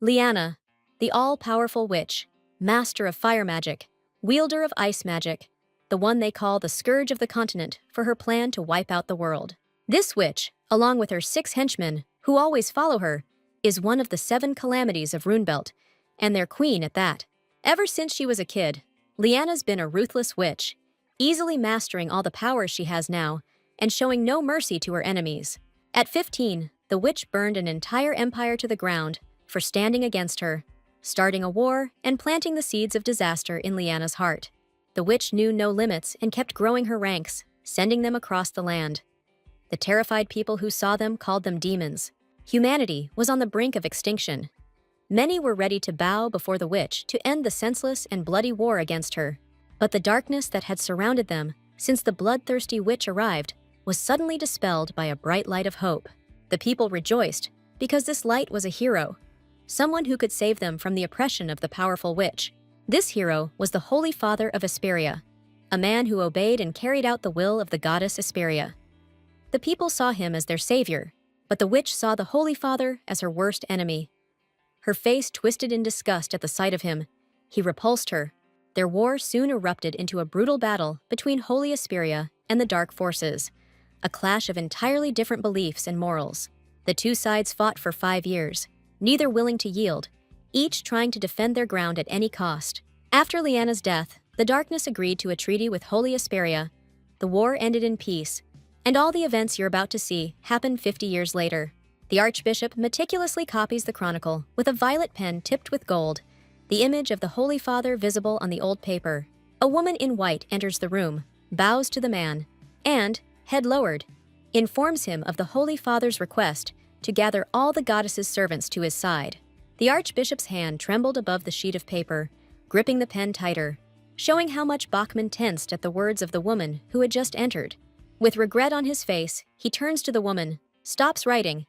Liana, the all-powerful witch, master of fire magic, wielder of ice magic, the one they call the scourge of the continent for her plan to wipe out the world. This witch, along with her 6 henchmen, who always follow her, is one of the 7 calamities of Runebelt, and their queen at that. Ever since she was a kid, Liana's been a ruthless witch, easily mastering all the powers she has now, and showing no mercy to her enemies. At 15, the witch burned an entire empire to the ground for standing against her, starting a war and planting the seeds of disaster in Liana's heart. The witch knew no limits and kept growing her ranks, sending them across the land. The terrified people who saw them called them demons. Humanity was on the brink of extinction. Many were ready to bow before the witch to end the senseless and bloody war against her. But the darkness that had surrounded them since the bloodthirsty witch arrived was suddenly dispelled by a bright light of hope. The people rejoiced because this light was a hero, someone who could save them from the oppression of the powerful witch. This hero was the Holy Father of Asperia, a man who obeyed and carried out the will of the goddess Asperia. The people saw him as their savior, but the witch saw the Holy Father as her worst enemy. Her face twisted in disgust at the sight of him. He repulsed her. Their war soon erupted into a brutal battle between Holy Asperia and the Dark Forces, a clash of entirely different beliefs and morals. The two sides fought for 5 years, neither willing to yield, each trying to defend their ground at any cost. After Liana's death, the Darkness agreed to a treaty with Holy Asperia. The war ended in peace, and all the events you're about to see happened 50 years later. The Archbishop meticulously copies the chronicle with a violet pen tipped with gold, the image of the Holy Father visible on the old paper. A woman in white enters the room, bows to the man, and, head lowered, informs him of the Holy Father's request to gather all the goddess's servants to his side. The Archbishop's hand trembled above the sheet of paper, gripping the pen tighter, showing how much Bachman tensed at the words of the woman who had just entered. With regret on his face, he turns to the woman, stops writing.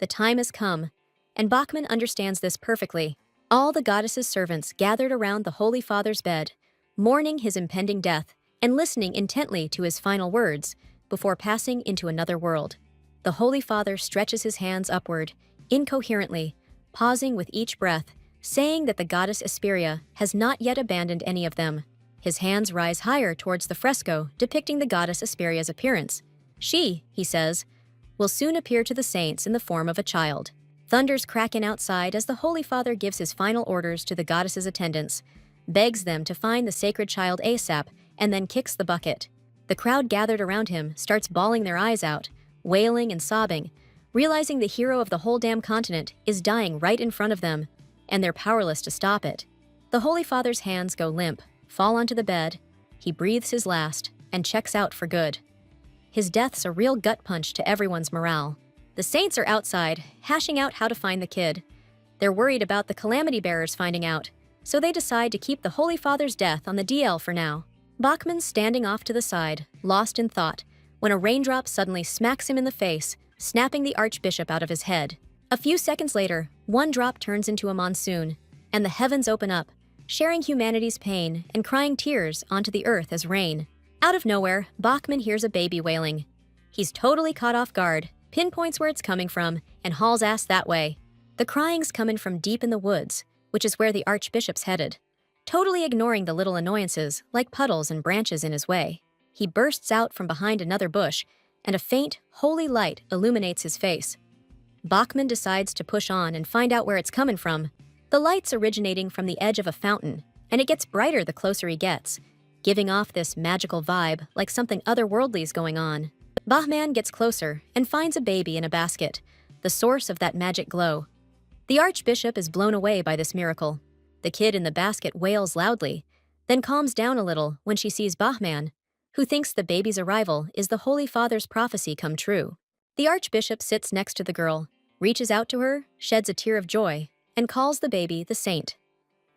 The time has come, and Bachman understands this perfectly. All the goddess's servants gathered around the Holy Father's bed, mourning his impending death and listening intently to his final words before passing into another world. The Holy Father stretches his hands upward, incoherently, pausing with each breath, saying that the goddess Asperia has not yet abandoned any of them. His hands rise higher towards the fresco depicting the goddess Asperia's appearance. She, he says, will soon appear to the saints in the form of a child. Thunders crack in outside as the Holy Father gives his final orders to the goddess's attendants, begs them to find the sacred child ASAP, and then kicks the bucket. The crowd gathered around him starts bawling their eyes out, wailing and sobbing, realizing the hero of the whole damn continent is dying right in front of them, and they're powerless to stop it. The Holy Father's hands go limp, fall onto the bed, he breathes his last, and checks out for good. His death's a real gut punch to everyone's morale. The saints are outside, hashing out how to find the kid. They're worried about the calamity bearers finding out, so they decide to keep the Holy Father's death on the DL for now. Bachman's standing off to the side, lost in thought, when a raindrop suddenly smacks him in the face, snapping the Archbishop out of his head. A few seconds later, one drop turns into a monsoon, and the heavens open up, sharing humanity's pain and crying tears onto the earth as rain. Out of nowhere, Bachman hears a baby wailing. He's totally caught off guard, pinpoints where it's coming from, and hauls ass that way. The crying's coming from deep in the woods, which is where the Archbishop's headed. Totally ignoring the little annoyances, like puddles and branches in his way, he bursts out from behind another bush, and a faint, holy light illuminates his face. Bachman decides to push on and find out where it's coming from. The light's originating from the edge of a fountain, and it gets brighter the closer he gets, giving off this magical vibe like something otherworldly's going on. Bachman gets closer and finds a baby in a basket, the source of that magic glow. The Archbishop is blown away by this miracle. The kid in the basket wails loudly, then calms down a little when she sees Bachman, who thinks the baby's arrival is the Holy Father's prophecy come true. The Archbishop sits next to the girl, reaches out to her, sheds a tear of joy, and calls the baby the saint.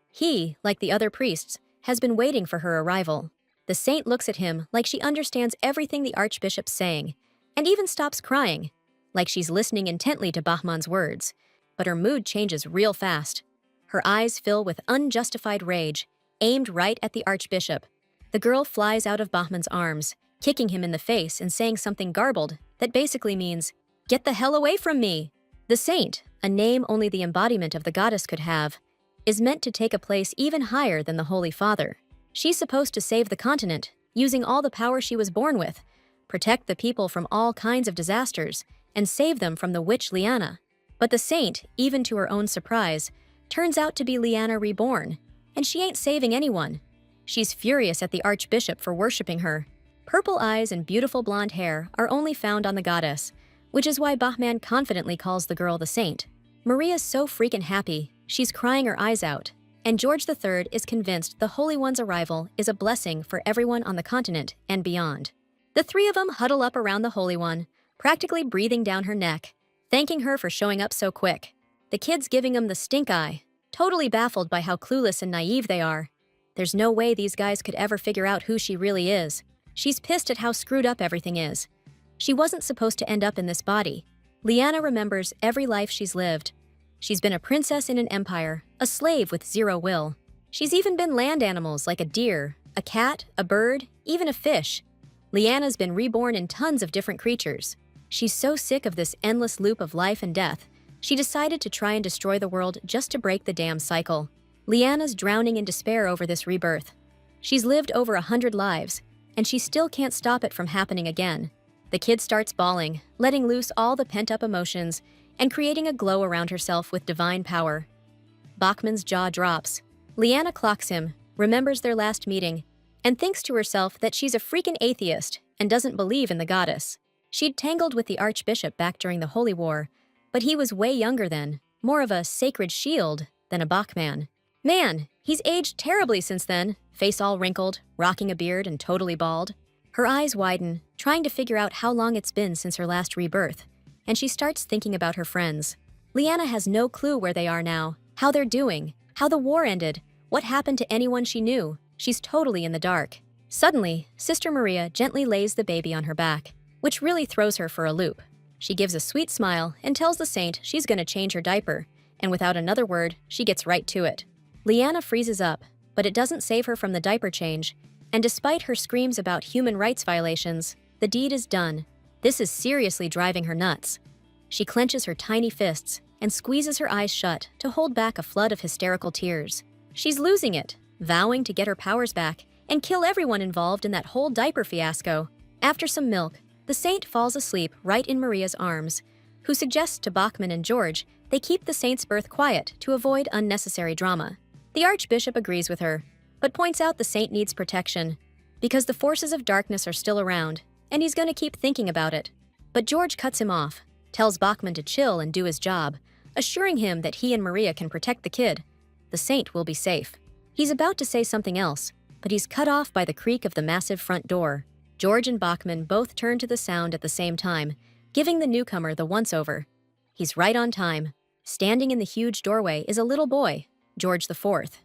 He, like the other priests, has been waiting for her arrival. The saint looks at him like she understands everything the Archbishop's saying, and even stops crying, like she's listening intently to Bachman's words. But her mood changes real fast. Her eyes fill with unjustified rage, aimed right at the Archbishop. The girl flies out of Bachman's arms, kicking him in the face and saying something garbled that basically means, "Get the hell away from me!" The saint, a name only the embodiment of the goddess could have, is meant to take a place even higher than the Holy Father. She's supposed to save the continent, using all the power she was born with, protect the people from all kinds of disasters, and save them from the witch Liana. But the saint, even to her own surprise, turns out to be Liana reborn, and she ain't saving anyone. She's furious at the archbishop for worshipping her. Purple eyes and beautiful blonde hair are only found on the goddess, which is why Bahman confidently calls the girl the saint. Maria's so freaking happy, she's crying her eyes out, and George III is convinced the Holy One's arrival is a blessing for everyone on the continent and beyond. The three of them huddle up around the Holy One, practically breathing down her neck, thanking her for showing up so quick. The kids giving them the stink eye, totally baffled by how clueless and naive they are. There's no way these guys could ever figure out who she really is. She's pissed at how screwed up everything is. She wasn't supposed to end up in this body. Liana remembers every life she's lived. She's been a princess in an empire, a slave with zero will. She's even been land animals like a deer, a cat, a bird, even a fish. Liana's been reborn in tons of different creatures. She's so sick of this endless loop of life and death, she decided to try and destroy the world just to break the damn cycle. Liana's drowning in despair over this rebirth. She's lived over 100 lives, and she still can't stop it from happening again. The kid starts bawling, letting loose all the pent-up emotions, and creating a glow around herself with divine power. Bachman's jaw drops. Liana clocks him, remembers their last meeting, and thinks to herself that she's a freaking atheist and doesn't believe in the goddess. She'd tangled with the archbishop back during the Holy War, but he was way younger then, more of a sacred shield than a Bachman. Man, he's aged terribly since then, face all wrinkled, rocking a beard and totally bald. Her eyes widen, trying to figure out how long it's been since her last rebirth, and she starts thinking about her friends. Liana has no clue where they are now, how they're doing, how the war ended, what happened to anyone she knew. She's totally in the dark. Suddenly, Sister Maria gently lays the baby on her back, which really throws her for a loop. She gives a sweet smile and tells the saint she's going to change her diaper, and without another word, she gets right to it. Liana freezes up, but it doesn't save her from the diaper change, and despite her screams about human rights violations, the deed is done. This is seriously driving her nuts. She clenches her tiny fists and squeezes her eyes shut to hold back a flood of hysterical tears. She's losing it, vowing to get her powers back and kill everyone involved in that whole diaper fiasco. After some milk, the saint falls asleep right in Maria's arms, who suggests to Bachman and George they keep the saint's birth quiet to avoid unnecessary drama. The archbishop agrees with her, but points out the saint needs protection because the forces of darkness are still around, and he's going to keep thinking about it. But George cuts him off, tells Bachman to chill and do his job, assuring him that he and Maria can protect the kid. The saint will be safe. He's about to say something else, but he's cut off by the creak of the massive front door. George and Bachman both turn to the sound at the same time, giving the newcomer the once-over. He's right on time. Standing in the huge doorway is a little boy, George IV.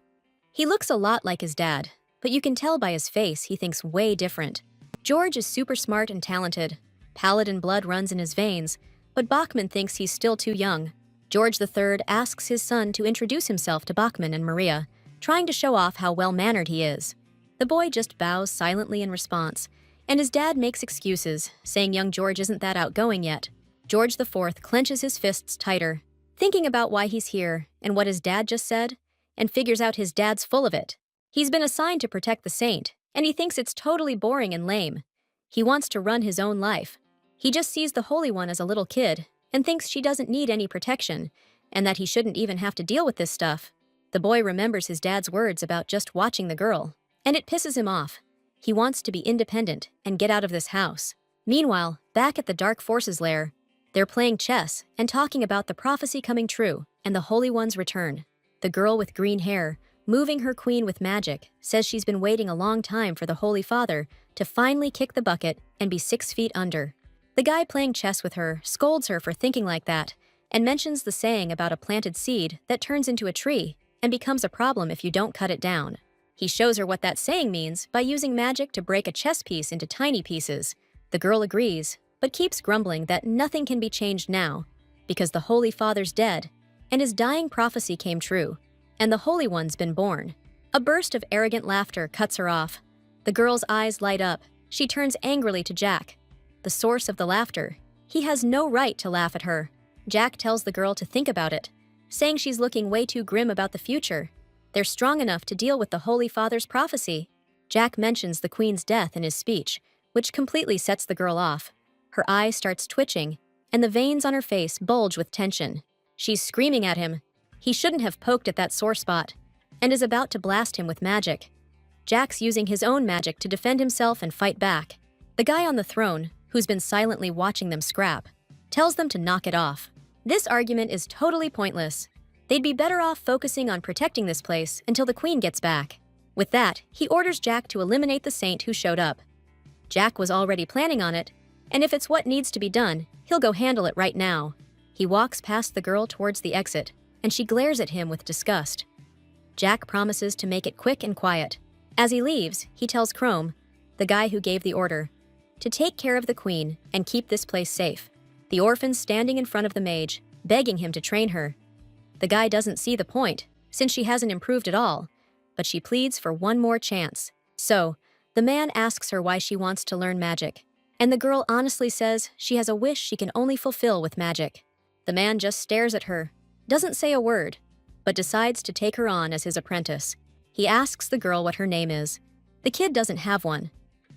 He looks a lot like his dad, but you can tell by his face he thinks way different. George is super smart and talented. Paladin blood runs in his veins, but Bachman thinks he's still too young. George III asks his son to introduce himself to Bachman and Maria, trying to show off how well-mannered he is. The boy just bows silently in response, and his dad makes excuses, saying young George isn't that outgoing yet. George IV clenches his fists tighter, thinking about why he's here and what his dad just said, and figures out his dad's full of it. He's been assigned to protect the saint, and he thinks it's totally boring and lame. He wants to run his own life. He just sees the Holy One as a little kid and thinks she doesn't need any protection, and that he shouldn't even have to deal with this stuff. The boy remembers his dad's words about just watching the girl, and it pisses him off. He wants to be independent and get out of this house. Meanwhile, back at the Dark Forces lair, they're playing chess and talking about the prophecy coming true and the Holy One's return. The girl with green hair, moving her queen with magic, says she's been waiting a long time for the Holy Father to finally kick the bucket and be 6 feet under. The guy playing chess with her scolds her for thinking like that and mentions the saying about a planted seed that turns into a tree and becomes a problem if you don't cut it down. He shows her what that saying means by using magic to break a chess piece into tiny pieces. The girl agrees, but keeps grumbling that nothing can be changed now because the Holy Father's dead and his dying prophecy came true, and the Holy One's been born. A burst of arrogant laughter cuts her off. The girl's eyes light up. She turns angrily to Jack, the source of the laughter. He has no right to laugh at her. Jack tells the girl to think about it, saying she's looking way too grim about the future. They're strong enough to deal with the Holy Father's prophecy. Jack mentions the Queen's death in his speech, which completely sets the girl off. Her eye starts twitching, and the veins on her face bulge with tension. She's screaming at him. He shouldn't have poked at that sore spot, and is about to blast him with magic. Jack's using his own magic to defend himself and fight back. The guy on the throne, who's been silently watching them scrap, tells them to knock it off. This argument is totally pointless. They'd be better off focusing on protecting this place until the Queen gets back. With that, he orders Jack to eliminate the saint who showed up. Jack was already planning on it, and if it's what needs to be done, he'll go handle it right now. He walks past the girl towards the exit, and she glares at him with disgust. Jack promises to make it quick and quiet. As he leaves, he tells Chrome, the guy who gave the order, to take care of the Queen and keep this place safe. The orphan's standing in front of the mage, begging him to train her. The guy doesn't see the point, since she hasn't improved at all, but she pleads for one more chance. So, the man asks her why she wants to learn magic, and the girl honestly says she has a wish she can only fulfill with magic. The man just stares at her, doesn't say a word, but decides to take her on as his apprentice. He asks the girl what her name is. The kid doesn't have one.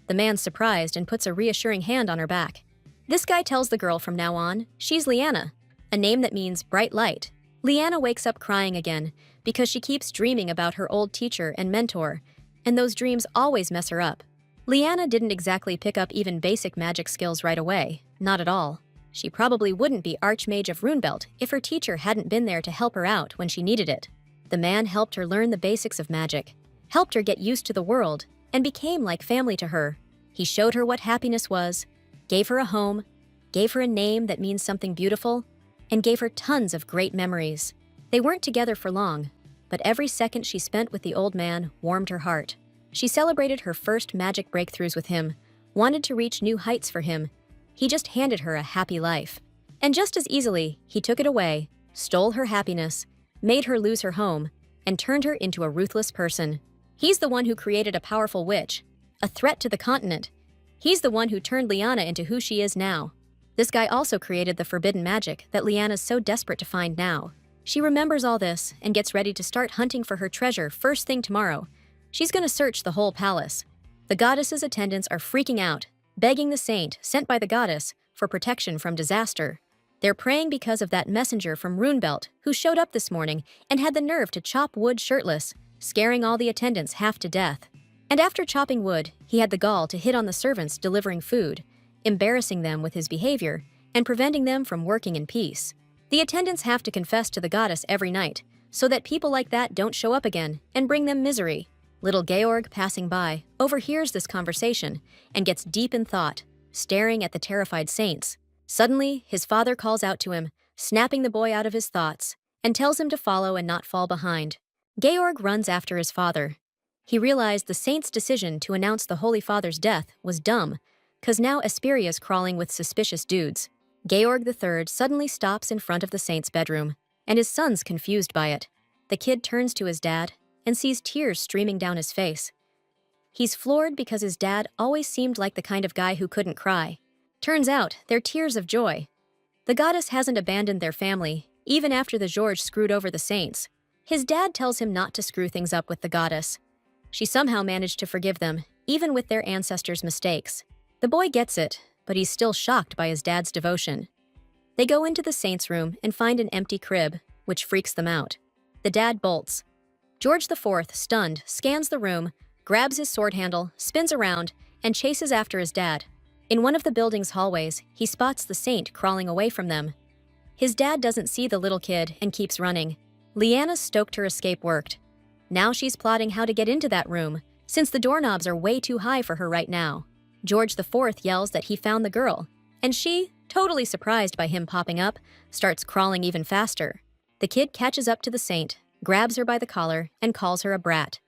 The man's surprised and puts a reassuring hand on her back. This guy tells the girl from now on she's Liana, a name that means bright light. Liana wakes up crying again because she keeps dreaming about her old teacher and mentor, and those dreams always mess her up. Liana didn't exactly pick up even basic magic skills right away, not at all. She probably wouldn't be Archmage of Runebelt if her teacher hadn't been there to help her out when she needed it. The man helped her learn the basics of magic, helped her get used to the world, and became like family to her. He showed her what happiness was, gave her a home, gave her a name that means something beautiful, and gave her tons of great memories. They weren't together for long, but every second she spent with the old man warmed her heart. She celebrated her first magic breakthroughs with him, wanted to reach new heights for him. He just handed her a happy life. And just as easily, he took it away, stole her happiness, made her lose her home, and turned her into a ruthless person. He's the one who created a powerful witch, a threat to the continent. He's the one who turned Liana into who she is now. This guy also created the forbidden magic that Liana's so desperate to find now. She remembers all this and gets ready to start hunting for her treasure first thing tomorrow. She's gonna search the whole palace. The goddess's attendants are freaking out, begging the saint, sent by the goddess, for protection from disaster. They're praying because of that messenger from Runebelt who showed up this morning and had the nerve to chop wood shirtless, scaring all the attendants half to death. And after chopping wood, he had the gall to hit on the servants delivering food, embarrassing them with his behavior and preventing them from working in peace. The attendants have to confess to the goddess every night, so that people like that don't show up again and bring them misery. Little Georg, passing by, overhears this conversation and gets deep in thought, staring at the terrified saints. Suddenly, his father calls out to him, snapping the boy out of his thoughts, and tells him to follow and not fall behind. Georg runs after his father. He realized the saint's decision to announce the Holy Father's death was dumb, cause now Esperia's crawling with suspicious dudes. Georg III suddenly stops in front of the saint's bedroom, and his son's confused by it. The kid turns to his dad and sees tears streaming down his face. He's floored because his dad always seemed like the kind of guy who couldn't cry. Turns out, they're tears of joy. The goddess hasn't abandoned their family, even after the George screwed over the saints. His dad tells him not to screw things up with the goddess. She somehow managed to forgive them, even with their ancestors' mistakes. The boy gets it, but he's still shocked by his dad's devotion. They go into the saint's room and find an empty crib, which freaks them out. The dad bolts. George IV, stunned, scans the room, grabs his sword handle, spins around, and chases after his dad. In one of the building's hallways, he spots the saint crawling away from them. His dad doesn't see the little kid and keeps running. Liana's stoked her escape worked. Now she's plotting how to get into that room, since the doorknobs are way too high for her right now. George IV yells that he found the girl, and she, totally surprised by him popping up, starts crawling even faster. The kid catches up to the saint, grabs her by the collar, and calls her a brat.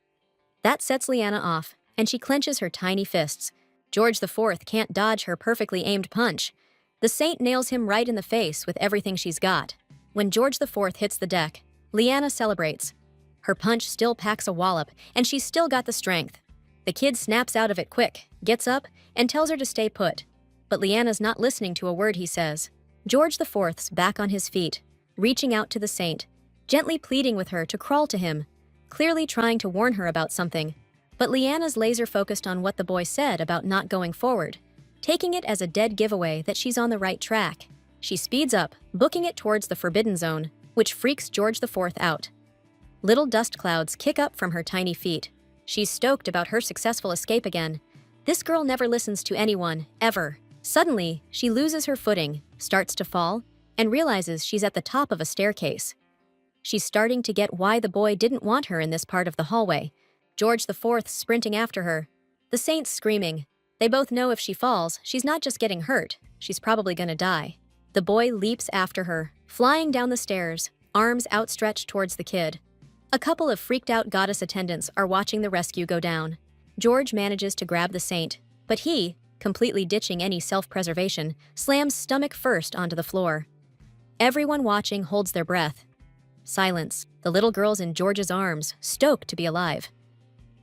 That sets Liana off, and she clenches her tiny fists. George IV can't dodge her perfectly aimed punch. The saint nails him right in the face with everything she's got. When George IV hits the deck, Liana celebrates. Her punch still packs a wallop, and she's still got the strength. The kid snaps out of it quick, gets up, and tells her to stay put. But Liana's not listening to a word he says. George IV's back on his feet, reaching out to the saint, gently pleading with her to crawl to him, clearly trying to warn her about something. But Liana's laser-focused on what the boy said about not going forward, taking it as a dead giveaway that she's on the right track. She speeds up, booking it towards the forbidden zone, which freaks George IV out. Little dust clouds kick up from her tiny feet. She's stoked about her successful escape again. This girl never listens to anyone, ever. Suddenly, she loses her footing, starts to fall, and realizes she's at the top of a staircase. She's starting to get why the boy didn't want her in this part of the hallway. George IV sprinting after her. The saint's screaming. They both know if she falls, she's not just getting hurt, she's probably gonna die. The boy leaps after her, flying down the stairs, arms outstretched towards the kid. A couple of freaked-out goddess attendants are watching the rescue go down. George manages to grab the saint, but he, completely ditching any self-preservation, slams stomach first onto the floor. Everyone watching holds their breath. Silence. The little girl's in George's arms, stoked to be alive.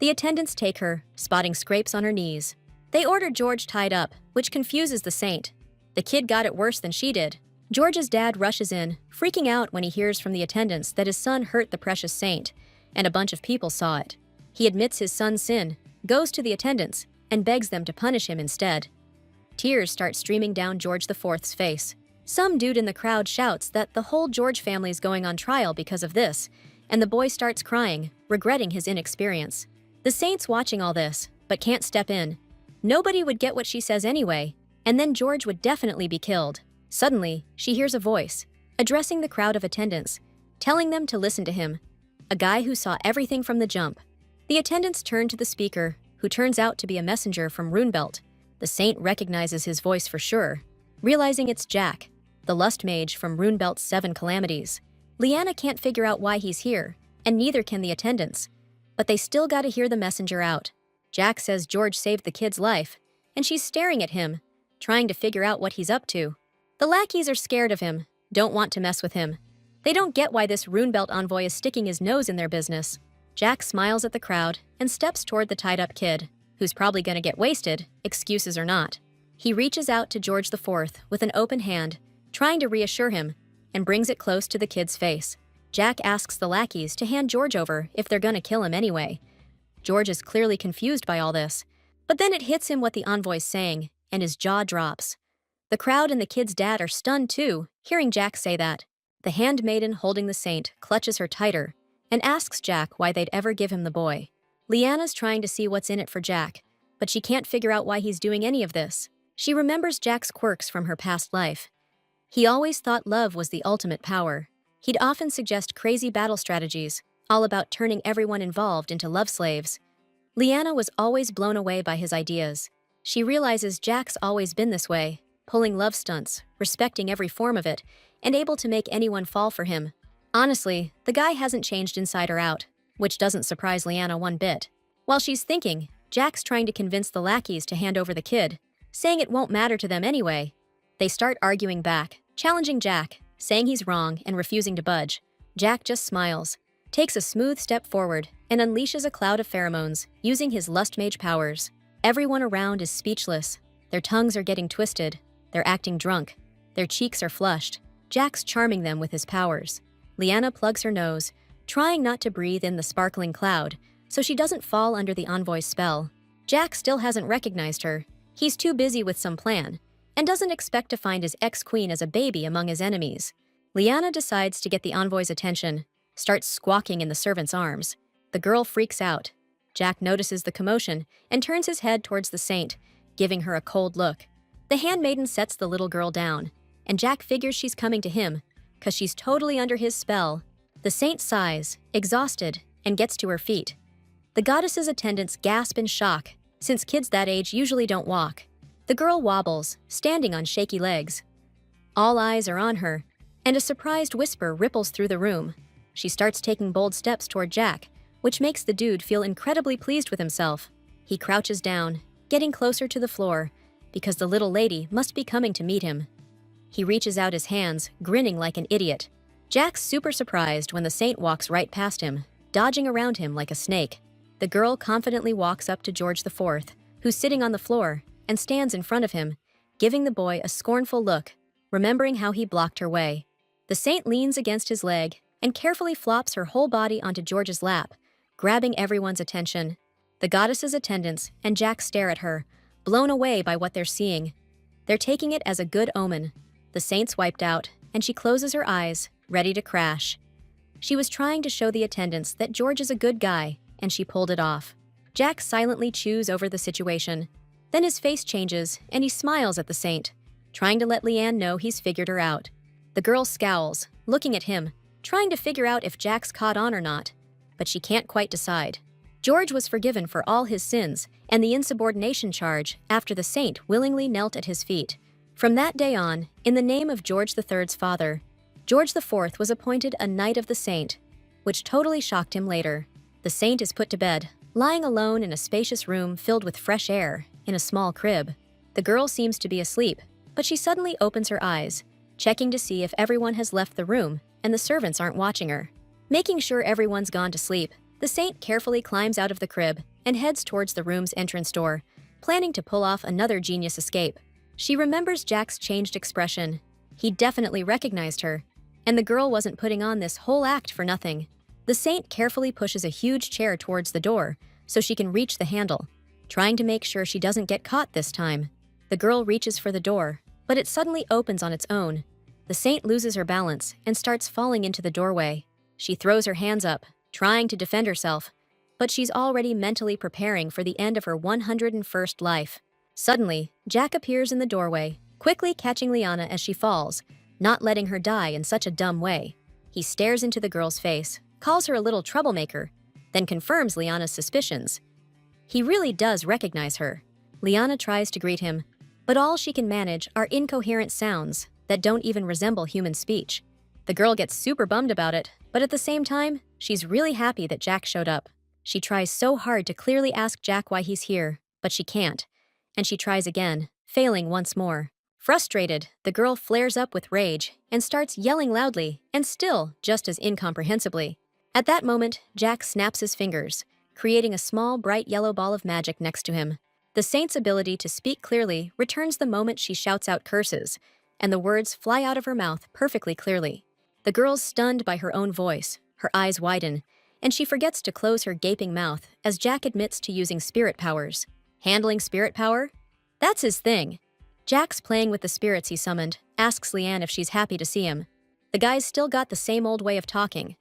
The attendants take her, spotting scrapes on her knees. They order George tied up, which confuses the saint. The kid got it worse than she did. George's dad rushes in, freaking out when he hears from the attendants that his son hurt the precious saint, and a bunch of people saw it. He admits his son's sin, goes to the attendants, and begs them to punish him instead. Tears start streaming down George IV's face. Some dude in the crowd shouts that the whole George family is going on trial because of this, and the boy starts crying, regretting his inexperience. The saint's watching all this, but can't step in. Nobody would get what she says anyway, and then George would definitely be killed. Suddenly, she hears a voice, addressing the crowd of attendants, telling them to listen to him, a guy who saw everything from the jump. The attendants turn to the speaker, who turns out to be a messenger from Runebelt. The saint recognizes his voice for sure, realizing it's Jack, the lust mage from Runebelt's 7 calamities. Liana can't figure out why he's here, and neither can the attendants, but they still gotta hear the messenger out. Jack says George saved the kid's life, and she's staring at him, trying to figure out what he's up to. The lackeys are scared of him, don't want to mess with him. They don't get why this Runebelt envoy is sticking his nose in their business. Jack smiles at the crowd and steps toward the tied-up kid, who's probably gonna get wasted, excuses or not. He reaches out to George IV with an open hand, trying to reassure him, and brings it close to the kid's face. Jack asks the lackeys to hand George over if they're gonna kill him anyway. George is clearly confused by all this, but then it hits him what the envoy's saying, and his jaw drops. The crowd and the kid's dad are stunned too, hearing Jack say that. The handmaiden holding the saint clutches her tighter and asks Jack why they'd ever give him the boy. Liana's trying to see what's in it for Jack, but she can't figure out why he's doing any of this. She remembers Jack's quirks from her past life. He always thought love was the ultimate power. He'd often suggest crazy battle strategies, all about turning everyone involved into love slaves. Liana was always blown away by his ideas. She realizes Jack's always been this way, pulling love stunts, respecting every form of it, and able to make anyone fall for him. Honestly, the guy hasn't changed inside or out, which doesn't surprise Liana one bit. While she's thinking, Jack's trying to convince the lackeys to hand over the kid, saying it won't matter to them anyway. They start arguing back, challenging Jack, saying he's wrong and refusing to budge. Jack just smiles, takes a smooth step forward, and unleashes a cloud of pheromones, using his lust mage powers. Everyone around is speechless. Their tongues are getting twisted. They're acting drunk. Their cheeks are flushed. Jack's charming them with his powers. Liana plugs her nose, trying not to breathe in the sparkling cloud, so she doesn't fall under the envoy's spell. Jack still hasn't recognized her. He's too busy with some plan, and doesn't expect to find his ex-queen as a baby among his enemies. Liana decides to get the envoy's attention, starts squawking in the servant's arms. The girl freaks out. Jack notices the commotion and turns his head towards the saint, giving her a cold look. The handmaiden sets the little girl down, and Jack figures she's coming to him, 'cause she's totally under his spell. The saint sighs, exhausted, and gets to her feet. The goddess's attendants gasp in shock, since kids that age usually don't walk. The girl wobbles, standing on shaky legs. All eyes are on her, and a surprised whisper ripples through the room. She starts taking bold steps toward Jack, which makes the dude feel incredibly pleased with himself. He crouches down, getting closer to the floor, because the little lady must be coming to meet him. He reaches out his hands, grinning like an idiot. Jack's super surprised when the saint walks right past him, dodging around him like a snake. The girl confidently walks up to George IV, who's sitting on the floor, and stands in front of him, giving the boy a scornful look, remembering how he blocked her way. The saint leans against his leg and carefully flops her whole body onto George's lap, grabbing everyone's attention. The goddess's attendants and Jack stare at her, blown away by what they're seeing. They're taking it as a good omen. The saint's wiped out, and she closes her eyes, ready to crash. She was trying to show the attendants that George is a good guy, and she pulled it off. Jack silently chews over the situation. Then his face changes, and he smiles at the saint, trying to let Leanne know he's figured her out. The girl scowls, looking at him, trying to figure out if Jack's caught on or not, but she can't quite decide. George was forgiven for all his sins and the insubordination charge after the saint willingly knelt at his feet. From that day on, in the name of George III's father, George IV was appointed a Knight of the Saint, which totally shocked him later. The saint is put to bed, lying alone in a spacious room filled with fresh air, in a small crib. The girl seems to be asleep, but she suddenly opens her eyes, checking to see if everyone has left the room and the servants aren't watching her. Making sure everyone's gone to sleep, the saint carefully climbs out of the crib and heads towards the room's entrance door, planning to pull off another genius escape. She remembers Jack's changed expression. He definitely recognized her, and the girl wasn't putting on this whole act for nothing. The saint carefully pushes a huge chair towards the door so she can reach the handle, trying to make sure she doesn't get caught this time. The girl reaches for the door, but it suddenly opens on its own. The saint loses her balance and starts falling into the doorway. She throws her hands up, trying to defend herself, but she's already mentally preparing for the end of her 101st life. Suddenly, Jack appears in the doorway, quickly catching Liana as she falls, not letting her die in such a dumb way. He stares into the girl's face, calls her a little troublemaker, then confirms Liana's suspicions. He really does recognize her. Liana tries to greet him, but all she can manage are incoherent sounds that don't even resemble human speech. The girl gets super bummed about it, but at the same time, she's really happy that Jack showed up. She tries so hard to clearly ask Jack why he's here, but she can't. And she tries again, failing once more. Frustrated, the girl flares up with rage and starts yelling loudly and still just as incomprehensibly. At that moment, Jack snaps his fingers, creating a small, bright yellow ball of magic next to him. The saint's ability to speak clearly returns the moment she shouts out curses, and the words fly out of her mouth perfectly clearly. The girl's stunned by her own voice, her eyes widen, and she forgets to close her gaping mouth as Jack admits to using spirit powers. Handling spirit power? That's his thing. Jack's playing with the spirits he summoned, asks Leanne if she's happy to see him. The guy's still got the same old way of talking.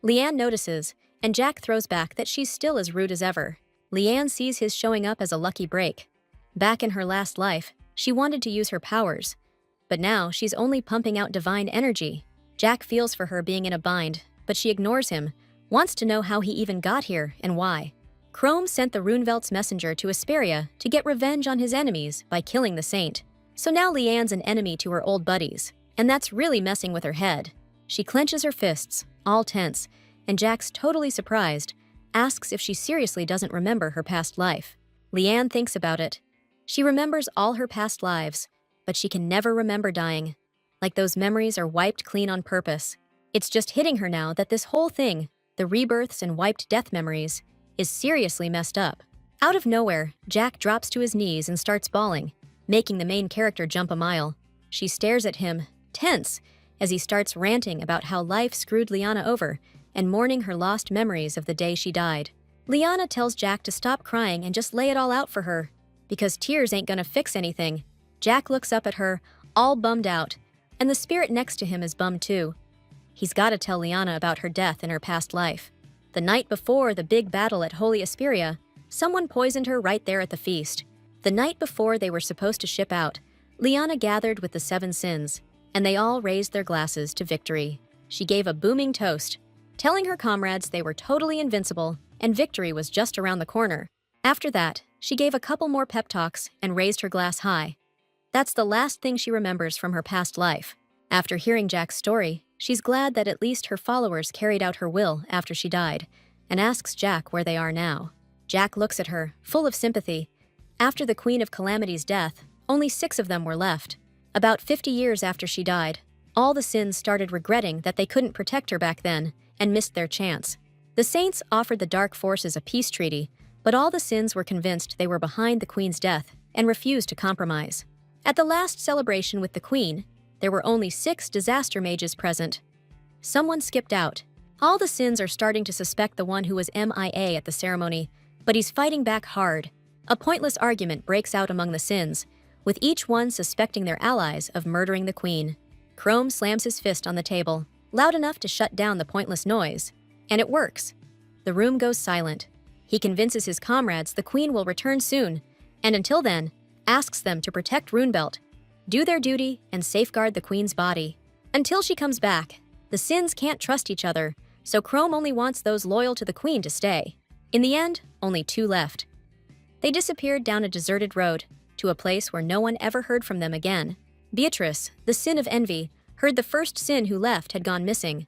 Leanne notices, and Jack throws back that she's still as rude as ever. Leanne sees his showing up as a lucky break. Back in her last life, she wanted to use her powers, but now she's only pumping out divine energy. Jack feels for her being in a bind, but she ignores him, wants to know how he even got here and why. Chrome sent the Runevelt's messenger to Asperia to get revenge on his enemies by killing the saint. So now Leanne's an enemy to her old buddies, and that's really messing with her head. She clenches her fists, all tense, and Jack's totally surprised, asks if she seriously doesn't remember her past life. Leanne thinks about it. She remembers all her past lives, but she can never remember dying. Like those memories are wiped clean on purpose. It's just hitting her now that this whole thing, the rebirths and wiped death memories, is seriously messed up. Out of nowhere, Jack drops to his knees and starts bawling, making the main character jump a mile. She stares at him, tense, as he starts ranting about how life screwed Liana over and mourning her lost memories of the day she died. Liana tells Jack to stop crying and just lay it all out for her, because tears ain't gonna fix anything. Jack looks up at her, all bummed out, and the spirit next to him is bummed too. He's gotta tell Liana about her death in her past life. The night before the big battle at Holy Asperia, someone poisoned her right there at the feast. The night before they were supposed to ship out, Liana gathered with the 7 sins, and they all raised their glasses to victory. She gave a booming toast, telling her comrades they were totally invincible and victory was just around the corner. After that, she gave a couple more pep talks and raised her glass high. That's the last thing she remembers from her past life. After hearing Jack's story, she's glad that at least her followers carried out her will after she died, and asks Jack where they are now. Jack looks at her, full of sympathy. After the Queen of Calamity's death, only 6 of them were left. About 50 years after she died, all the sins started regretting that they couldn't protect her back then and missed their chance. The saints offered the dark forces a peace treaty, but all the sins were convinced they were behind the Queen's death and refused to compromise. At the last celebration with the Queen, there were only 6 disaster mages present. Someone skipped out. All the Sins are starting to suspect the one who was MIA at the ceremony, but he's fighting back hard. A pointless argument breaks out among the Sins, with each one suspecting their allies of murdering the queen. Chrome slams his fist on the table, loud enough to shut down the pointless noise. And it works. The room goes silent. He convinces his comrades the queen will return soon, and until then, asks them to protect Runebelt, do their duty, and safeguard the queen's body. Until she comes back, the Sins can't trust each other, so Chrome only wants those loyal to the queen to stay. In the end, only 2 left. They disappeared down a deserted road, to a place where no one ever heard from them again. Beatrice, the Sin of Envy, heard the first Sin who left had gone missing.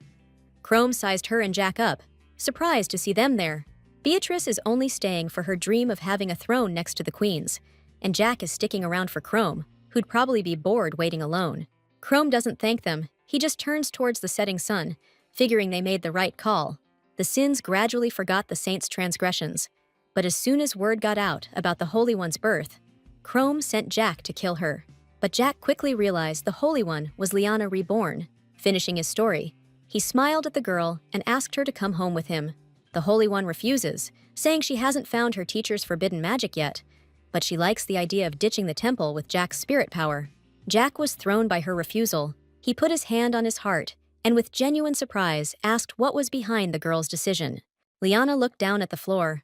Chrome sized her and Jack up, surprised to see them there. Beatrice is only staying for her dream of having a throne next to the queen's, and Jack is sticking around for Chrome, who'd probably be bored waiting alone. Chrome doesn't thank them, he just turns towards the setting sun, figuring they made the right call. The Sins gradually forgot the Saint's transgressions, but as soon as word got out about the Holy One's birth, Chrome sent Jack to kill her. But Jack quickly realized the Holy One was Liana reborn. Finishing his story, he smiled at the girl and asked her to come home with him. The Holy One refuses, saying she hasn't found her teacher's forbidden magic yet, but she likes the idea of ditching the temple with Jack's spirit power. Jack was thrown by her refusal. He put his hand on his heart and with genuine surprise asked what was behind the girl's decision. Liana looked down at the floor.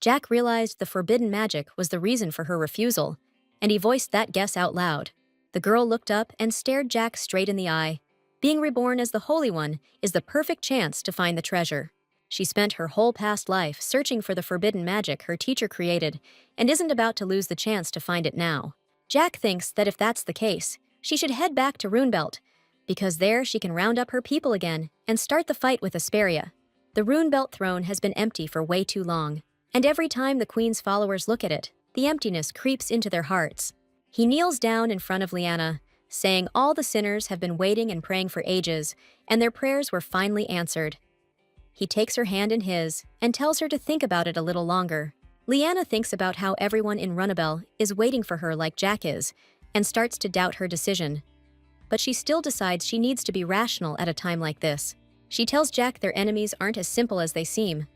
Jack realized the forbidden magic was the reason for her refusal, and he voiced that guess out loud. The girl looked up and stared Jack straight in the eye. Being reborn as the Holy One is the perfect chance to find the treasure. She spent her whole past life searching for the forbidden magic her teacher created and isn't about to lose the chance to find it now. Jack thinks that if that's the case, she should head back to Runebelt, because there she can round up her people again and start the fight with Asperia. The Runebelt throne has been empty for way too long, and every time the queen's followers look at it, the emptiness creeps into their hearts. He kneels down in front of Liana, saying all the sinners have been waiting and praying for ages, and their prayers were finally answered. He takes her hand in his and tells her to think about it a little longer. Liana thinks about how everyone in Runnabel is waiting for her like Jack is, and starts to doubt her decision. But she still decides she needs to be rational at a time like this. She tells Jack their enemies aren't as simple as they seem.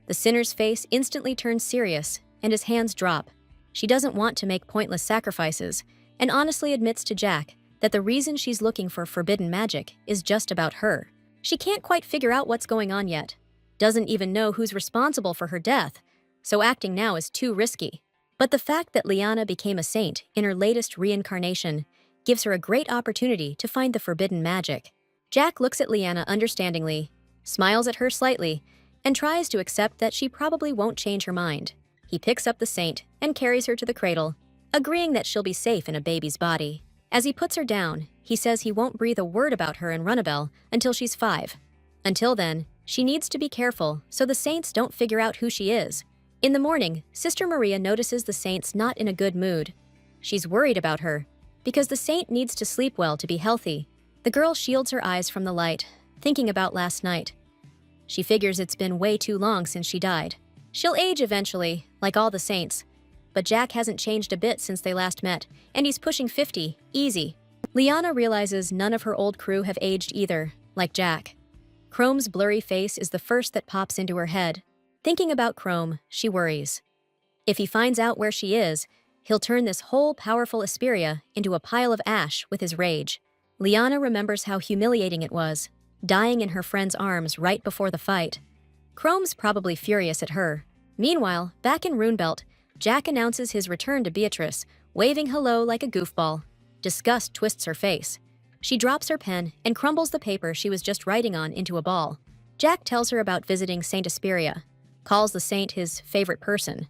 The sinner's face instantly turns serious, and his hands drop. She doesn't want to make pointless sacrifices, and honestly admits to Jack that the reason she's looking for forbidden magic is just about her. She can't quite figure out what's going on yet, doesn't even know who's responsible for her death, so acting now is too risky. But the fact that Liana became a saint in her latest reincarnation gives her a great opportunity to find the forbidden magic. Jack looks at Liana understandingly, smiles at her slightly, and tries to accept that she probably won't change her mind. He picks up the saint and carries her to the cradle, agreeing that she'll be safe in a baby's body. As he puts her down, he says he won't breathe a word about her in Runnabel until she's 5. Until then, she needs to be careful so the saints don't figure out who she is. In the morning, Sister Maria notices the saint's not in a good mood. She's worried about her, because the saint needs to sleep well to be healthy. The girl shields her eyes from the light, thinking about last night. She figures it's been way too long since she died. She'll age eventually, like all the saints. But Jack hasn't changed a bit since they last met, and he's pushing 50, easy. Liana realizes none of her old crew have aged either, like Jack. Chrome's blurry face is the first that pops into her head. Thinking about Chrome, she worries. If he finds out where she is, he'll turn this whole powerful Asperia into a pile of ash with his rage. Liana remembers how humiliating it was, dying in her friend's arms right before the fight. Chrome's probably furious at her. Meanwhile, back in Runebelt, Jack announces his return to Beatrice, waving hello like a goofball. Disgust twists her face. She drops her pen and crumbles the paper she was just writing on into a ball. Jack tells her about visiting Saint Asperia, calls the saint his favorite person.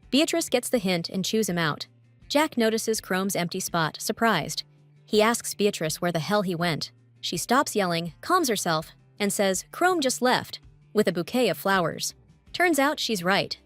Beatrice gets the hint and chews him out. Jack notices Chrome's empty spot, surprised. He asks Beatrice where the hell he went. She stops yelling, calms herself, and says Chrome just left, with a bouquet of flowers. Turns out she's right.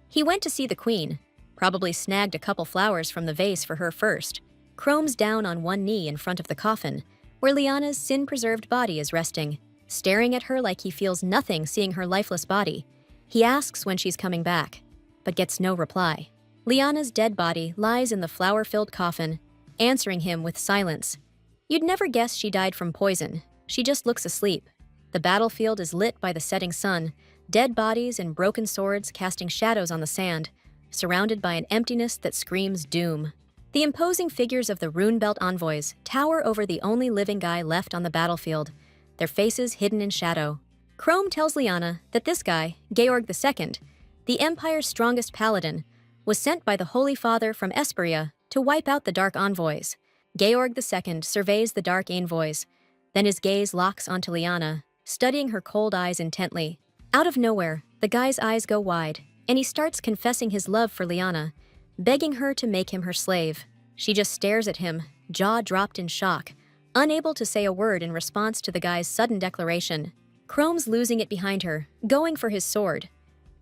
He went to see the queen, probably snagged a couple flowers from the vase for her first. Chrome's down on one knee in front of the coffin, where Liana's sin-preserved body is resting, staring at her like he feels nothing seeing her lifeless body. He asks when she's coming back, but gets no reply. Liana's dead body lies in the flower-filled coffin, answering him with silence. You'd never guess she died from poison. She just looks asleep. The battlefield is lit by the setting sun, dead bodies and broken swords casting shadows on the sand, surrounded by an emptiness that screams doom. The imposing figures of the Runebelt envoys tower over the only living guy left on the battlefield, their faces hidden in shadow. Chrome tells Liana that this guy, Georg II, the Empire's strongest paladin, was sent by the Holy Father from Esperia to wipe out the Dark Envoys. Georg II surveys the Dark Envoys, then his gaze locks onto Liana, studying her cold eyes intently. Out of nowhere, the guy's eyes go wide, and he starts confessing his love for Liana, begging her to make him her slave. She just stares at him, jaw dropped in shock, unable to say a word in response to the guy's sudden declaration. Chrome's losing it behind her, going for his sword.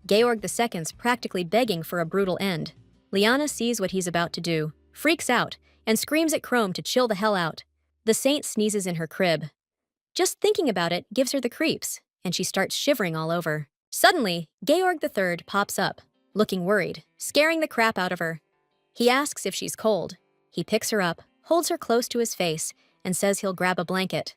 Georg II's practically begging for a brutal end. Liana sees what he's about to do, freaks out, and screams at Chrome to chill the hell out. The saint sneezes in her crib. Just thinking about it gives her the creeps, and she starts shivering all over. Suddenly, Georg III pops up, looking worried, scaring the crap out of her. He asks if she's cold. He picks her up, holds her close to his face, and says he'll grab a blanket.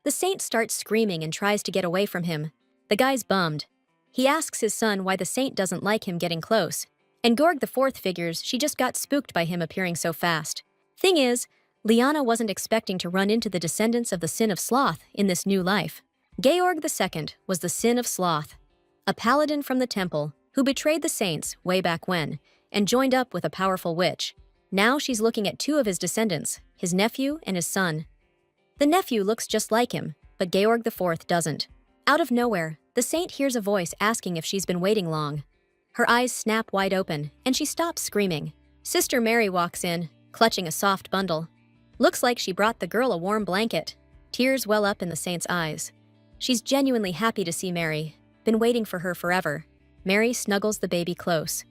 The saint starts screaming and tries to get away from him. The guy's bummed. He asks his son why the saint doesn't like him getting close, and Georg IV figures she just got spooked by him appearing so fast. Thing is, Liana wasn't expecting to run into the descendants of the sin of sloth in this new life. Georg II was the sin of sloth, a paladin from the temple who betrayed the saints way back when and joined up with a powerful witch. Now she's looking at two of his descendants, his nephew and his son. The nephew looks just like him, but Georg IV doesn't. Out of nowhere, the saint hears a voice asking if she's been waiting long. Her eyes snap wide open, and she stops screaming. Sister Mary walks in, clutching a soft bundle. Looks like she brought the girl a warm blanket. Tears well up in the saint's eyes. She's genuinely happy to see Mary, been waiting for her forever. Mary snuggles the baby close.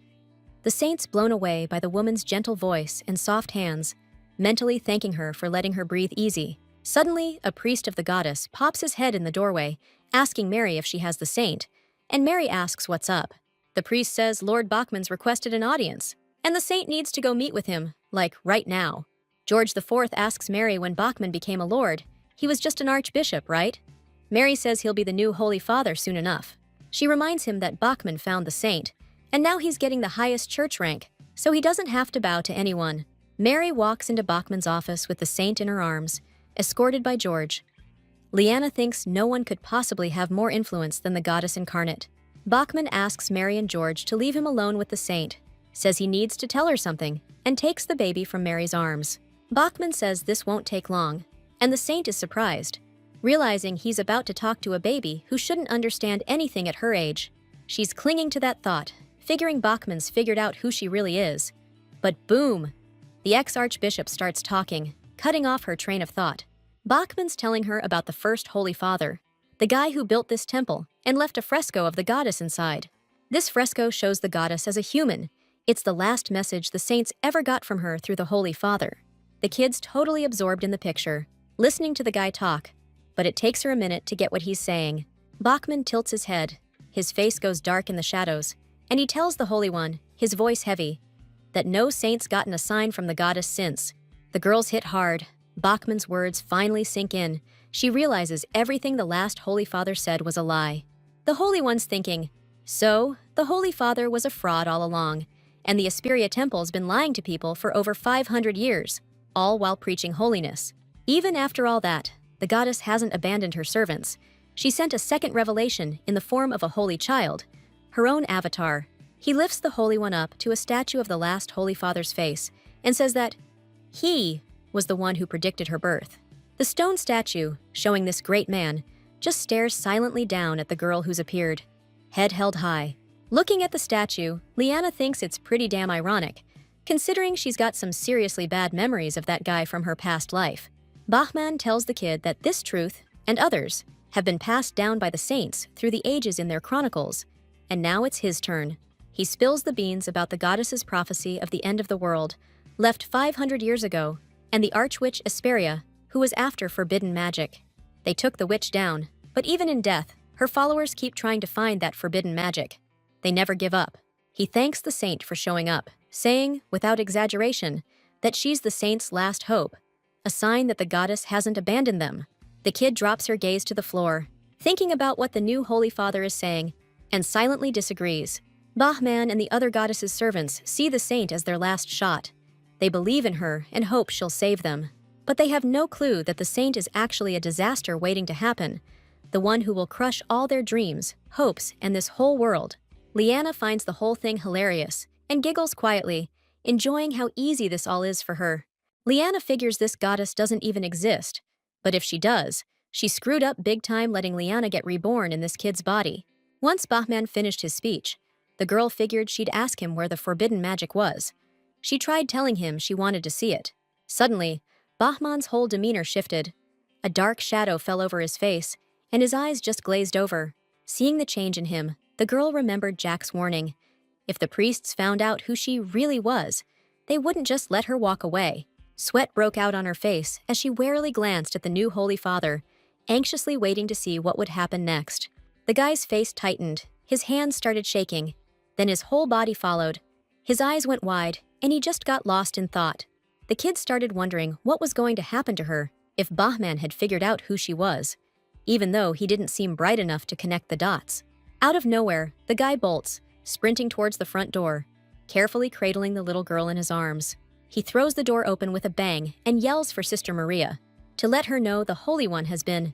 The saint's blown away by the woman's gentle voice and soft hands, mentally thanking her for letting her breathe easy. Suddenly, a priest of the goddess pops his head in the doorway, asking Mary if she has the saint, and Mary asks what's up. The priest says Lord Bachman's requested an audience, and the saint needs to go meet with him, like right now. George IV asks Mary when Bachman became a lord. He was just an archbishop, right? Mary says he'll be the new Holy Father soon enough. She reminds him that Bachman found the saint, and now he's getting the highest church rank, so he doesn't have to bow to anyone. Mary walks into Bachman's office with the saint in her arms, escorted by George. Liana thinks no one could possibly have more influence than the goddess incarnate. Bachman asks Mary and George to leave him alone with the saint, says he needs to tell her something, and takes the baby from Mary's arms. Bachman says this won't take long, and the saint is surprised, realizing he's about to talk to a baby who shouldn't understand anything at her age. She's clinging to that thought, figuring Bachman's figured out who she really is. But boom! The ex-archbishop starts talking, cutting off her train of thought. Bachman's telling her about the first Holy Father, the guy who built this temple and left a fresco of the goddess inside. This fresco shows the goddess as a human. It's the last message the saints ever got from her through the Holy Father. The kid's totally absorbed in the picture, listening to the guy talk, but it takes her a minute to get what he's saying. Bachman tilts his head. His face goes dark in the shadows, and he tells the Holy One, his voice heavy, that no saint's gotten a sign from the goddess since. The girls hit hard. Bachman's words finally sink in. She realizes everything the last Holy Father said was a lie. The Holy One's thinking, so, the Holy Father was a fraud all along, and the Asperia Temple's been lying to people for over 500 years, all while preaching holiness. Even after all that, the goddess hasn't abandoned her servants. She sent a second revelation in the form of a holy child, her own avatar. He lifts the Holy One up to a statue of the last Holy Father's face and says that he was the one who predicted her birth. The stone statue, showing this great man, just stares silently down at the girl who's appeared, head held high. Looking at the statue, Liana thinks it's pretty damn ironic, considering she's got some seriously bad memories of that guy from her past life. Bachman tells the kid that this truth, and others, have been passed down by the saints through the ages in their chronicles, and now it's his turn. He spills the beans about the goddess's prophecy of the end of the world, left 500 years ago, and the archwitch Asperia, who was after forbidden magic. They took the witch down, but even in death, her followers keep trying to find that forbidden magic. They never give up. He thanks the saint for showing up, saying, without exaggeration, that she's the saint's last hope. a sign that the goddess hasn't abandoned them. The kid drops her gaze to the floor, thinking about what the new Holy Father is saying, and silently disagrees. Bahman and the other goddess's servants see the saint as their last shot. They believe in her and hope she'll save them. But they have no clue that the saint is actually a disaster waiting to happen, the one who will crush all their dreams, hopes, and this whole world. Liana finds the whole thing hilarious and giggles quietly, enjoying how easy this all is for her. Liana figures this goddess doesn't even exist, but if she does, she screwed up big time letting Liana get reborn in this kid's body. Once Bahman finished his speech, the girl figured she'd ask him where the forbidden magic was. She tried telling him she wanted to see it. Suddenly, Bahman's whole demeanor shifted. A dark shadow fell over his face, and his eyes just glazed over. Seeing the change in him, the girl remembered Jack's warning. If the priests found out who she really was, they wouldn't just let her walk away. Sweat broke out on her face as she warily glanced at the new Holy Father, anxiously waiting to see what would happen next. The guy's face tightened, his hands started shaking, then his whole body followed. His eyes went wide, and he just got lost in thought. The kid started wondering what was going to happen to her if Bahman had figured out who she was, even though he didn't seem bright enough to connect the dots. Out of nowhere, the guy bolts, sprinting towards the front door, carefully cradling the little girl in his arms. He throws the door open with a bang and yells for Sister Maria to let her know the Holy One has been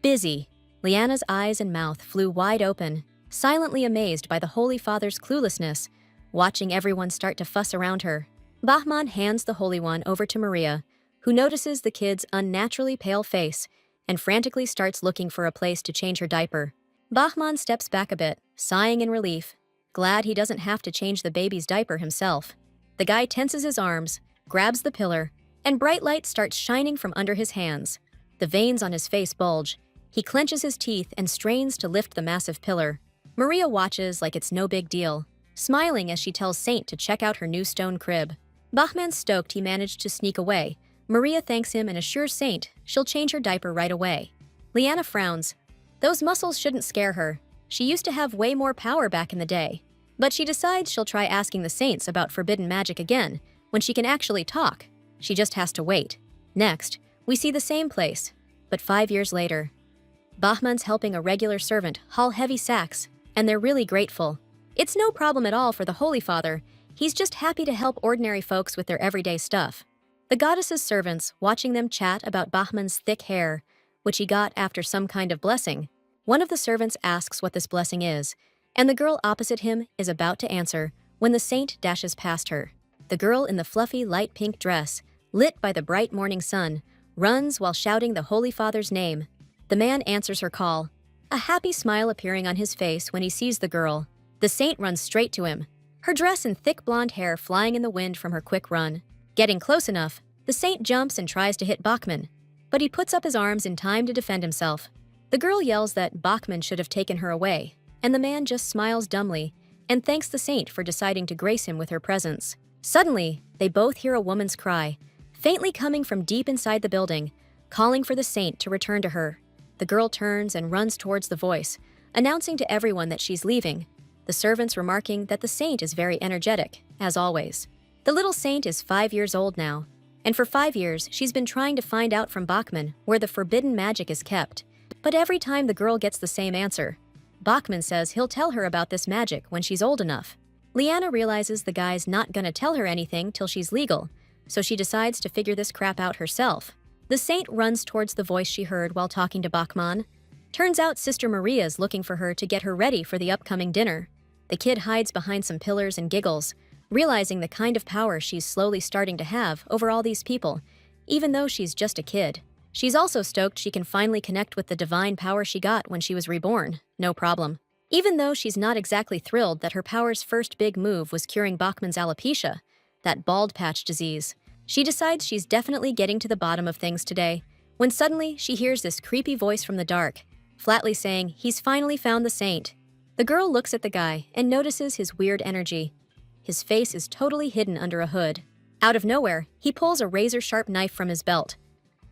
busy. Liana's eyes and mouth flew wide open, silently amazed by the Holy Father's cluelessness, watching everyone start to fuss around her. Bahman hands the Holy One over to Maria, who notices the kid's unnaturally pale face and frantically starts looking for a place to change her diaper. Bahman steps back a bit, sighing in relief, glad he doesn't have to change the baby's diaper himself. The guy tenses his arms, grabs the pillar, and bright light starts shining from under his hands. The veins on his face bulge. He clenches his teeth and strains to lift the massive pillar. Maria watches like it's no big deal, smiling as she tells Saint to check out her new stone crib. Bahman's stoked he managed to sneak away. Maria thanks him and assures Saint she'll change her diaper right away. Liana frowns. Those muscles shouldn't scare her. She used to have way more power back in the day. But she decides she'll try asking the saints about forbidden magic again when she can actually talk. She just has to wait. Next, we see the same place, but 5 years later. Bahman's helping a regular servant haul heavy sacks, and they're really grateful. It's no problem at all for the Holy Father. He's just happy to help ordinary folks with their everyday stuff. The goddess's servants, watching them chat about Bahman's thick hair, which he got after some kind of blessing. One of the servants asks what this blessing is, and the girl opposite him is about to answer when the saint dashes past her. The girl in the fluffy light pink dress, lit by the bright morning sun, runs while shouting the Holy Father's name. The man answers her call, a happy smile appearing on his face when he sees the girl. The saint runs straight to him, her dress and thick blonde hair flying in the wind from her quick run. Getting close enough, the saint jumps and tries to hit Bachman, but he puts up his arms in time to defend himself. The girl yells that Bachman should have taken her away, and the man just smiles dumbly and thanks the saint for deciding to grace him with her presence. Suddenly, they both hear a woman's cry, faintly coming from deep inside the building, calling for the saint to return to her. The girl turns and runs towards the voice, announcing to everyone that she's leaving, the servants remarking that the saint is very energetic, as always. The little saint is 5 years old now, and for 5 years she's been trying to find out from Bachman where the forbidden magic is kept. But every time the girl gets the same answer. Bachman says he'll tell her about this magic when she's old enough. Liana realizes the guy's not gonna tell her anything till she's legal, so she decides to figure this crap out herself. The saint runs towards the voice she heard while talking to Bachman. Turns out Sister Maria's looking for her to get her ready for the upcoming dinner. The kid hides behind some pillars and giggles, realizing the kind of power she's slowly starting to have over all these people, even though she's just a kid. She's also stoked she can finally connect with the divine power she got when she was reborn, no problem. Even though she's not exactly thrilled that her power's first big move was curing Bachman's alopecia, that bald patch disease. She decides she's definitely getting to the bottom of things today, when suddenly she hears this creepy voice from the dark, flatly saying he's finally found the saint. The girl looks at the guy and notices his weird energy. His face is totally hidden under a hood. Out of nowhere, he pulls a razor-sharp knife from his belt.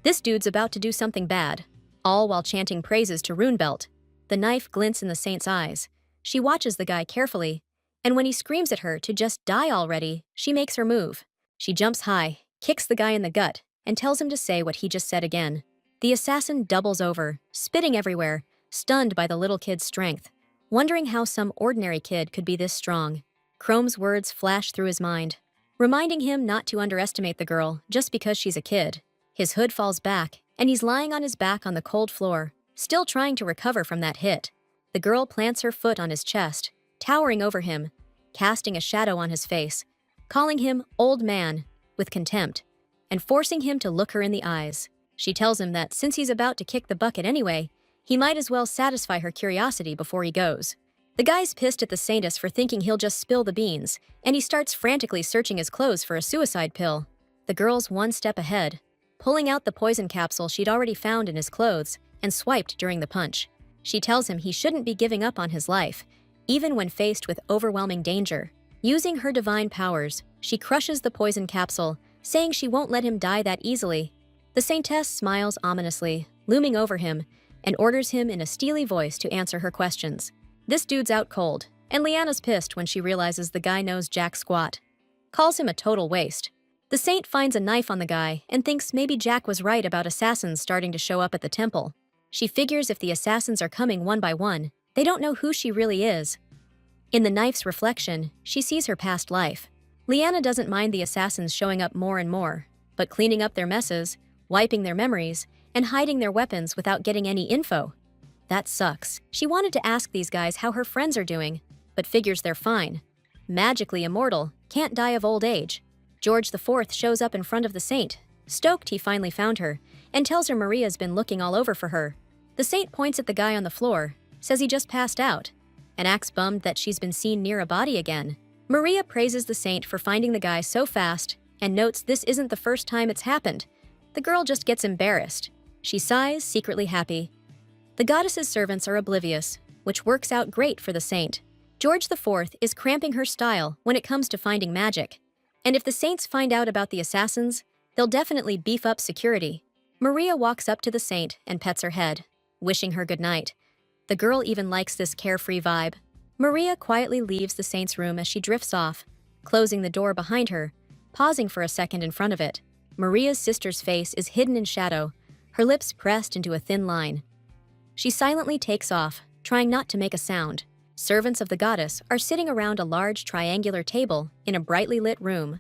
This dude's about to do something bad, all while chanting praises to Runebelt. The knife glints in the saint's eyes. She watches the guy carefully, and when he screams at her to just die already, she makes her move. She jumps high, kicks the guy in the gut, and tells him to say what he just said again. The assassin doubles over, spitting everywhere, stunned by the little kid's strength, wondering how some ordinary kid could be this strong. Chrome's words flash through his mind, reminding him not to underestimate the girl just because she's a kid. His hood falls back, and he's lying on his back on the cold floor, still trying to recover from that hit. The girl plants her foot on his chest, towering over him, casting a shadow on his face, calling him old man with contempt, and forcing him to look her in the eyes. She tells him that since he's about to kick the bucket anyway, he might as well satisfy her curiosity before he goes. The guy's pissed at the saintess for thinking he'll just spill the beans, and he starts frantically searching his clothes for a suicide pill. The girl's one step ahead, pulling out the poison capsule she'd already found in his clothes and swiped during the punch. She tells him he shouldn't be giving up on his life, even when faced with overwhelming danger. Using her divine powers, she crushes the poison capsule, saying she won't let him die that easily. The saintess smiles ominously, looming over him, and orders him in a steely voice to answer her questions. This dude's out cold, and Liana's pissed when she realizes the guy knows jack squat. Calls him a total waste. The saint finds a knife on the guy and thinks maybe Jack was right about assassins starting to show up at the temple. She figures if the assassins are coming one by one, they don't know who she really is. In the knife's reflection, she sees her past life. Liana doesn't mind the assassins showing up more and more, but cleaning up their messes, wiping their memories, and hiding their weapons without getting any info. That sucks. She wanted to ask these guys how her friends are doing, but figures they're fine. Magically immortal, can't die of old age. George IV shows up in front of the saint, stoked he finally found her, and tells her Maria's been looking all over for her. The saint points at the guy on the floor, says he just passed out, and acts bummed that she's been seen near a body again. Maria praises the saint for finding the guy so fast, and notes this isn't the first time it's happened. The girl just gets embarrassed. She sighs, secretly happy. The goddess's servants are oblivious, which works out great for the saint. George IV is cramping her style when it comes to finding magic. And if the saints find out about the assassins, they'll definitely beef up security. Maria walks up to the saint and pets her head, wishing her good night. The girl even likes this carefree vibe. Maria quietly leaves the saint's room as she drifts off, closing the door behind her, pausing for a second in front of it. Maria's sister's face is hidden in shadow, her lips pressed into a thin line. She silently takes off, trying not to make a sound. Servants of the goddess are sitting around a large triangular table in a brightly lit room.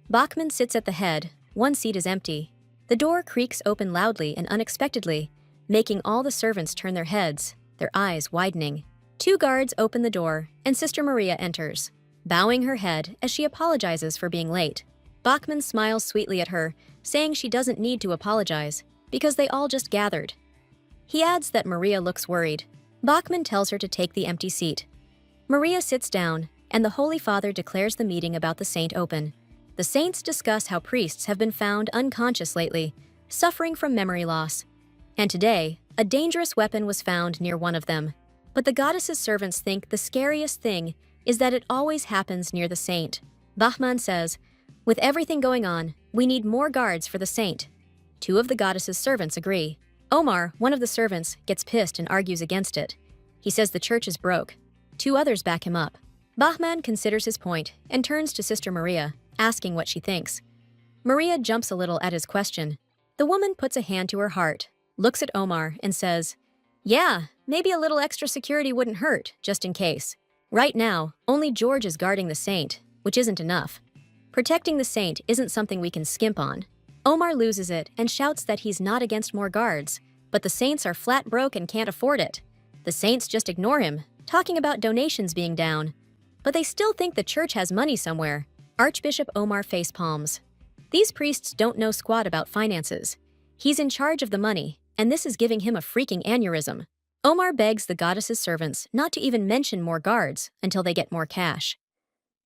Bachman sits at the head, one seat is empty. The door creaks open loudly and unexpectedly, making all the servants turn their heads, their eyes widening. Two guards open the door, and Sister Maria enters, bowing her head as she apologizes for being late. Bachman smiles sweetly at her, saying she doesn't need to apologize, because they all just gathered. He adds that Maria looks worried. Bachman tells her to take the empty seat. Maria sits down, and the Holy Father declares the meeting about the saint open. The saints discuss how priests have been found unconscious lately, suffering from memory loss. And today, a dangerous weapon was found near one of them. But the goddess's servants think the scariest thing is that it always happens near the saint. Bachman says, "With everything going on, we need more guards for the saint." Two of the goddess's servants agree. Omar, one of the servants, gets pissed and argues against it. He says the church is broke. Two others back him up. Bachman considers his point and turns to Sister Maria, asking what she thinks. Maria jumps a little at his question. The woman puts a hand to her heart, looks at Omar, and says, "Yeah, maybe a little extra security wouldn't hurt, just in case. Right now, only George is guarding the saint, which isn't enough. Protecting the saint isn't something we can skimp on." Omar loses it and shouts that he's not against more guards, but the saints are flat broke and can't afford it. The saints just ignore him, talking about donations being down. But they still think the church has money somewhere. Archbishop Omar facepalms. These priests don't know squat about finances. He's in charge of the money, and this is giving him a freaking aneurysm. Omar begs the goddess's servants not to even mention more guards until they get more cash.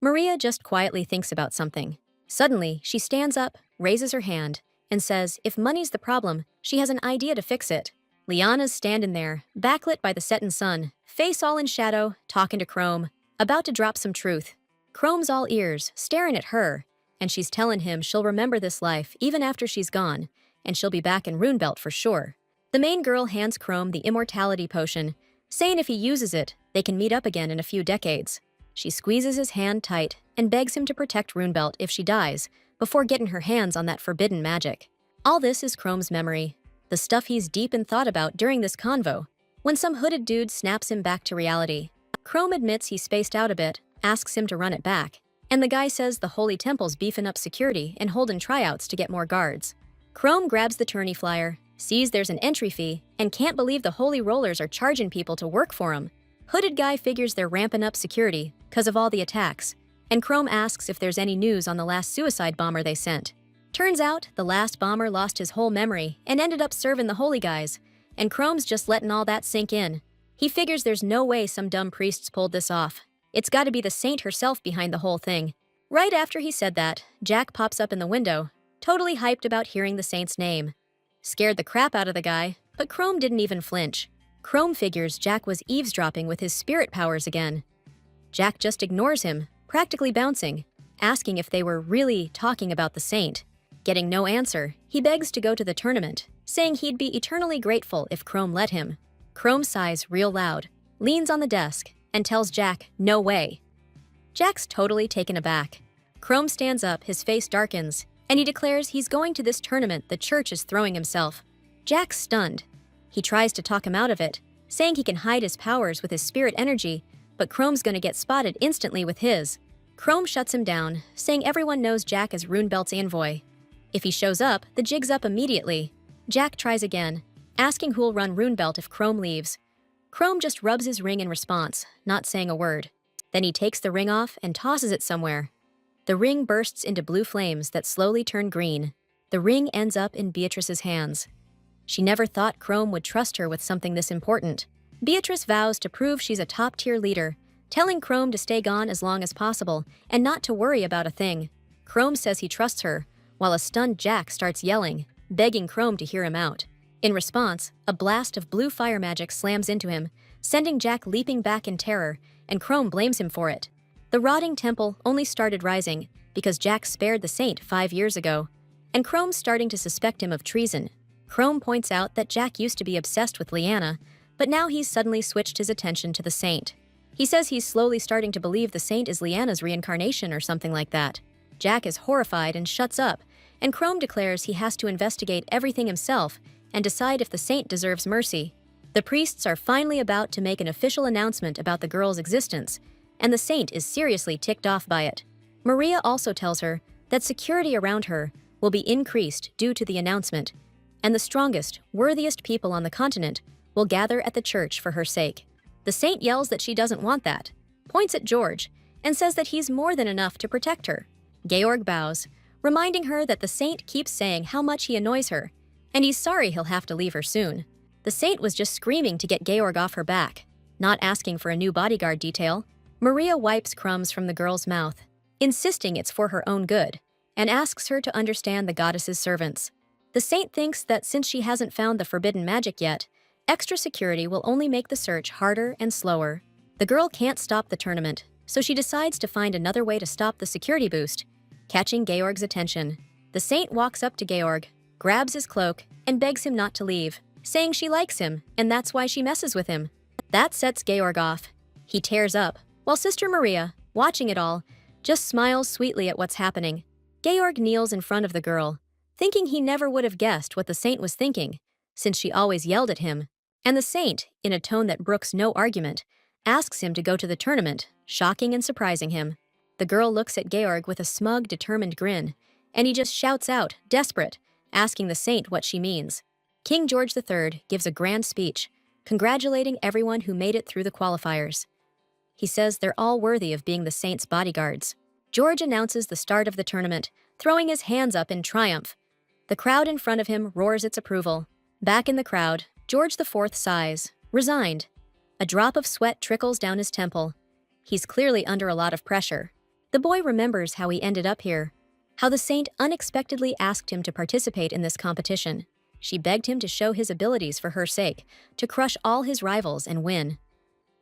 Maria just quietly thinks about something. Suddenly, she stands up, raises her hand, and says if money's the problem, she has an idea to fix it. Liana's standing there, backlit by the setting sun, face all in shadow, talking to Chrome, about to drop some truth. Chrome's all ears, staring at her, and she's telling him she'll remember this life even after she's gone, and she'll be back in Runebelt for sure. The main girl hands Chrome the immortality potion, saying if he uses it, they can meet up again in a few decades. She squeezes his hand tight and begs him to protect Runebelt if she dies, before getting her hands on that forbidden magic. All this is Chrome's memory, the stuff he's deep in thought about during this convo, when some hooded dude snaps him back to reality. Chrome admits he spaced out a bit, asks him to run it back, and the guy says the Holy Temple's beefing up security and holding tryouts to get more guards. Chrome grabs the tourney flyer, sees there's an entry fee, and can't believe the Holy Rollers are charging people to work for him. Hooded guy figures they're ramping up security because of all the attacks, and Chrome asks if there's any news on the last suicide bomber they sent. Turns out, the last bomber lost his whole memory and ended up serving the Holy guys, and Chrome's just letting all that sink in. He figures there's no way some dumb priests pulled this off. It's gotta be the saint herself behind the whole thing. Right after he said that, Jack pops up in the window, totally hyped about hearing the saint's name. Scared the crap out of the guy, but Chrome didn't even flinch. Chrome figures Jack was eavesdropping with his spirit powers again. Jack just ignores him, practically bouncing, asking if they were really talking about the saint. Getting no answer, he begs to go to the tournament, saying he'd be eternally grateful if Chrome let him. Chrome sighs real loud, leans on the desk, and tells Jack, "No way." Jack's totally taken aback. Chrome stands up, his face darkens, and he declares he's going to this tournament the church is throwing himself. Jack's stunned. He tries to talk him out of it, saying he can hide his powers with his spirit energy, but Chrome's gonna get spotted instantly with his. Chrome shuts him down, saying everyone knows Jack is Runebelt's envoy. If he shows up, the jig's up immediately. Jack tries again, asking who'll run Runebelt if Chrome leaves. Chrome just rubs his ring in response, not saying a word. Then he takes the ring off and tosses it somewhere. The ring bursts into blue flames that slowly turn green. The ring ends up in Beatrice's hands. She never thought Chrome would trust her with something this important. Beatrice vows to prove she's a top-tier leader, telling Chrome to stay gone as long as possible and not to worry about a thing. Chrome says he trusts her, while a stunned Jack starts yelling, begging Chrome to hear him out. In response, a blast of blue fire magic slams into him, sending Jack leaping back in terror, and Chrome blames him for it. The rotting temple only started rising because Jack spared the saint 5 years ago, and Chrome's starting to suspect him of treason. Chrome points out that Jack used to be obsessed with Leanna, but now he's suddenly switched his attention to the saint. He says he's slowly starting to believe the saint is Leanna's reincarnation or something like that. Jack is horrified and shuts up, and Chrome declares he has to investigate everything himself and decide if the saint deserves mercy. The priests are finally about to make an official announcement about the girl's existence, and the saint is seriously ticked off by it. Maria also tells her that security around her will be increased due to the announcement, and the strongest, worthiest people on the continent will gather at the church for her sake. The saint yells that she doesn't want that, points at George, and says that he's more than enough to protect her. Georg bows, reminding her that the saint keeps saying how much he annoys her, and he's sorry he'll have to leave her soon. The saint was just screaming to get Georg off her back, not asking for a new bodyguard detail. Maria wipes crumbs from the girl's mouth, insisting it's for her own good, and asks her to understand the goddess's servants. The saint thinks that since she hasn't found the forbidden magic yet, extra security will only make the search harder and slower. The girl can't stop the tournament, so she decides to find another way to stop the security boost, catching Georg's attention. The saint walks up to Georg, grabs his cloak, and begs him not to leave, saying she likes him, and that's why she messes with him. That sets Georg off. He tears up, while Sister Maria, watching it all, just smiles sweetly at what's happening. Georg kneels in front of the girl, thinking he never would have guessed what the saint was thinking, since she always yelled at him. And the saint, in a tone that brooks no argument, asks him to go to the tournament, shocking and surprising him. The girl looks at Georg with a smug, determined grin, and he just shouts out, desperate, asking the saint what she means. King George III gives a grand speech, congratulating everyone who made it through the qualifiers. He says they're all worthy of being the saint's bodyguards. George announces the start of the tournament, throwing his hands up in triumph. The crowd in front of him roars its approval. Back in the crowd, George IV sighs, resigned. A drop of sweat trickles down his temple. He's clearly under a lot of pressure. The boy remembers how he ended up here, how the saint unexpectedly asked him to participate in this competition. She begged him to show his abilities for her sake, to crush all his rivals and win.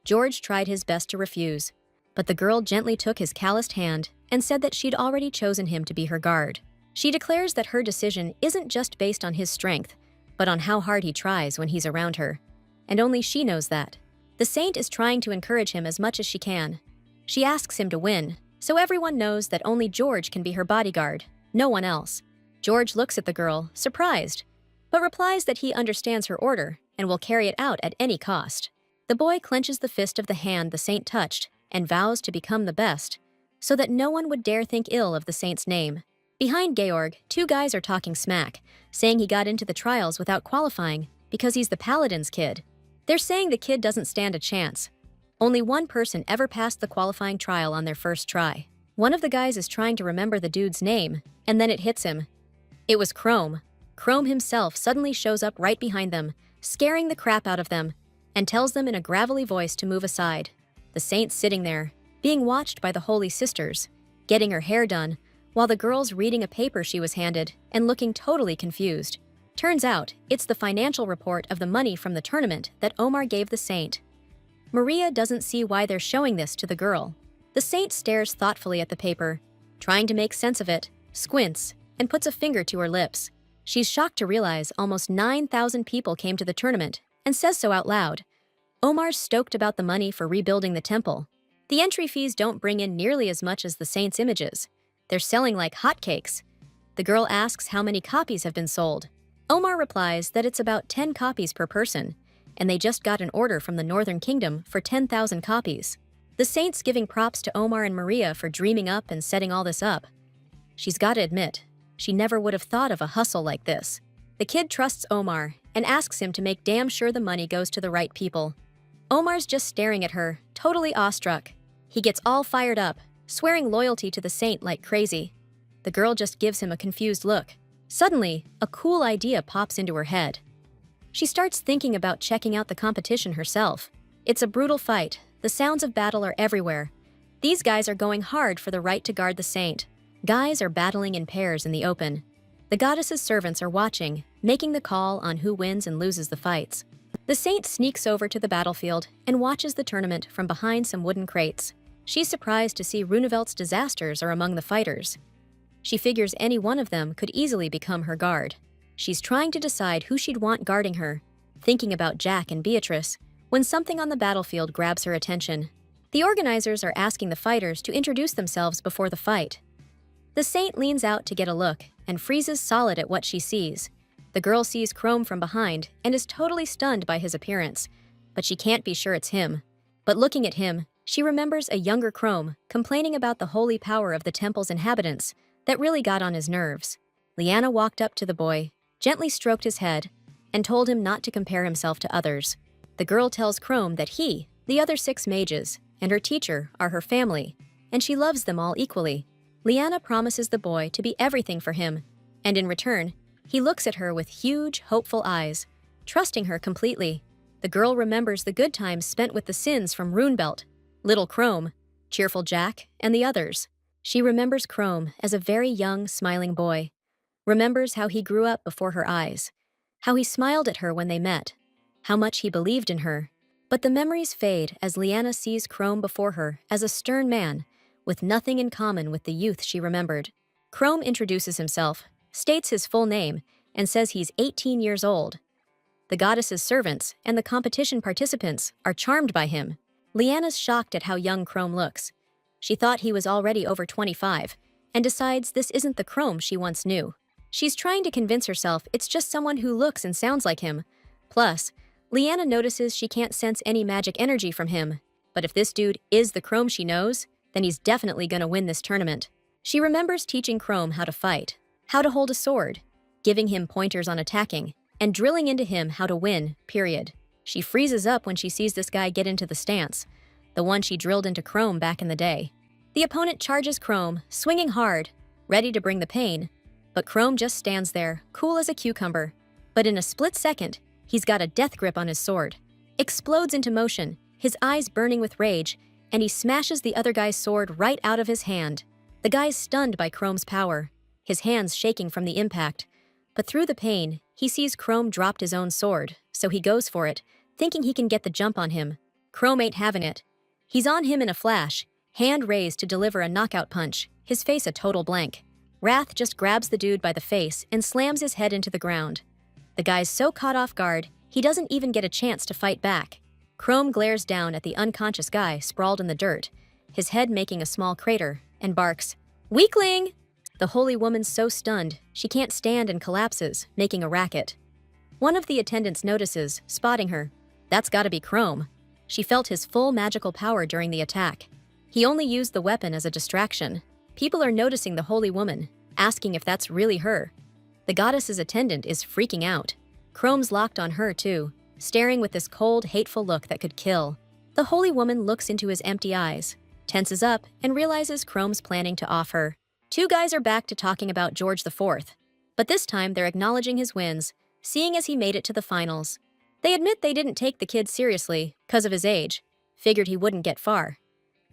George tried his best to refuse, but the girl gently took his calloused hand and said that she'd already chosen him to be her guard. She declares that her decision isn't just based on his strength, but on how hard he tries when he's around her. And only she knows that. The saint is trying to encourage him as much as she can. She asks him to win, so everyone knows that only George can be her bodyguard, no one else. George looks at the girl, surprised, but replies that he understands her order and will carry it out at any cost. The boy clenches the fist of the hand the saint touched and vows to become the best, so that no one would dare think ill of the saint's name. Behind Georg, two guys are talking smack, saying he got into the trials without qualifying because he's the paladin's kid. They're saying the kid doesn't stand a chance. Only one person ever passed the qualifying trial on their first try. One of the guys is trying to remember the dude's name, and then it hits him. It was Chrome. Chrome himself suddenly shows up right behind them, scaring the crap out of them, and tells them in a gravelly voice to move aside. The saint's sitting there, being watched by the holy sisters, getting her hair done, while the girl's reading a paper she was handed and looking totally confused. Turns out, it's the financial report of the money from the tournament that Omar gave the saint. Maria doesn't see why they're showing this to the girl. The saint stares thoughtfully at the paper, trying to make sense of it, squints, and puts a finger to her lips. She's shocked to realize almost 9,000 people came to the tournament, and says so out loud. Omar's stoked about the money for rebuilding the temple. The entry fees don't bring in nearly as much as the saint's images. They're selling like hotcakes. The girl asks how many copies have been sold. Omar replies that it's about 10 copies per person, and they just got an order from the Northern Kingdom for 10,000 copies. The saint's giving props to Omar and Maria for dreaming up and setting all this up. She's got to admit, she never would have thought of a hustle like this. The kid trusts Omar and asks him to make damn sure the money goes to the right people. Omar's just staring at her, totally awestruck. He gets all fired up, swearing loyalty to the saint like crazy. The girl just gives him a confused look. Suddenly, a cool idea pops into her head. She starts thinking about checking out the competition herself. It's a brutal fight. The sounds of battle are everywhere. These guys are going hard for the right to guard the saint. Guys are battling in pairs in the open. The goddess's servants are watching, making the call on who wins and loses the fights. The saint sneaks over to the battlefield and watches the tournament from behind some wooden crates. She's surprised to see Runevelt's disasters are among the fighters. She figures any one of them could easily become her guard. She's trying to decide who she'd want guarding her, thinking about Jack and Beatrice, when something on the battlefield grabs her attention. The organizers are asking the fighters to introduce themselves before the fight. The saint leans out to get a look and freezes solid at what she sees. The girl sees Chrome from behind and is totally stunned by his appearance, but she can't be sure it's him. But looking at him, she remembers a younger Chrome complaining about the holy power of the temple's inhabitants that really got on his nerves. Liana walked up to the boy, gently stroked his head, and told him not to compare himself to others. The girl tells Chrome that he, the other 6 mages, and her teacher are her family, and she loves them all equally. Liana promises the boy to be everything for him, and in return, he looks at her with huge, hopeful eyes, trusting her completely. The girl remembers the good times spent with the Sins from Runebelt, Little Chrome, Cheerful Jack, and the others. She remembers Chrome as a very young, smiling boy, remembers how he grew up before her eyes, how he smiled at her when they met, how much he believed in her. But the memories fade as Liana sees Chrome before her as a stern man, with nothing in common with the youth she remembered. Chrome introduces himself, states his full name, and says he's 18 years old. The goddess's servants and the competition participants are charmed by him. Liana's shocked at how young Chrome looks. She thought he was already over 25, and decides this isn't the Chrome she once knew. She's trying to convince herself it's just someone who looks and sounds like him. Plus, Liana notices she can't sense any magic energy from him. But if this dude is the Chrome she knows, then he's definitely gonna win this tournament. She remembers teaching Chrome how to fight, how to hold a sword, giving him pointers on attacking, and drilling into him how to win, period. She freezes up when she sees this guy get into the stance, the one she drilled into Chrome back in the day. The opponent charges Chrome, swinging hard, ready to bring the pain, but Chrome just stands there, cool as a cucumber. But in a split second, he's got a death grip on his sword, explodes into motion, his eyes burning with rage, and he smashes the other guy's sword right out of his hand. The guy's stunned by Chrome's power, his hands shaking from the impact. But through the pain, he sees Chrome dropped his own sword, so he goes for it, thinking he can get the jump on him. Chrome ain't having it. He's on him in a flash, hand raised to deliver a knockout punch, his face a total blank. Wrath just grabs the dude by the face and slams his head into the ground. The guy's so caught off guard, he doesn't even get a chance to fight back. Chrome glares down at the unconscious guy sprawled in the dirt, his head making a small crater, and barks, "Weakling!" The holy woman's so stunned, she can't stand and collapses, making a racket. One of the attendants notices, spotting her. That's gotta be Chrome. She felt his full magical power during the attack. He only used the weapon as a distraction. People are noticing the holy woman, asking if that's really her. The goddess's attendant is freaking out. Chrome's locked on her too, staring with this cold, hateful look that could kill. The holy woman looks into his empty eyes, tenses up, and realizes Chrome's planning to off her. Two guys are back to talking about George IV, but this time they're acknowledging his wins, seeing as he made it to the finals. They admit they didn't take the kid seriously, 'cause of his age, figured he wouldn't get far.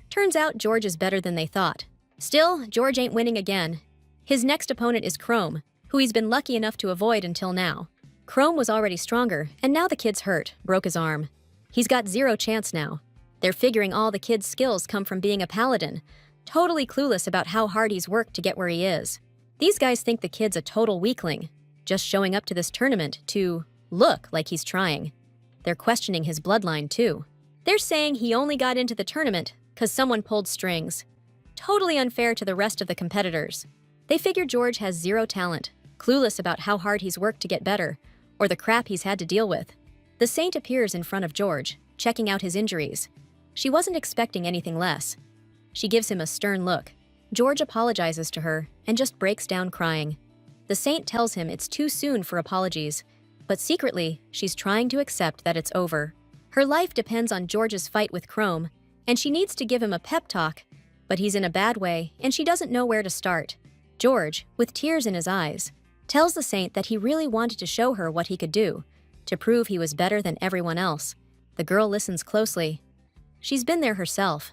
Turns out George is better than they thought. Still, George ain't winning again. His next opponent is Chrome, who he's been lucky enough to avoid until now. Chrome was already stronger, and now the kid's hurt, broke his arm. He's got zero chance now. They're figuring all the kid's skills come from being a paladin, totally clueless about how hard he's worked to get where he is. These guys think the kid's a total weakling, just showing up to this tournament to look like he's trying. They're questioning his bloodline too. They're saying he only got into the tournament 'cause someone pulled strings. Totally unfair to the rest of the competitors. They figure George has zero talent, clueless about how hard he's worked to get better, or the crap he's had to deal with. The saint appears in front of George, checking out his injuries. She wasn't expecting anything less. She gives him a stern look. George apologizes to her and just breaks down crying. The saint tells him it's too soon for apologies, but secretly, she's trying to accept that it's over. Her life depends on George's fight with Chrome, and she needs to give him a pep talk, but he's in a bad way and she doesn't know where to start. George, with tears in his eyes, tells the saint that he really wanted to show her what he could do, to prove he was better than everyone else. The girl listens closely. She's been there herself.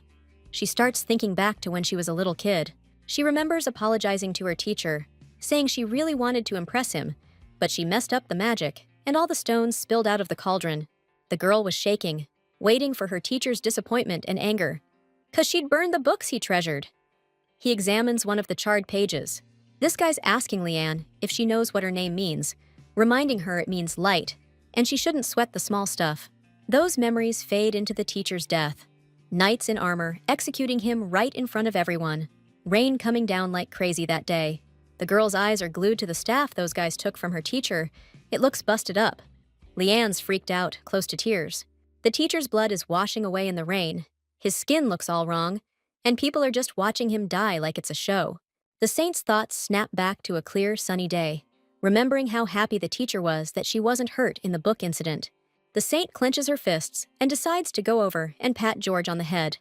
She starts thinking back to when she was a little kid. She remembers apologizing to her teacher, saying she really wanted to impress him, but she messed up the magic, and all the stones spilled out of the cauldron. The girl was shaking, waiting for her teacher's disappointment and anger, 'cause she'd burned the books he treasured. He examines one of the charred pages. This guy's asking Leanne if she knows what her name means, reminding her it means light, and she shouldn't sweat the small stuff. Those memories fade into the teacher's death. Knights in armor executing him right in front of everyone. Rain coming down like crazy that day. The girl's eyes are glued to the staff those guys took from her teacher. It looks busted up. Leanne's freaked out, close to tears. The teacher's blood is washing away in the rain. His skin looks all wrong, and people are just watching him die like it's a show. The saint's thoughts snap back to a clear, sunny day, remembering how happy the teacher was that she wasn't hurt in the book incident. The saint clenches her fists and decides to go over and pat George on the head.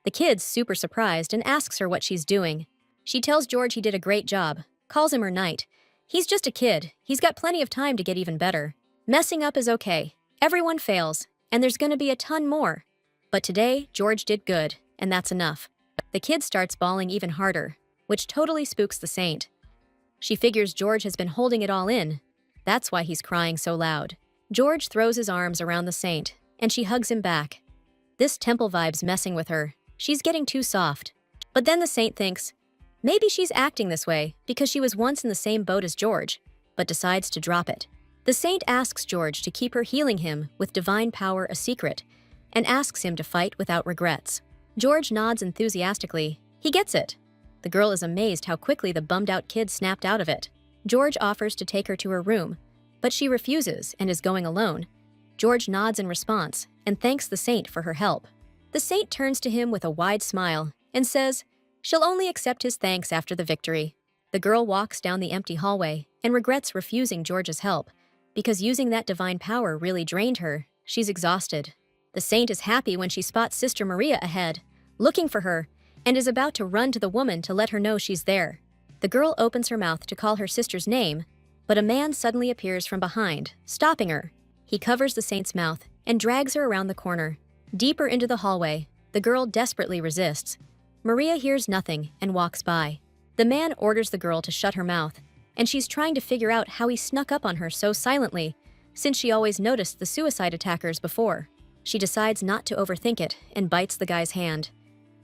The kid's super surprised and asks her what she's doing. She tells George he did a great job, calls him her knight. He's just a kid. He's got plenty of time to get even better. Messing up is okay. Everyone fails, and there's gonna be a ton more. But today, George did good, and that's enough. The kid starts bawling even harder, which totally spooks the saint. She figures George has been holding it all in. That's why he's crying so loud. George throws his arms around the saint, and she hugs him back. This temple vibe's messing with her. She's getting too soft. But then the saint thinks, maybe she's acting this way because she was once in the same boat as George, but decides to drop it. The saint asks George to keep her healing him with divine power a secret, and asks him to fight without regrets. George nods enthusiastically. He gets it. The girl is amazed how quickly the bummed-out kid snapped out of it. George offers to take her to her room, but she refuses and is going alone. George nods in response and thanks the saint for her help. The saint turns to him with a wide smile and says she'll only accept his thanks after the victory. The girl walks down the empty hallway and regrets refusing George's help because using that divine power really drained her. She's exhausted. The saint is happy when she spots Sister Maria ahead, looking for her, and is about to run to the woman to let her know she's there. The girl opens her mouth to call her sister's name, but a man suddenly appears from behind, stopping her. He covers the saint's mouth and drags her around the corner. Deeper into the hallway, the girl desperately resists. Maria hears nothing and walks by. The man orders the girl to shut her mouth, and she's trying to figure out how he snuck up on her so silently, since she always noticed the suicide attackers before. She decides not to overthink it and bites the guy's hand.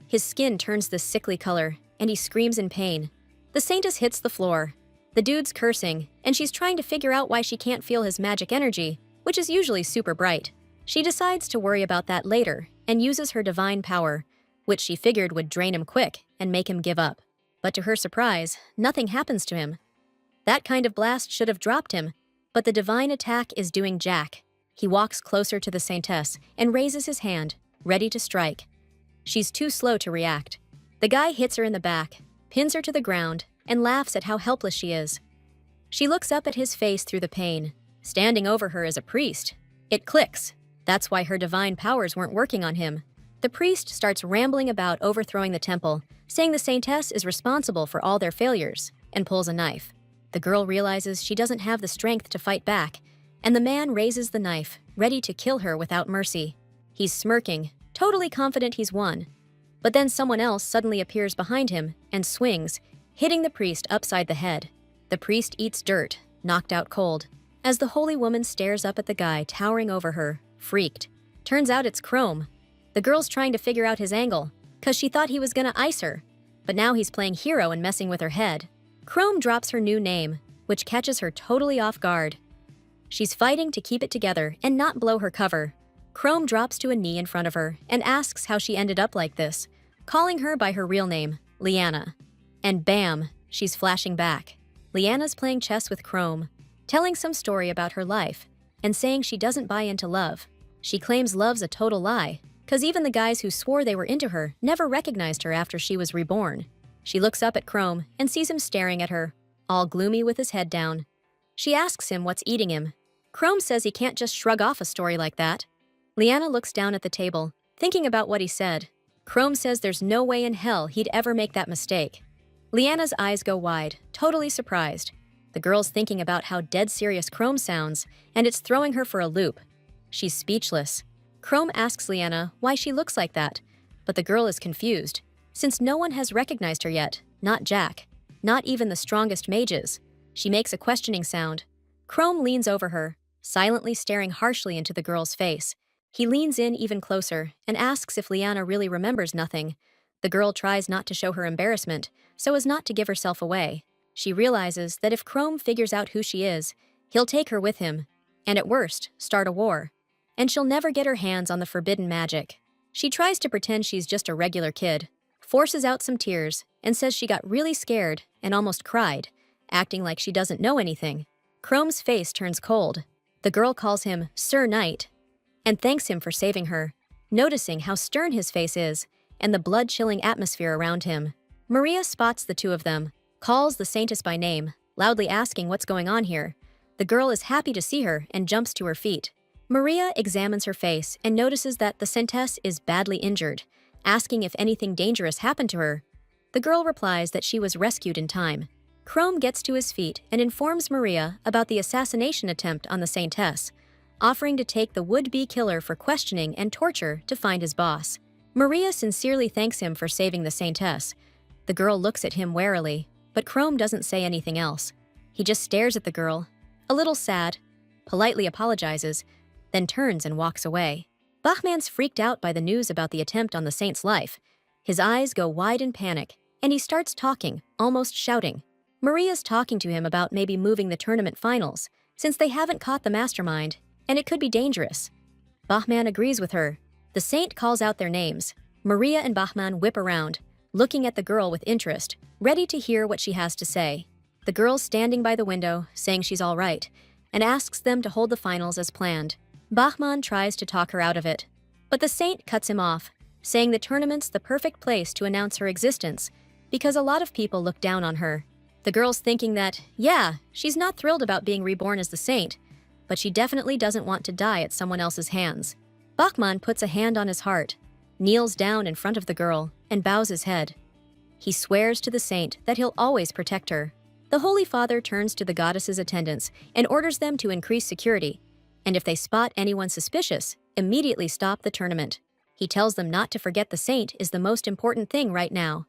His skin turns this sickly color, and he screams in pain. The saintess hits the floor. The dude's cursing, and she's trying to figure out why she can't feel his magic energy, which is usually super bright. She decides to worry about that later and uses her divine power, which she figured would drain him quick and make him give up. But to her surprise, nothing happens to him. That kind of blast should have dropped him, but the divine attack is doing jack. He walks closer to the saintess and raises his hand, ready to strike. She's too slow to react. The guy hits her in the back, pins her to the ground, and laughs at how helpless she is. She looks up at his face through the pain. Standing over her is a priest. It clicks. That's why her divine powers weren't working on him. The priest starts rambling about overthrowing the temple, saying the saintess is responsible for all their failures, and pulls a knife. The girl realizes she doesn't have the strength to fight back, and the man raises the knife, ready to kill her without mercy. He's smirking, totally confident he's won. But then someone else suddenly appears behind him and swings, hitting the priest upside the head. The priest eats dirt, knocked out cold, as the holy woman stares up at the guy towering over her, freaked. Turns out it's Chrome. The girl's trying to figure out his angle, 'cause she thought he was gonna ice her. But now he's playing hero and messing with her head. Chrome drops her new name, which catches her totally off guard. She's fighting to keep it together and not blow her cover. Chrome drops to a knee in front of her and asks how she ended up like this, calling her by her real name, Liana. And bam, she's flashing back. Liana's playing chess with Chrome, telling some story about her life, and saying she doesn't buy into love. She claims love's a total lie, 'cause even the guys who swore they were into her never recognized her after she was reborn. She looks up at Chrome and sees him staring at her, all gloomy with his head down. She asks him what's eating him. Chrome says he can't just shrug off a story like that. Liana looks down at the table, thinking about what he said. Chrome says there's no way in hell he'd ever make that mistake. Liana's eyes go wide, totally surprised. The girl's thinking about how dead serious Chrome sounds, and it's throwing her for a loop. She's speechless. Chrome asks Liana why she looks like that, but the girl is confused, since no one has recognized her yet, not Jack, not even the strongest mages. She makes a questioning sound. Chrome leans over her, silently staring harshly into the girl's face. He leans in even closer and asks if Liana really remembers nothing. The girl tries not to show her embarrassment, so as not to give herself away. She realizes that if Chrome figures out who she is, he'll take her with him, and at worst, start a war. And she'll never get her hands on the forbidden magic. She tries to pretend she's just a regular kid, forces out some tears, and says she got really scared and almost cried, acting like she doesn't know anything. Chrome's face turns cold. The girl calls him Sir Knight and thanks him for saving her, noticing how stern his face is and the blood-chilling atmosphere around him. Maria spots the two of them, calls the saintess by name, loudly asking what's going on here. The girl is happy to see her and jumps to her feet. Maria examines her face and notices that the saintess is badly injured, asking if anything dangerous happened to her. The girl replies that she was rescued in time. Chrome gets to his feet and informs Maria about the assassination attempt on the saintess, offering to take the would-be killer for questioning and torture to find his boss. Maria sincerely thanks him for saving the saintess. The girl looks at him warily, but Chrome doesn't say anything else. He just stares at the girl, a little sad, politely apologizes, then turns and walks away. Bachman's freaked out by the news about the attempt on the saint's life. His eyes go wide in panic, and he starts talking, almost shouting. Maria's talking to him about maybe moving the tournament finals, since they haven't caught the mastermind, and it could be dangerous. Bachman agrees with her. The saint calls out their names. Maria and Bachman whip around, looking at the girl with interest, ready to hear what she has to say. The girl's standing by the window, saying she's all right, and asks them to hold the finals as planned. Bachman tries to talk her out of it, but the saint cuts him off, saying the tournament's the perfect place to announce her existence, because a lot of people look down on her. The girl's thinking that, yeah, she's not thrilled about being reborn as the saint, but she definitely doesn't want to die at someone else's hands. Bachman puts a hand on his heart, kneels down in front of the girl, and bows his head. He swears to the saint that he'll always protect her. The Holy Father turns to the goddess's attendants and orders them to increase security, and if they spot anyone suspicious, immediately stop the tournament. He tells them not to forget the saint is the most important thing right now.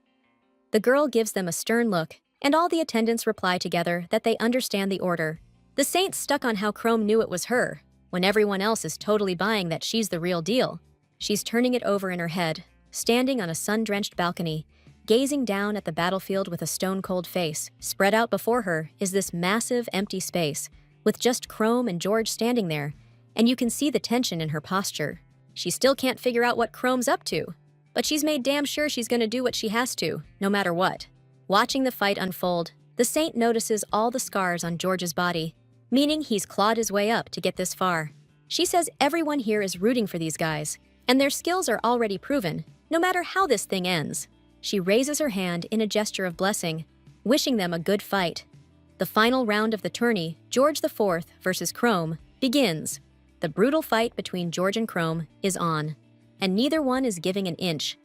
The girl gives them a stern look, and all the attendants reply together that they understand the order. The saint's stuck on how Chrome knew it was her, when everyone else is totally buying that she's the real deal. She's turning it over in her head, standing on a sun-drenched balcony, gazing down at the battlefield with a stone-cold face. Spread out before her is this massive, empty space, with just Chrome and George standing there, and you can see the tension in her posture. She still can't figure out what Chrome's up to, but she's made damn sure she's gonna do what she has to, no matter what. Watching the fight unfold, the saint notices all the scars on George's body, meaning he's clawed his way up to get this far. She says everyone here is rooting for these guys, and their skills are already proven, no matter how this thing ends. She raises her hand in a gesture of blessing, wishing them a good fight. The final round of the tourney, George IV versus Chrome, begins. The brutal fight between George and Chrome is on, and neither one is giving an inch.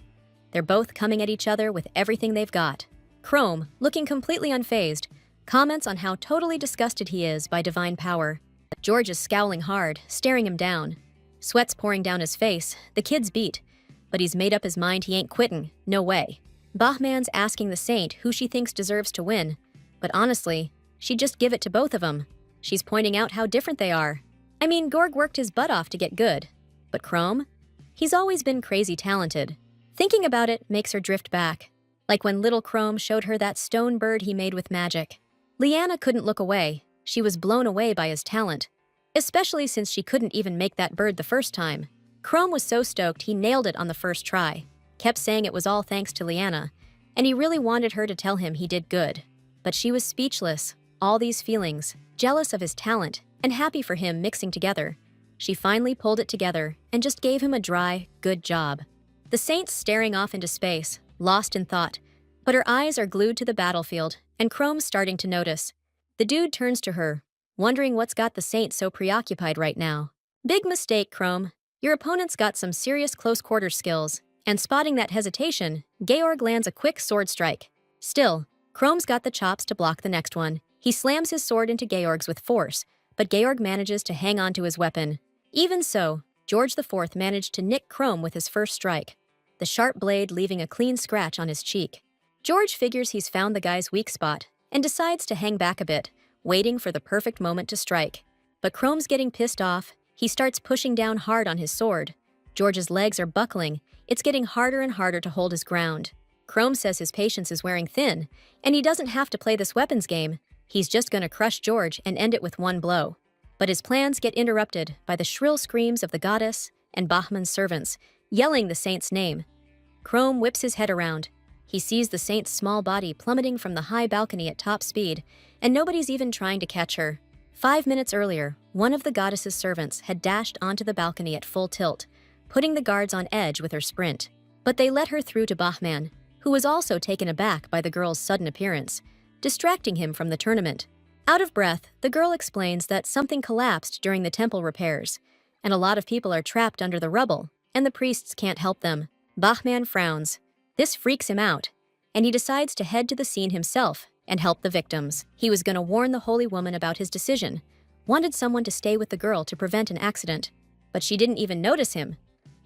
They're both coming at each other with everything they've got. Chrome, looking completely unfazed, comments on how totally disgusted he is by divine power. George is scowling hard, staring him down. Sweat's pouring down his face, the kid's beat, but he's made up his mind he ain't quitting, no way. Bahman's asking the saint who she thinks deserves to win, but honestly, she'd just give it to both of them. She's pointing out how different they are. I mean, Gorg worked his butt off to get good, but Chrome? He's always been crazy talented. Thinking about it makes her drift back, like when little Chrome showed her that stone bird he made with magic. Leanna couldn't look away. She was blown away by his talent, especially since she couldn't even make that bird the first time. Chrome was so stoked he nailed it on the first try, kept saying it was all thanks to Leanna, and he really wanted her to tell him he did good. But she was speechless, all these feelings, jealous of his talent, and happy for him mixing together. She finally pulled it together and just gave him a dry, good job. The saint's staring off into space, lost in thought, but her eyes are glued to the battlefield, and Chrome's starting to notice. The dude turns to her, wondering what's got the saint so preoccupied right now. Big mistake, Chrome. Your opponent's got some serious close-quarters skills, and spotting that hesitation, Georg lands a quick sword strike. Still, Chrome's got the chops to block the next one. He slams his sword into Georg's with force, but Georg manages to hang on to his weapon. Even so, George IV managed to nick Chrome with his first strike, the sharp blade leaving a clean scratch on his cheek. George figures he's found the guy's weak spot and decides to hang back a bit, waiting for the perfect moment to strike. But Chrome's getting pissed off. He starts pushing down hard on his sword. George's legs are buckling. It's getting harder and harder to hold his ground. Chrome says his patience is wearing thin, and he doesn't have to play this weapons game. He's just gonna crush George and end it with one blow. But his plans get interrupted by the shrill screams of the goddess and Bahman's servants, yelling the saint's name. Chrome whips his head around. He sees the saint's small body plummeting from the high balcony at top speed, and nobody's even trying to catch her. 5 minutes earlier, one of the goddess's servants had dashed onto the balcony at full tilt, putting the guards on edge with her sprint. But they let her through to Bahman, who was also taken aback by the girl's sudden appearance, distracting him from the tournament. Out of breath, the girl explains that something collapsed during the temple repairs, and a lot of people are trapped under the rubble, and the priests can't help them. Bahman frowns. This freaks him out, and he decides to head to the scene himself and help the victims. He was going to warn the holy woman about his decision, wanted someone to stay with the girl to prevent an accident, but she didn't even notice him.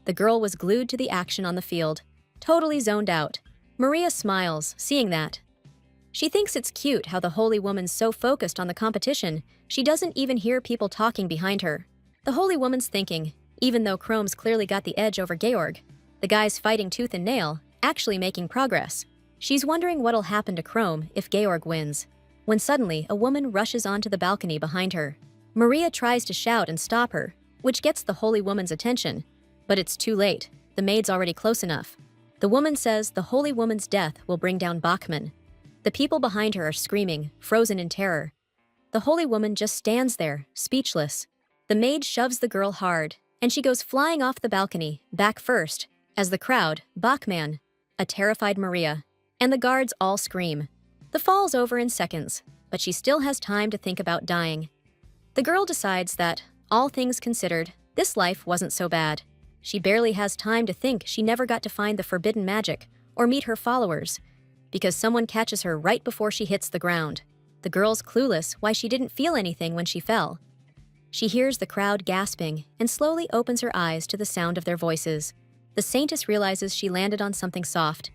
The girl was glued to the action on the field, totally zoned out. Maria smiles, seeing that. She thinks it's cute how the holy woman's so focused on the competition, she doesn't even hear people talking behind her. The holy woman's thinking, even though Chrome's clearly got the edge over Georg, the guy's fighting tooth and nail, actually making progress. She's wondering what'll happen to Chrome if Georg wins, when suddenly a woman rushes onto the balcony behind her. Maria tries to shout and stop her, which gets the holy woman's attention, but it's too late. The maid's already close enough. The woman says the holy woman's death will bring down Bachman. The people behind her are screaming, frozen in terror. The holy woman just stands there, speechless. The maid shoves the girl hard, and she goes flying off the balcony, back first, as the crowd, Bachman, a terrified Maria, and the guards all scream. The fall's over in seconds, but she still has time to think about dying. The girl decides that, all things considered, this life wasn't so bad. She barely has time to think she never got to find the forbidden magic or meet her followers, because someone catches her right before she hits the ground. The girl's clueless why she didn't feel anything when she fell. She hears the crowd gasping and slowly opens her eyes to the sound of their voices. The saintess realizes she landed on something soft.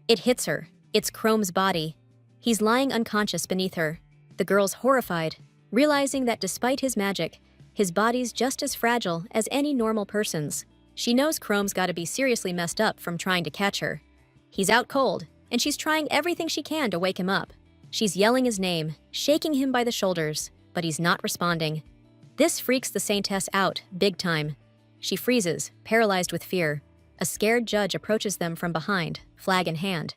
It hits her. It's Chrome's body. He's lying unconscious beneath her. The girl's horrified, realizing that despite his magic, his body's just as fragile as any normal person's. She knows Chrome's gotta be seriously messed up from trying to catch her. He's out cold, and she's trying everything she can to wake him up. She's yelling his name, shaking him by the shoulders, but he's not responding. This freaks the saintess out, big time. She freezes, paralyzed with fear. A scared judge approaches them from behind, flag in hand.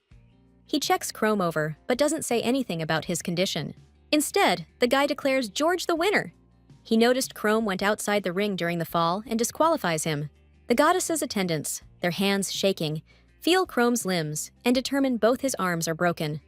He checks Chrome over, but doesn't say anything about his condition. Instead, the guy declares George the winner. He noticed Chrome went outside the ring during the fall and disqualifies him. The goddesses' attendants, their hands shaking, feel Chrome's limbs and determine both his arms are broken.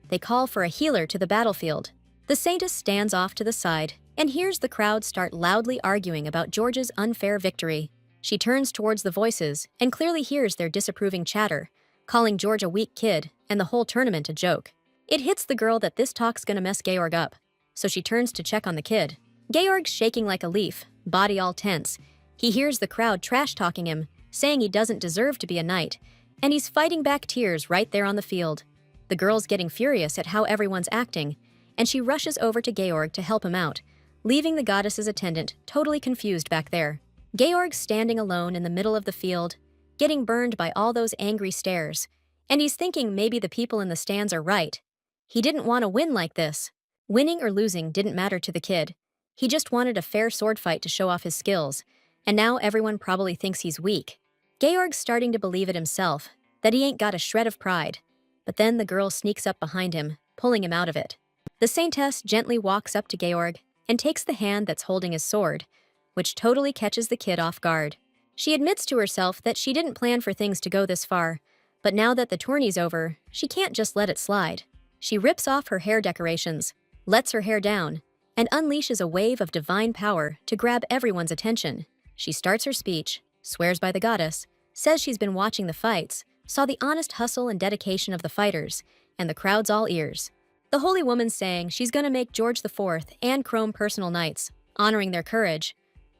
They call for a healer to the battlefield. The saintess stands off to the side and hears the crowd start loudly arguing about George's unfair victory. She turns towards the voices and clearly hears their disapproving chatter, calling George a weak kid and the whole tournament a joke. It hits the girl that this talk's gonna mess Georg up, so she turns to check on the kid. Georg's shaking like a leaf, body all tense. He hears the crowd trash-talking him, saying he doesn't deserve to be a knight, and he's fighting back tears right there on the field. The girl's getting furious at how everyone's acting, and she rushes over to Georg to help him out, leaving the goddess's attendant totally confused back there. Georg's standing alone in the middle of the field, getting burned by all those angry stares, and he's thinking maybe the people in the stands are right. He didn't want to win like this. Winning or losing didn't matter to the kid. He just wanted a fair sword fight to show off his skills, and now everyone probably thinks he's weak. Georg's starting to believe it himself, that he ain't got a shred of pride. But then the girl sneaks up behind him, pulling him out of it. The saintess gently walks up to Georg and takes the hand that's holding his sword, which totally catches the kid off guard. She admits to herself that she didn't plan for things to go this far, but now that the tourney's over, she can't just let it slide. She rips off her hair decorations, lets her hair down, and unleashes a wave of divine power to grab everyone's attention. She starts her speech, swears by the goddess, says she's been watching the fights, saw the honest hustle and dedication of the fighters, and the crowd's all ears. The holy woman's saying she's gonna make George IV and Chrome personal knights, honoring their courage.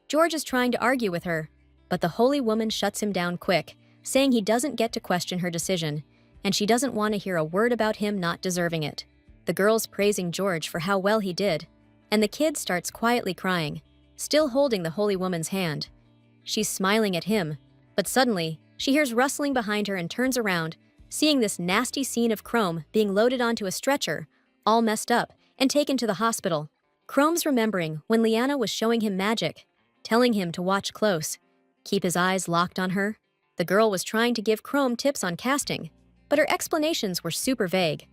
George is trying to argue with her, but the holy woman shuts him down quick, saying he doesn't get to question her decision, and she doesn't want to hear a word about him not deserving it. The girl's praising George for how well he did, and the kid starts quietly crying, still holding the holy woman's hand. She's smiling at him, but suddenly, she hears rustling behind her and turns around, seeing this nasty scene of Chrome being loaded onto a stretcher, all messed up, and taken to the hospital. Chrome's remembering when Liana was showing him magic, telling him to watch close, keep his eyes locked on her. The girl was trying to give Chrome tips on casting, but her explanations were super vague.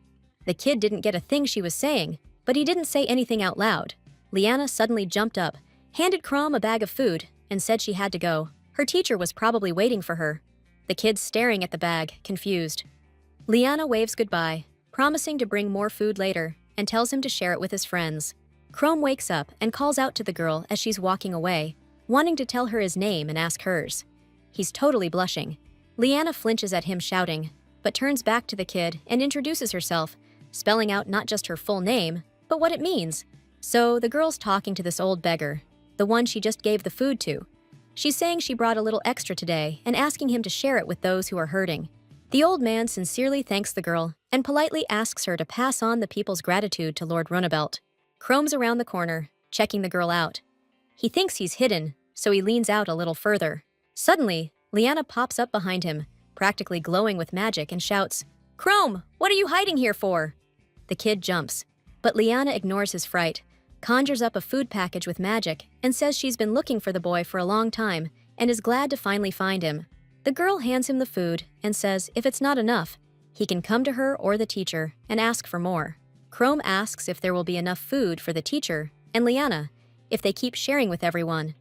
The kid didn't get a thing she was saying, but he didn't say anything out loud. Liana suddenly jumped up, handed Chrome a bag of food, and said she had to go. Her teacher was probably waiting for her. The kid's staring at the bag, confused. Liana waves goodbye, promising to bring more food later, and tells him to share it with his friends. Chrome wakes up and calls out to the girl as she's walking away, wanting to tell her his name and ask hers. He's totally blushing. Liana flinches at him shouting, but turns back to the kid and introduces herself, spelling out not just her full name, but what it means. So the girl's talking to this old beggar, the one she just gave the food to. She's saying she brought a little extra today and asking him to share it with those who are hurting. The old man sincerely thanks the girl and politely asks her to pass on the people's gratitude to Lord Runabelt. Chrome's around the corner, checking the girl out. He thinks he's hidden, so he leans out a little further. Suddenly, Liana pops up behind him, practically glowing with magic, and shouts, "Chrome, what are you hiding here for?" The kid jumps, but Liana ignores his fright, conjures up a food package with magic, and says she's been looking for the boy for a long time and is glad to finally find him. The girl hands him the food and says if it's not enough, he can come to her or the teacher and ask for more. Chrome asks if there will be enough food for the teacher and Liana if they keep sharing with everyone,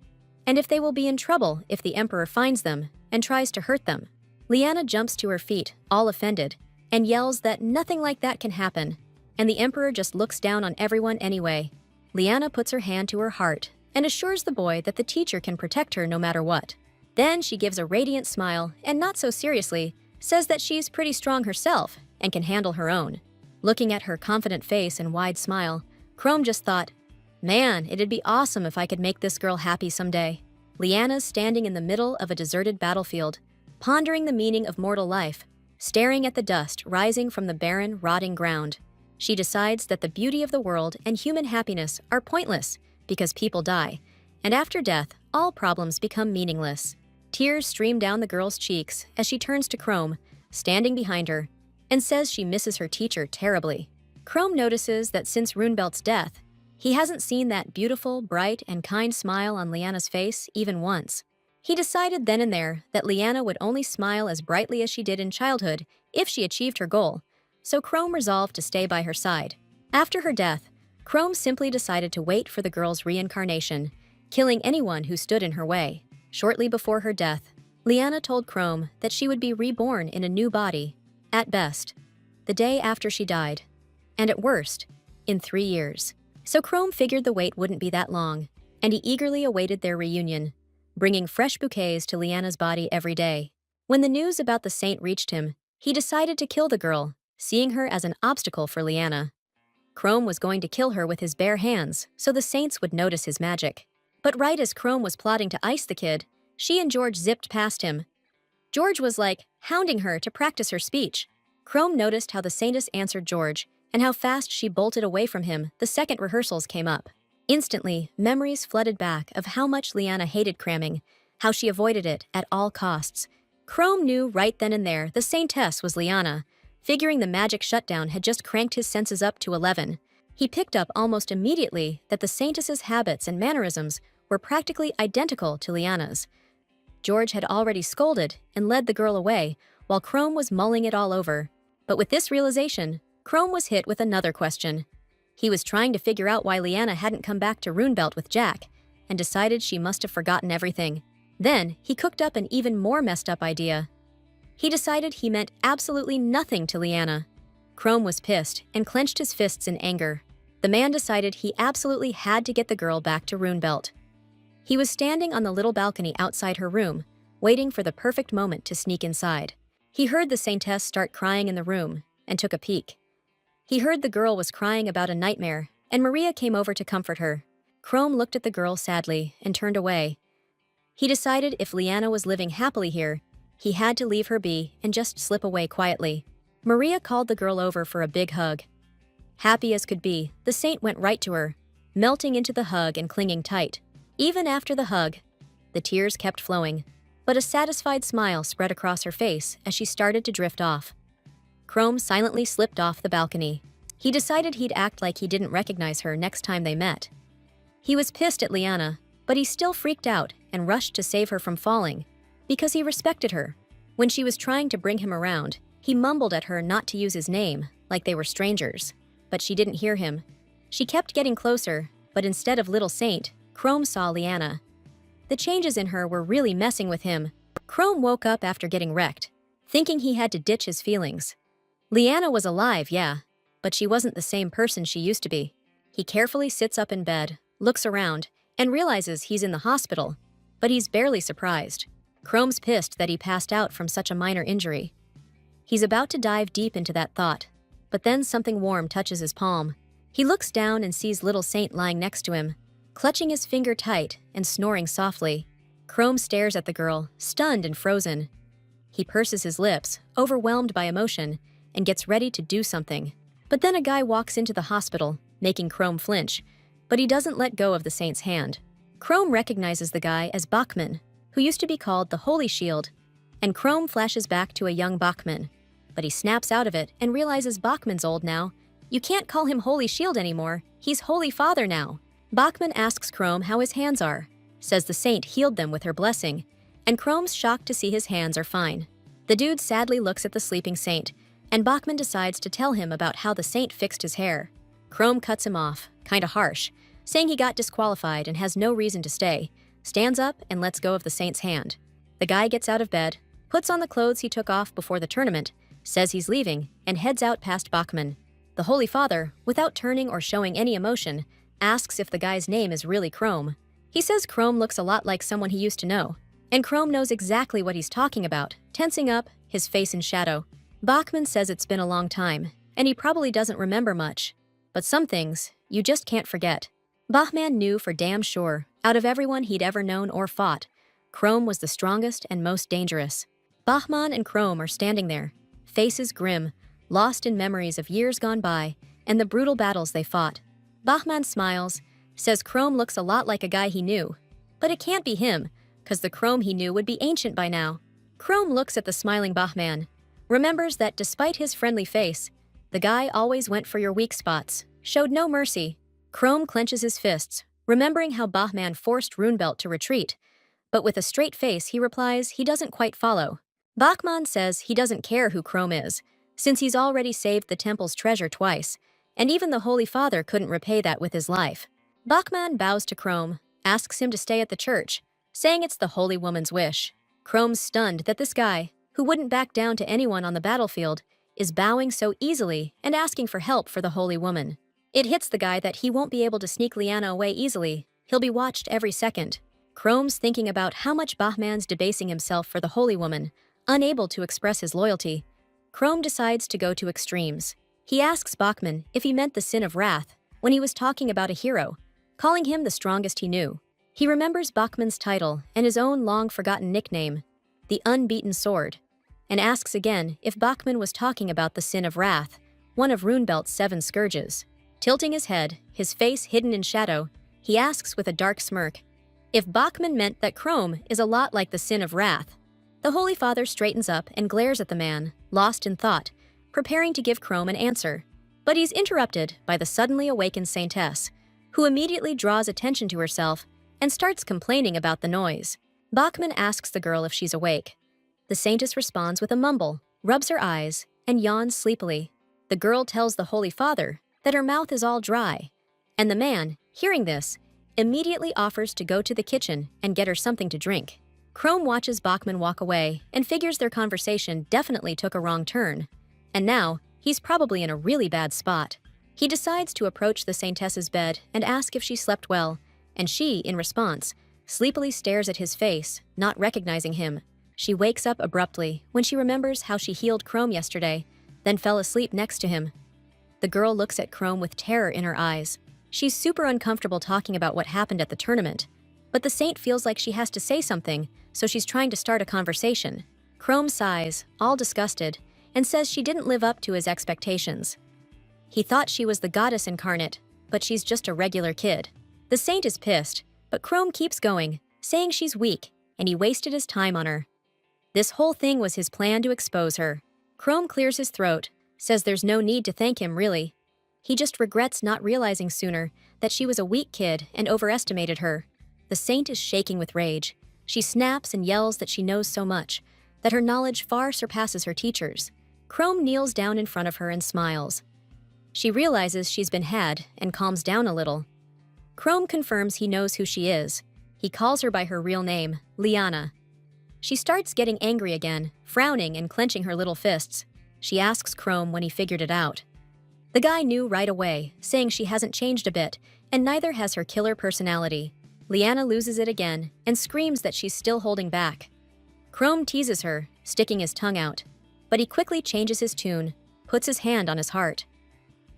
and if they will be in trouble if the emperor finds them and tries to hurt them. Liana jumps to her feet, all offended, and yells that nothing like that can happen, and the emperor just looks down on everyone anyway. Liana puts her hand to her heart and assures the boy that the teacher can protect her no matter what. Then she gives a radiant smile and not so seriously says that she's pretty strong herself and can handle her own. Looking at her confident face and wide smile, Chrome just thought, man, it'd be awesome if I could make this girl happy someday. Liana's standing in the middle of a deserted battlefield, pondering the meaning of mortal life, staring at the dust rising from the barren, rotting ground. She decides that the beauty of the world and human happiness are pointless because people die, and after death, all problems become meaningless. Tears stream down the girl's cheeks as she turns to Chrome, standing behind her, and says she misses her teacher terribly. Chrome notices that since Runebelt's death, he hasn't seen that beautiful, bright, and kind smile on Liana's face even once. He decided then and there that Liana would only smile as brightly as she did in childhood if she achieved her goal, so Chrome resolved to stay by her side. After her death, Chrome simply decided to wait for the girl's reincarnation, killing anyone who stood in her way. Shortly before her death, Liana told Chrome that she would be reborn in a new body, at best, the day after she died, and at worst, in 3 years. So Chrome figured the wait wouldn't be that long, and he eagerly awaited their reunion, bringing fresh bouquets to Liana's body every day. When the news about the saint reached him, he decided to kill the girl, seeing her as an obstacle for Liana. Chrome was going to kill her with his bare hands so the saints would notice his magic. But right as Chrome was plotting to ice the kid, she and George zipped past him. George was hounding her to practice her speech. Chrome noticed how the saintess answered George and how fast she bolted away from him the second rehearsals came up. Instantly, memories flooded back of how much Liana hated cramming, how she avoided it at all costs. Chrome knew right then and there the saintess was Liana. Figuring the magic shutdown had just cranked his senses up to 11. He picked up almost immediately that the saintess's habits and mannerisms were practically identical to Liana's. George had already scolded and led the girl away, while Chrome was mulling it all over. But with this realization, Chrome was hit with another question. He was trying to figure out why Liana hadn't come back to Runebelt with Jack, and decided she must have forgotten everything. Then, he cooked up an even more messed up idea. He decided he meant absolutely nothing to Liana. Chrome was pissed and clenched his fists in anger. The man decided he absolutely had to get the girl back to Runebelt. He was standing on the little balcony outside her room, waiting for the perfect moment to sneak inside. He heard the saintess start crying in the room, and took a peek. He heard the girl was crying about a nightmare, and Maria came over to comfort her. Chrome looked at the girl sadly and turned away. He decided if Liana was living happily here, he had to leave her be and just slip away quietly. Maria called the girl over for a big hug. Happy as could be, the saint went right to her, melting into the hug and clinging tight. Even after the hug, the tears kept flowing, but a satisfied smile spread across her face as she started to drift off. Chrome silently slipped off the balcony. He decided he'd act like he didn't recognize her next time they met. He was pissed at Liana, but he still freaked out and rushed to save her from falling, because he respected her. When she was trying to bring him around, he mumbled at her not to use his name, like they were strangers, but she didn't hear him. She kept getting closer, but instead of Little Saint, Chrome saw Liana. The changes in her were really messing with him. Chrome woke up after getting wrecked, thinking he had to ditch his feelings. Liana was alive, yeah, but she wasn't the same person she used to be. He carefully sits up in bed, looks around, and realizes he's in the hospital, but he's barely surprised. Chrome's pissed that he passed out from such a minor injury. He's about to dive deep into that thought, but then something warm touches his palm. He looks down and sees Little Saint lying next to him, clutching his finger tight and snoring softly. Chrome stares at the girl, stunned and frozen. He purses his lips, overwhelmed by emotion, and gets ready to do something. But then a guy walks into the hospital, making Chrome flinch, but he doesn't let go of the saint's hand. Chrome recognizes the guy as Bachman, who used to be called the Holy Shield, and Chrome flashes back to a young Bachman. But he snaps out of it and realizes Bachman's old now. You can't call him Holy Shield anymore, he's Holy Father now. Bachman asks Chrome how his hands are, says the saint healed them with her blessing, and Chrome's shocked to see his hands are fine. The dude sadly looks at the sleeping saint, and Bachman decides to tell him about how the saint fixed his hair. Chrome cuts him off, kinda harsh, saying he got disqualified and has no reason to stay, stands up and lets go of the saint's hand. The guy gets out of bed, puts on the clothes he took off before the tournament, says he's leaving, and heads out past Bachman. The Holy Father, without turning or showing any emotion, asks if the guy's name is really Chrome. He says Chrome looks a lot like someone he used to know, and Chrome knows exactly what he's talking about, tensing up, his face in shadow. Bachman says it's been a long time, and he probably doesn't remember much. But some things, you just can't forget. Bachman knew for damn sure, out of everyone he'd ever known or fought, Chrome was the strongest and most dangerous. Bachman and Chrome are standing there, faces grim, lost in memories of years gone by, and the brutal battles they fought. Bachman smiles, says Chrome looks a lot like a guy he knew. But it can't be him, 'cause the Chrome he knew would be ancient by now. Chrome looks at the smiling Bachman, remembers that despite his friendly face, the guy always went for your weak spots, showed no mercy. Chrome clenches his fists, remembering how Bachman forced Runebelt to retreat, but with a straight face he replies he doesn't quite follow. Bachman says he doesn't care who Chrome is, since he's already saved the temple's treasure twice, and even the Holy Father couldn't repay that with his life. Bachman bows to Chrome, asks him to stay at the church, saying it's the holy woman's wish. Chrome's stunned that this guy, who wouldn't back down to anyone on the battlefield, is bowing so easily and asking for help for the holy woman. It hits the guy that he won't be able to sneak Liana away easily. He'll be watched every second. Chrome's thinking about how much Bachman's debasing himself for the holy woman, unable to express his loyalty. Chrome decides to go to extremes. He asks Bachman if he meant the sin of wrath when he was talking about a hero, calling him the strongest he knew. He remembers Bachman's title and his own long-forgotten nickname, the Unbeaten Sword, and asks again if Bachman was talking about the sin of wrath, one of Runebelt's 7 scourges. Tilting his head, his face hidden in shadow, he asks with a dark smirk if Bachman meant that Chrome is a lot like the sin of wrath. The Holy Father straightens up and glares at the man, lost in thought, preparing to give Chrome an answer. But he's interrupted by the suddenly awakened Saintess, who immediately draws attention to herself and starts complaining about the noise. Bachman asks the girl if she's awake. The Saintess responds with a mumble, rubs her eyes, and yawns sleepily. The girl tells the Holy Father that her mouth is all dry, and the man, hearing this, immediately offers to go to the kitchen and get her something to drink. Chrome watches Bachman walk away and figures their conversation definitely took a wrong turn, and now he's probably in a really bad spot. He decides to approach the Saintess's bed and ask if she slept well, and she, in response, sleepily stares at his face, not recognizing him. She wakes up abruptly when she remembers how she healed Chrome yesterday, then fell asleep next to him. The girl looks at Chrome with terror in her eyes. She's super uncomfortable talking about what happened at the tournament, but the saint feels like she has to say something, so she's trying to start a conversation. Chrome sighs, all disgusted, and says she didn't live up to his expectations. He thought she was the goddess incarnate, but she's just a regular kid. The saint is pissed, but Chrome keeps going, saying she's weak, and he wasted his time on her. This whole thing was his plan to expose her. Chrome clears his throat, says there's no need to thank him, really. He just regrets not realizing sooner that she was a weak kid and overestimated her. The saint is shaking with rage. She snaps and yells that she knows so much, that her knowledge far surpasses her teacher's. Chrome kneels down in front of her and smiles. She realizes she's been had and calms down a little. Chrome confirms he knows who she is. He calls her by her real name, Liana. She starts getting angry again, frowning and clenching her little fists. She asks Chrome when he figured it out. The guy knew right away, saying she hasn't changed a bit, and neither has her killer personality. Liana loses it again and screams that she's still holding back. Chrome teases her, sticking his tongue out, but he quickly changes his tune, puts his hand on his heart.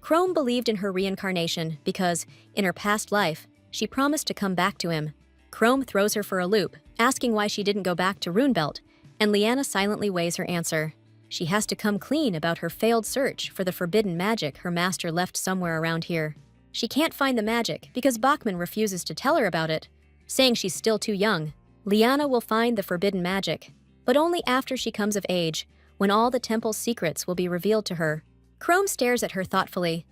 Chrome believed in her reincarnation because, in her past life, she promised to come back to him. Chrome throws her for a loop, asking why she didn't go back to Runebelt, and Liana silently weighs her answer. She has to come clean about her failed search for the forbidden magic her master left somewhere around here. She can't find the magic because Bachman refuses to tell her about it, saying she's still too young. Liana will find the forbidden magic, but only after she comes of age, when all the temple's secrets will be revealed to her. Chrome stares at her thoughtfully.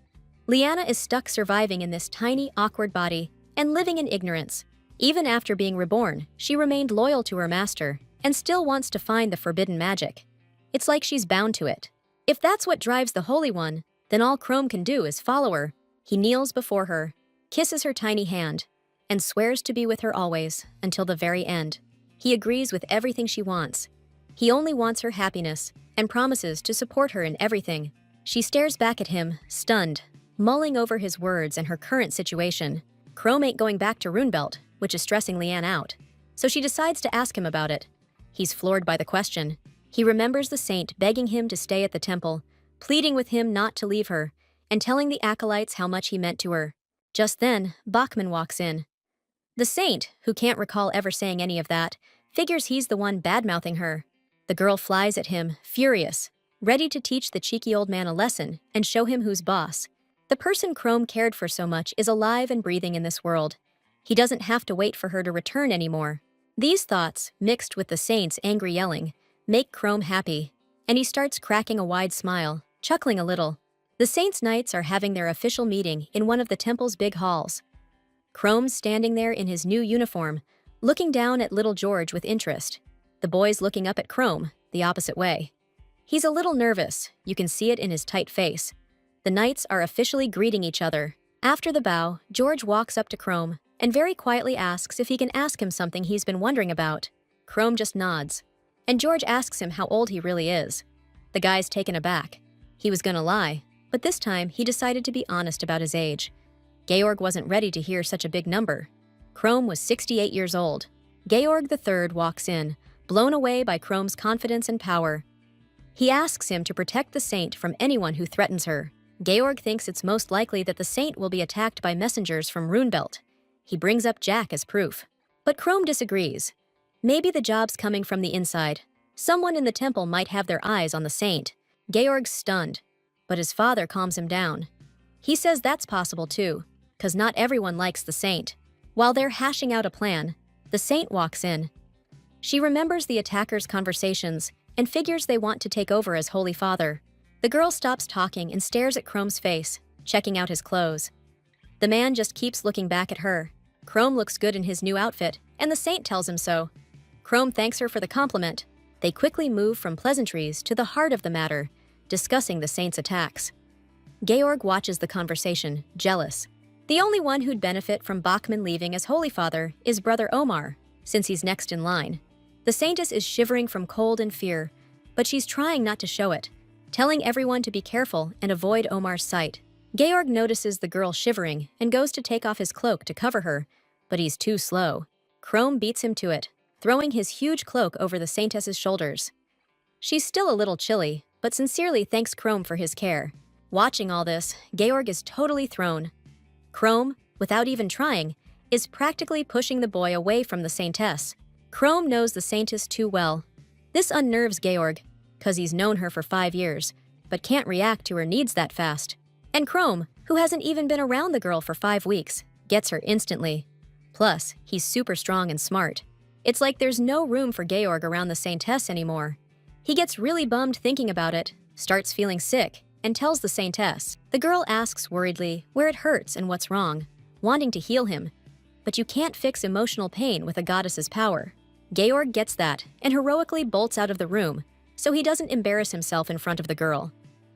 Liana is stuck surviving in this tiny, awkward body and living in ignorance. Even after being reborn, she remained loyal to her master and still wants to find the forbidden magic. It's like she's bound to it. If that's what drives the Holy One, then all Chrome can do is follow her. He kneels before her, kisses her tiny hand, and swears to be with her always, until the very end. He agrees with everything she wants. He only wants her happiness, and promises to support her in everything. She stares back at him, stunned, mulling over his words and her current situation. Chrome ain't going back to Runebelt, which is stressing Liana out, so she decides to ask him about it. He's floored by the question. He remembers the saint begging him to stay at the temple, pleading with him not to leave her, and telling the acolytes how much he meant to her. Just then, Bachman walks in. The saint, who can't recall ever saying any of that, figures he's the one bad-mouthing her. The girl flies at him, furious, ready to teach the cheeky old man a lesson and show him who's boss. The person Chrome cared for so much is alive and breathing in this world. He doesn't have to wait for her to return anymore. These thoughts, mixed with the saint's angry yelling, make Chrome happy, and he starts cracking a wide smile, chuckling a little. The saints' knights are having their official meeting in one of the temple's big halls. Chrome's standing there in his new uniform, looking down at little George with interest. The boy's looking up at Chrome, the opposite way. He's a little nervous, you can see it in his tight face. The knights are officially greeting each other. After the bow, George walks up to Chrome and very quietly asks if he can ask him something he's been wondering about. Chrome just nods, and George asks him how old he really is. The guy's taken aback. He was gonna lie, but this time he decided to be honest about his age. Georg wasn't ready to hear such a big number. Chrome was 68 years old. Georg III walks in, blown away by Chrome's confidence and power. He asks him to protect the saint from anyone who threatens her. Georg thinks it's most likely that the saint will be attacked by messengers from Runebelt. He brings up Jack as proof. But Chrome disagrees. Maybe the job's coming from the inside. Someone in the temple might have their eyes on the saint. Georg's stunned, but his father calms him down. He says that's possible too, 'cause not everyone likes the saint. While they're hashing out a plan, the saint walks in. She remembers the attackers' conversations and figures they want to take over as Holy Father. The girl stops talking and stares at Chrome's face, checking out his clothes. The man just keeps looking back at her. Chrome looks good in his new outfit, and the saint tells him so. Chrome thanks her for the compliment. They quickly move from pleasantries to the heart of the matter, discussing the saint's attacks. Georg watches the conversation, jealous. The only one who'd benefit from Bachman leaving as Holy Father is brother Omar, since he's next in line. The saintess is shivering from cold and fear, but she's trying not to show it, telling everyone to be careful and avoid Omar's sight. Georg notices the girl shivering and goes to take off his cloak to cover her, but he's too slow. Chrome beats him to it, throwing his huge cloak over the saintess's shoulders. She's still a little chilly, but sincerely thanks Chrome for his care. Watching all this, Georg is totally thrown. Chrome, without even trying, is practically pushing the boy away from the saintess. Chrome knows the saintess too well. This unnerves Georg, 'cause he's known her for 5 years, but can't react to her needs that fast. And Chrome, who hasn't even been around the girl for 5 weeks, gets her instantly. Plus, he's super strong and smart. It's like there's no room for Georg around the saintess anymore. He gets really bummed thinking about it, starts feeling sick, and tells the saintess. The girl asks worriedly where it hurts and what's wrong, wanting to heal him. But you can't fix emotional pain with a goddess's power. Georg gets that and heroically bolts out of the room, so he doesn't embarrass himself in front of the girl.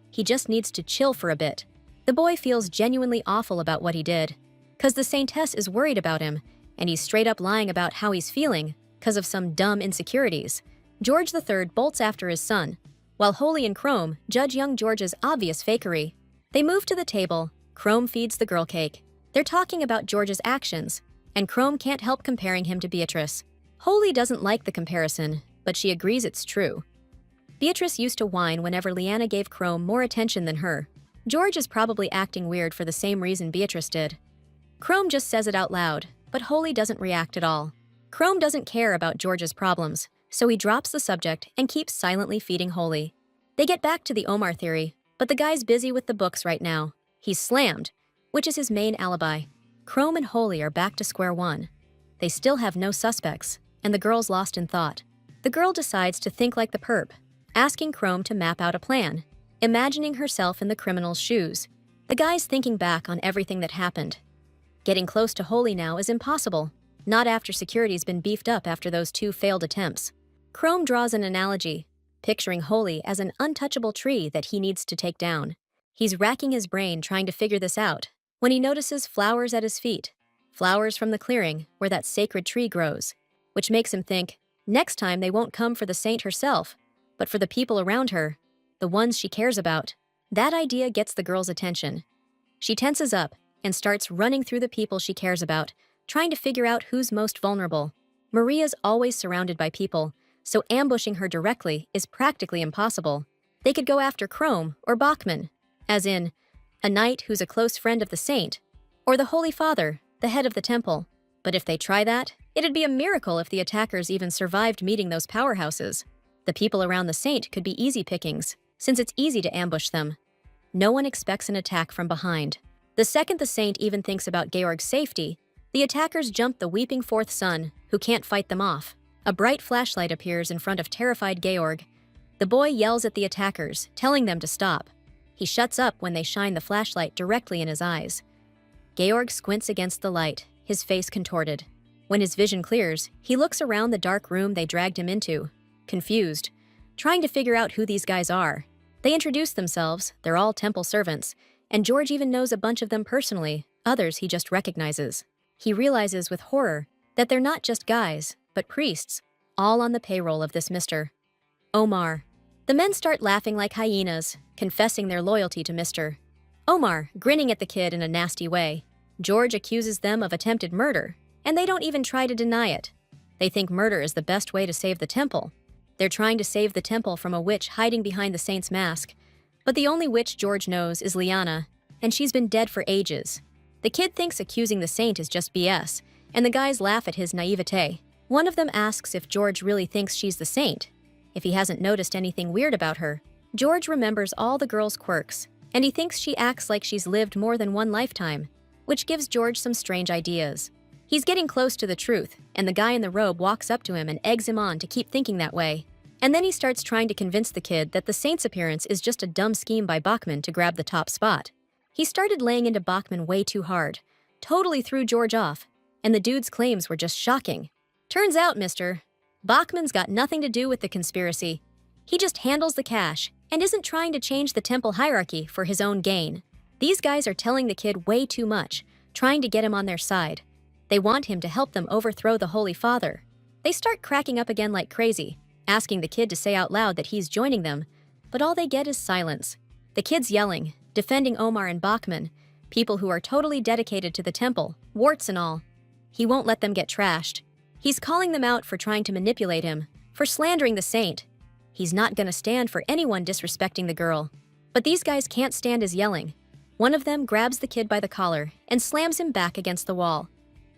He just needs to chill for a bit. The boy feels genuinely awful about what he did, 'cause the saintess is worried about him, and he's straight up lying about how he's feeling, 'cause of some dumb insecurities. George III bolts after his son, while Holy and Chrome judge young George's obvious fakery. They move to the table. Chrome feeds the girl cake. They're talking about George's actions, and Chrome can't help comparing him to Beatrice. Holy doesn't like the comparison, but she agrees it's true. Beatrice used to whine whenever Leanna gave Chrome more attention than her. George is probably acting weird for the same reason Beatrice did. Chrome just says it out loud, but Holy doesn't react at all. Chrome doesn't care about George's problems, so he drops the subject and keeps silently feeding Holy. They get back to the Omar theory, but the guy's busy with the books right now. He's slammed, which is his main alibi. Chrome and Holy are back to square one. They still have no suspects, and the girl's lost in thought. The girl decides to think like the perp, asking Chrome to map out a plan, imagining herself in the criminal's shoes. The guy's thinking back on everything that happened. Getting close to Holy now is impossible, not after security's been beefed up after those 2 failed attempts. Chrome draws an analogy, picturing Holy as an untouchable tree that he needs to take down. He's racking his brain trying to figure this out when he notices flowers at his feet, flowers from the clearing where that sacred tree grows, which makes him think, next time they won't come for the saint herself, but for the people around her, the ones she cares about. That idea gets the girl's attention. She tenses up and starts running through the people she cares about, trying to figure out who's most vulnerable. Maria's always surrounded by people, so ambushing her directly is practically impossible. They could go after Chrome or Bachman, as in, a knight who's a close friend of the saint, or the Holy Father, the head of the temple. But if they try that, it'd be a miracle if the attackers even survived meeting those powerhouses. The people around the saint could be easy pickings, since it's easy to ambush them. No one expects an attack from behind. The second the saint even thinks about Georg's safety, the attackers jump the weeping fourth son, who can't fight them off. A bright flashlight appears in front of terrified Georg. The boy yells at the attackers, telling them to stop. He shuts up when they shine the flashlight directly in his eyes. Georg squints against the light, his face contorted. When his vision clears, he looks around the dark room they dragged him into, confused, trying to figure out who these guys are. They introduce themselves, they're all temple servants, and George even knows a bunch of them personally, others he just recognizes. He realizes with horror that they're not just guys, but priests, all on the payroll of this Mr. Omar. The men start laughing like hyenas, confessing their loyalty to Mr. Omar, grinning at the kid in a nasty way. George accuses them of attempted murder, and they don't even try to deny it. They think murder is the best way to save the temple. They're trying to save the temple from a witch hiding behind the saint's mask, but the only witch George knows is Liana, and she's been dead for ages. The kid thinks accusing the saint is just BS, and the guys laugh at his naivete. One of them asks if George really thinks she's the saint, if he hasn't noticed anything weird about her. George remembers all the girl's quirks, and he thinks she acts like she's lived more than one lifetime, which gives George some strange ideas. He's getting close to the truth, and the guy in the robe walks up to him and eggs him on to keep thinking that way. And then he starts trying to convince the kid that the saint's appearance is just a dumb scheme by Bachman to grab the top spot. He started laying into Bachman way too hard, totally threw George off, and the dude's claims were just shocking. Turns out, Bachman's got nothing to do with the conspiracy. He just handles the cash and isn't trying to change the temple hierarchy for his own gain. These guys are telling the kid way too much, trying to get him on their side. They want him to help them overthrow the Holy Father. They start cracking up again like crazy, asking the kid to say out loud that he's joining them, but all they get is silence. The kid's yelling, defending Omar and Bachman, people who are totally dedicated to the temple, warts and all. He won't let them get trashed. He's calling them out for trying to manipulate him, for slandering the saint. He's not gonna stand for anyone disrespecting the girl. But these guys can't stand his yelling. One of them grabs the kid by the collar and slams him back against the wall.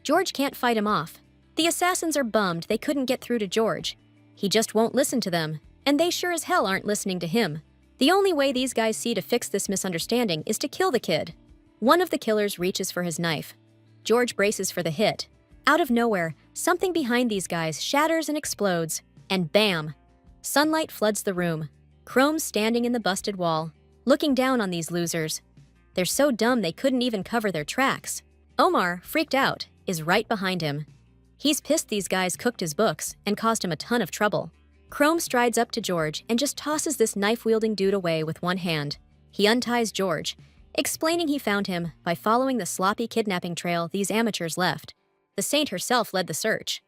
George can't fight him off. The assassins are bummed they couldn't get through to George. He just won't listen to them, and they sure as hell aren't listening to him. The only way these guys see to fix this misunderstanding is to kill the kid. One of the killers reaches for his knife. George braces for the hit. Out of nowhere, something behind these guys shatters and explodes, and bam! Sunlight floods the room. Chrome's standing in the busted wall, looking down on these losers. They're so dumb they couldn't even cover their tracks. Omar, freaked out, is right behind him. He's pissed these guys cooked his books and caused him a ton of trouble. Chrome strides up to George and just tosses this knife-wielding dude away with one hand. He unties George, explaining he found him by following the sloppy kidnapping trail these amateurs left. The saint herself led the search.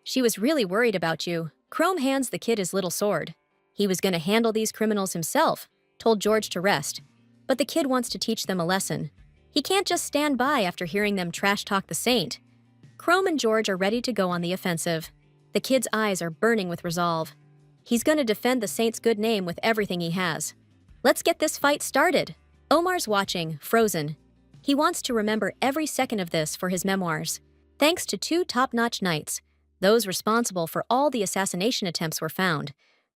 She was really worried about you. Chrome hands the kid his little sword. He was gonna handle these criminals himself, told George to rest. But the kid wants to teach them a lesson. He can't just stand by after hearing them trash-talk the saint. Chrome and George are ready to go on the offensive. The kid's eyes are burning with resolve. He's gonna defend the saint's good name with everything he has. Let's get this fight started. Omar's watching, frozen. He wants to remember every second of this for his memoirs. Thanks to two top-notch knights, those responsible for all the assassination attempts were found.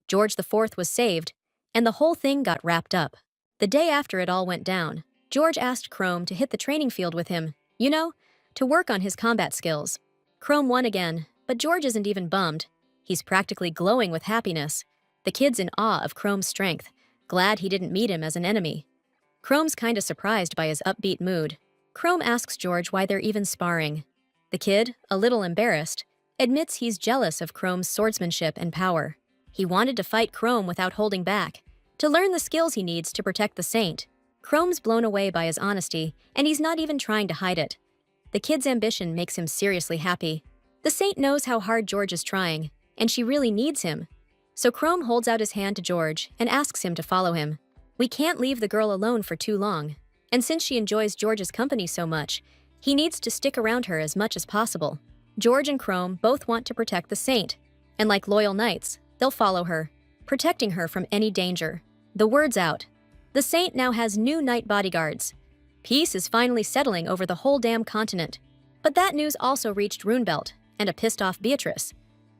George IV was saved, and the whole thing got wrapped up. The day after it all went down, George asked Chrome to hit the training field with him, to work on his combat skills. Chrome won again, but George isn't even bummed. He's practically glowing with happiness. The kid's in awe of Chrome's strength, glad he didn't meet him as an enemy. Chrome's kinda surprised by his upbeat mood. Chrome asks George why they're even sparring. The kid, a little embarrassed, admits he's jealous of Chrome's swordsmanship and power. He wanted to fight Chrome without holding back, to learn the skills he needs to protect the saint. Chrome's blown away by his honesty, and he's not even trying to hide it. The kid's ambition makes him seriously happy. The saint knows how hard George is trying, and she really needs him. So Chrome holds out his hand to George and asks him to follow him. We can't leave the girl alone for too long, and since she enjoys George's company so much, he needs to stick around her as much as possible. George and Chrome both want to protect the saint, and like loyal knights, they'll follow her, protecting her from any danger. The word's out. The saint now has new knight bodyguards. Peace is finally settling over the whole damn continent. But that news also reached Runebelt and a pissed-off Beatrice.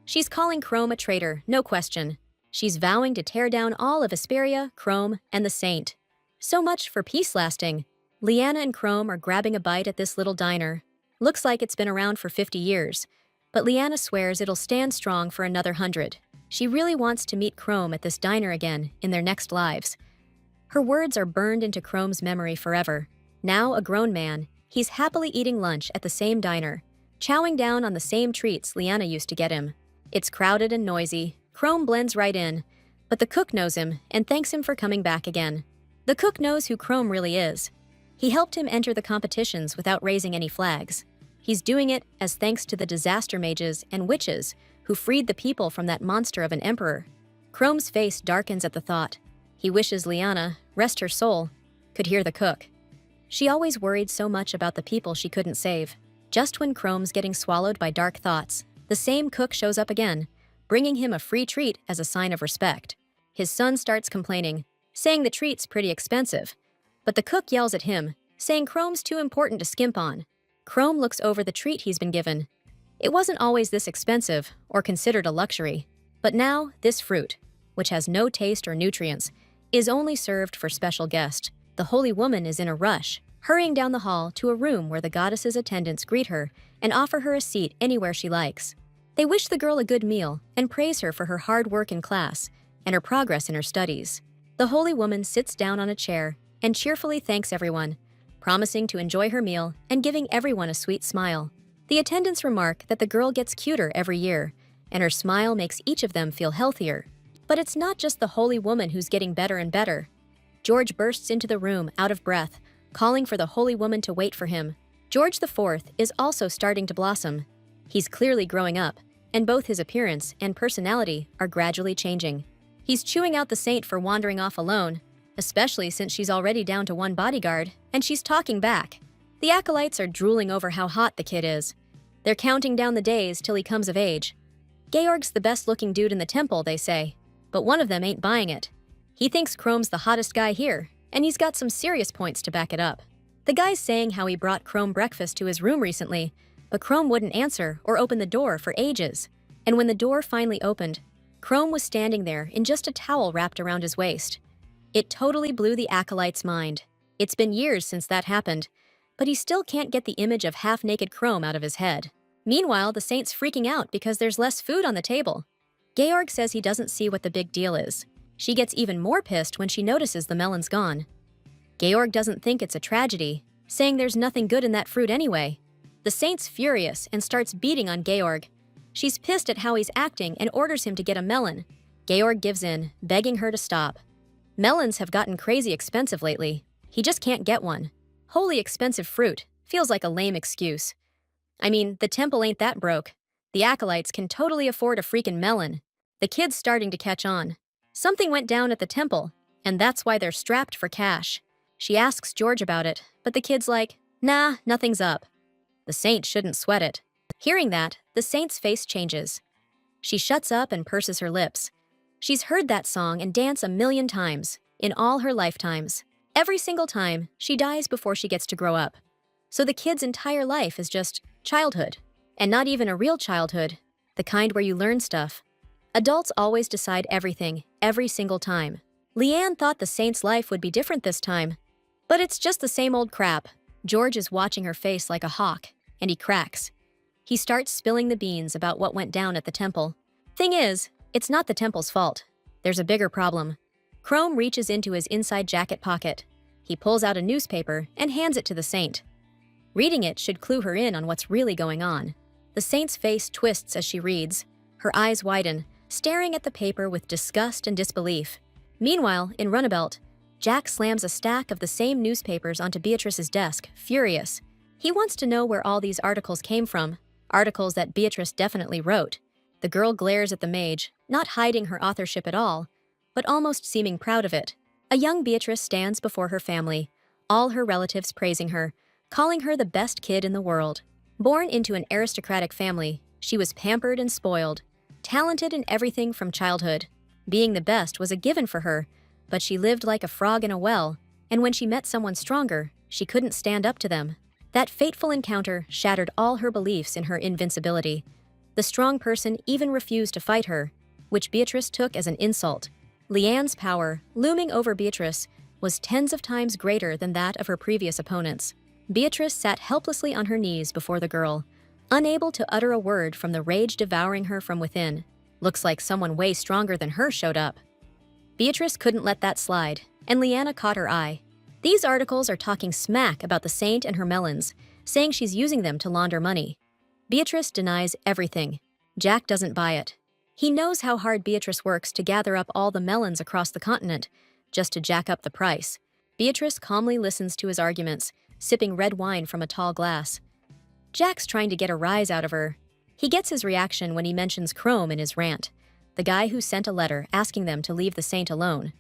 She's calling Chrome a traitor, no question. She's vowing to tear down all of Asperia, Chrome, and the saint. So much for peace lasting. Liana and Chrome are grabbing a bite at this little diner. Looks like it's been around for 50 years, but Liana swears it'll stand strong for another 100. She really wants to meet Chrome at this diner again in their next lives. Her words are burned into Chrome's memory forever. Now a grown man, he's happily eating lunch at the same diner, chowing down on the same treats Liana used to get him. It's crowded and noisy. Chrome blends right in, But the cook knows him and thanks him for coming back again. The cook knows who Chrome really is. He helped him enter the competitions without raising any flags. He's doing it as thanks to the disaster mages and witches who freed the people from that monster of an emperor. Chrome's face darkens at the thought. He wishes Liana, rest her soul, could hear the cook. She always worried so much about the people she couldn't save. Just when Chrome's getting swallowed by dark thoughts, the same cook shows up again, bringing him a free treat as a sign of respect. His son starts complaining, saying the treat's pretty expensive. But the cook yells at him, saying Chrome's too important to skimp on. Chrome looks over the treat he's been given. It wasn't always this expensive or considered a luxury. But now, this fruit, which has no taste or nutrients, is only served for special guests. The holy woman is in a rush, hurrying down the hall to a room where the goddess's attendants greet her and offer her a seat anywhere she likes. They wish the girl a good meal and praise her for her hard work in class and her progress in her studies. The holy woman sits down on a chair and cheerfully thanks everyone, promising to enjoy her meal and giving everyone a sweet smile. The attendants remark that the girl gets cuter every year, and her smile makes each of them feel healthier. But it's not just the holy woman who's getting better and better. George bursts into the room out of breath, calling for the holy woman to wait for him. George IV is also starting to blossom. He's clearly growing up, and both his appearance and personality are gradually changing. He's chewing out the saint for wandering off alone, especially since she's already down to one bodyguard, and she's talking back. The acolytes are drooling over how hot the kid is. They're counting down the days till he comes of age. Georg's the best-looking dude in the temple, they say, but one of them ain't buying it. He thinks Chrome's the hottest guy here, and he's got some serious points to back it up. The guy's saying how he brought Chrome breakfast to his room recently, but Chrome wouldn't answer or open the door for ages. And when the door finally opened, Chrome was standing there in just a towel wrapped around his waist. It totally blew the acolyte's mind. It's been years since that happened, but he still can't get the image of half-naked Chrome out of his head. Meanwhile, the saint's freaking out because there's less food on the table. Georg says he doesn't see what the big deal is. She gets even more pissed when she notices the melon's gone. Georg doesn't think it's a tragedy, saying there's nothing good in that fruit anyway. The saint's furious and starts beating on Georg. She's pissed at how he's acting and orders him to get a melon. Georg gives in, begging her to stop. Melons have gotten crazy expensive lately. He just can't get one. Holy expensive fruit feels like a lame excuse. I mean, the temple ain't that broke. The acolytes can totally afford a freaking melon. The kid's starting to catch on. Something went down at the temple, and that's why they're strapped for cash. She asks George about it, but the kid's like, nah, nothing's up. The saint shouldn't sweat it. Hearing that, the saint's face changes. She shuts up and purses her lips. She's heard that song and dance 1,000,000 times, in all her lifetimes. Every single time, she dies before she gets to grow up. So the kid's entire life is just childhood. And not even a real childhood, the kind where you learn stuff. Adults always decide everything, every single time. Leanne thought the saint's life would be different this time. But it's just the same old crap. George is watching her face like a hawk, and he cracks. He starts spilling the beans about what went down at the temple. Thing is, it's not the temple's fault. There's a bigger problem. Chrome reaches into his inside jacket pocket. He pulls out a newspaper and hands it to the saint. Reading it should clue her in on what's really going on. The saint's face twists as she reads. Her eyes widen, staring at the paper with disgust and disbelief. Meanwhile, in Runabout, Jack slams a stack of the same newspapers onto Beatrice's desk, furious. He wants to know where all these articles came from, articles that Beatrice definitely wrote. The girl glares at the mage, not hiding her authorship at all, but almost seeming proud of it. A young Beatrice stands before her family, all her relatives praising her, calling her the best kid in the world. Born into an aristocratic family, she was pampered and spoiled, talented in everything from childhood. Being the best was a given for her, but she lived like a frog in a well, and when she met someone stronger, she couldn't stand up to them. That fateful encounter shattered all her beliefs in her invincibility. The strong person even refused to fight her, which Beatrice took as an insult. Leanne's power, looming over Beatrice, was tens of times greater than that of her previous opponents. Beatrice sat helplessly on her knees before the girl, unable to utter a word from the rage devouring her from within. Looks like someone way stronger than her showed up. Beatrice couldn't let that slide, and Leanna caught her eye. These articles are talking smack about the saint and her melons, saying she's using them to launder money. Beatrice denies everything. Jack doesn't buy it. He knows how hard Beatrice works to gather up all the melons across the continent, just to jack up the price. Beatrice calmly listens to his arguments, sipping red wine from a tall glass. Jack's trying to get a rise out of her. He gets his reaction when he mentions Chrome in his rant, the guy who sent a letter asking them to leave the saint alone.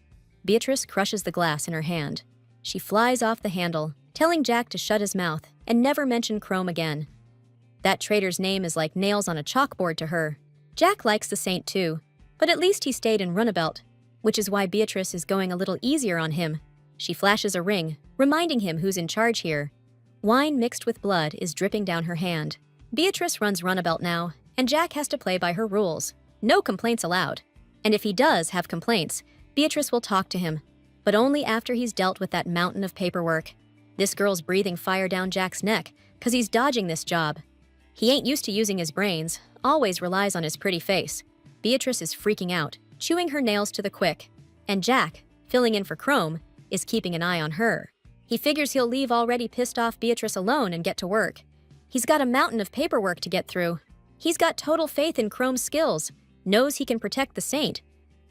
Beatrice crushes the glass in her hand. She flies off the handle, telling Jack to shut his mouth and never mention Chrome again. That traitor's name is like nails on a chalkboard to her. Jack likes the saint too, but at least he stayed in Runabout, which is why Beatrice is going a little easier on him. She flashes a ring, reminding him who's in charge here. Wine mixed with blood is dripping down her hand. Beatrice runs Runabout now, and Jack has to play by her rules. No complaints allowed. And if he does have complaints, Beatrice will talk to him, but only after he's dealt with that mountain of paperwork. This girl's breathing fire down Jack's neck, 'cause he's dodging this job. He ain't used to using his brains, always relies on his pretty face. Beatrice is freaking out, chewing her nails to the quick, and Jack, filling in for Chrome, is keeping an eye on her. He figures he'll leave already pissed off Beatrice alone and get to work. He's got a mountain of paperwork to get through. He's got total faith in Chrome's skills, knows he can protect the saint,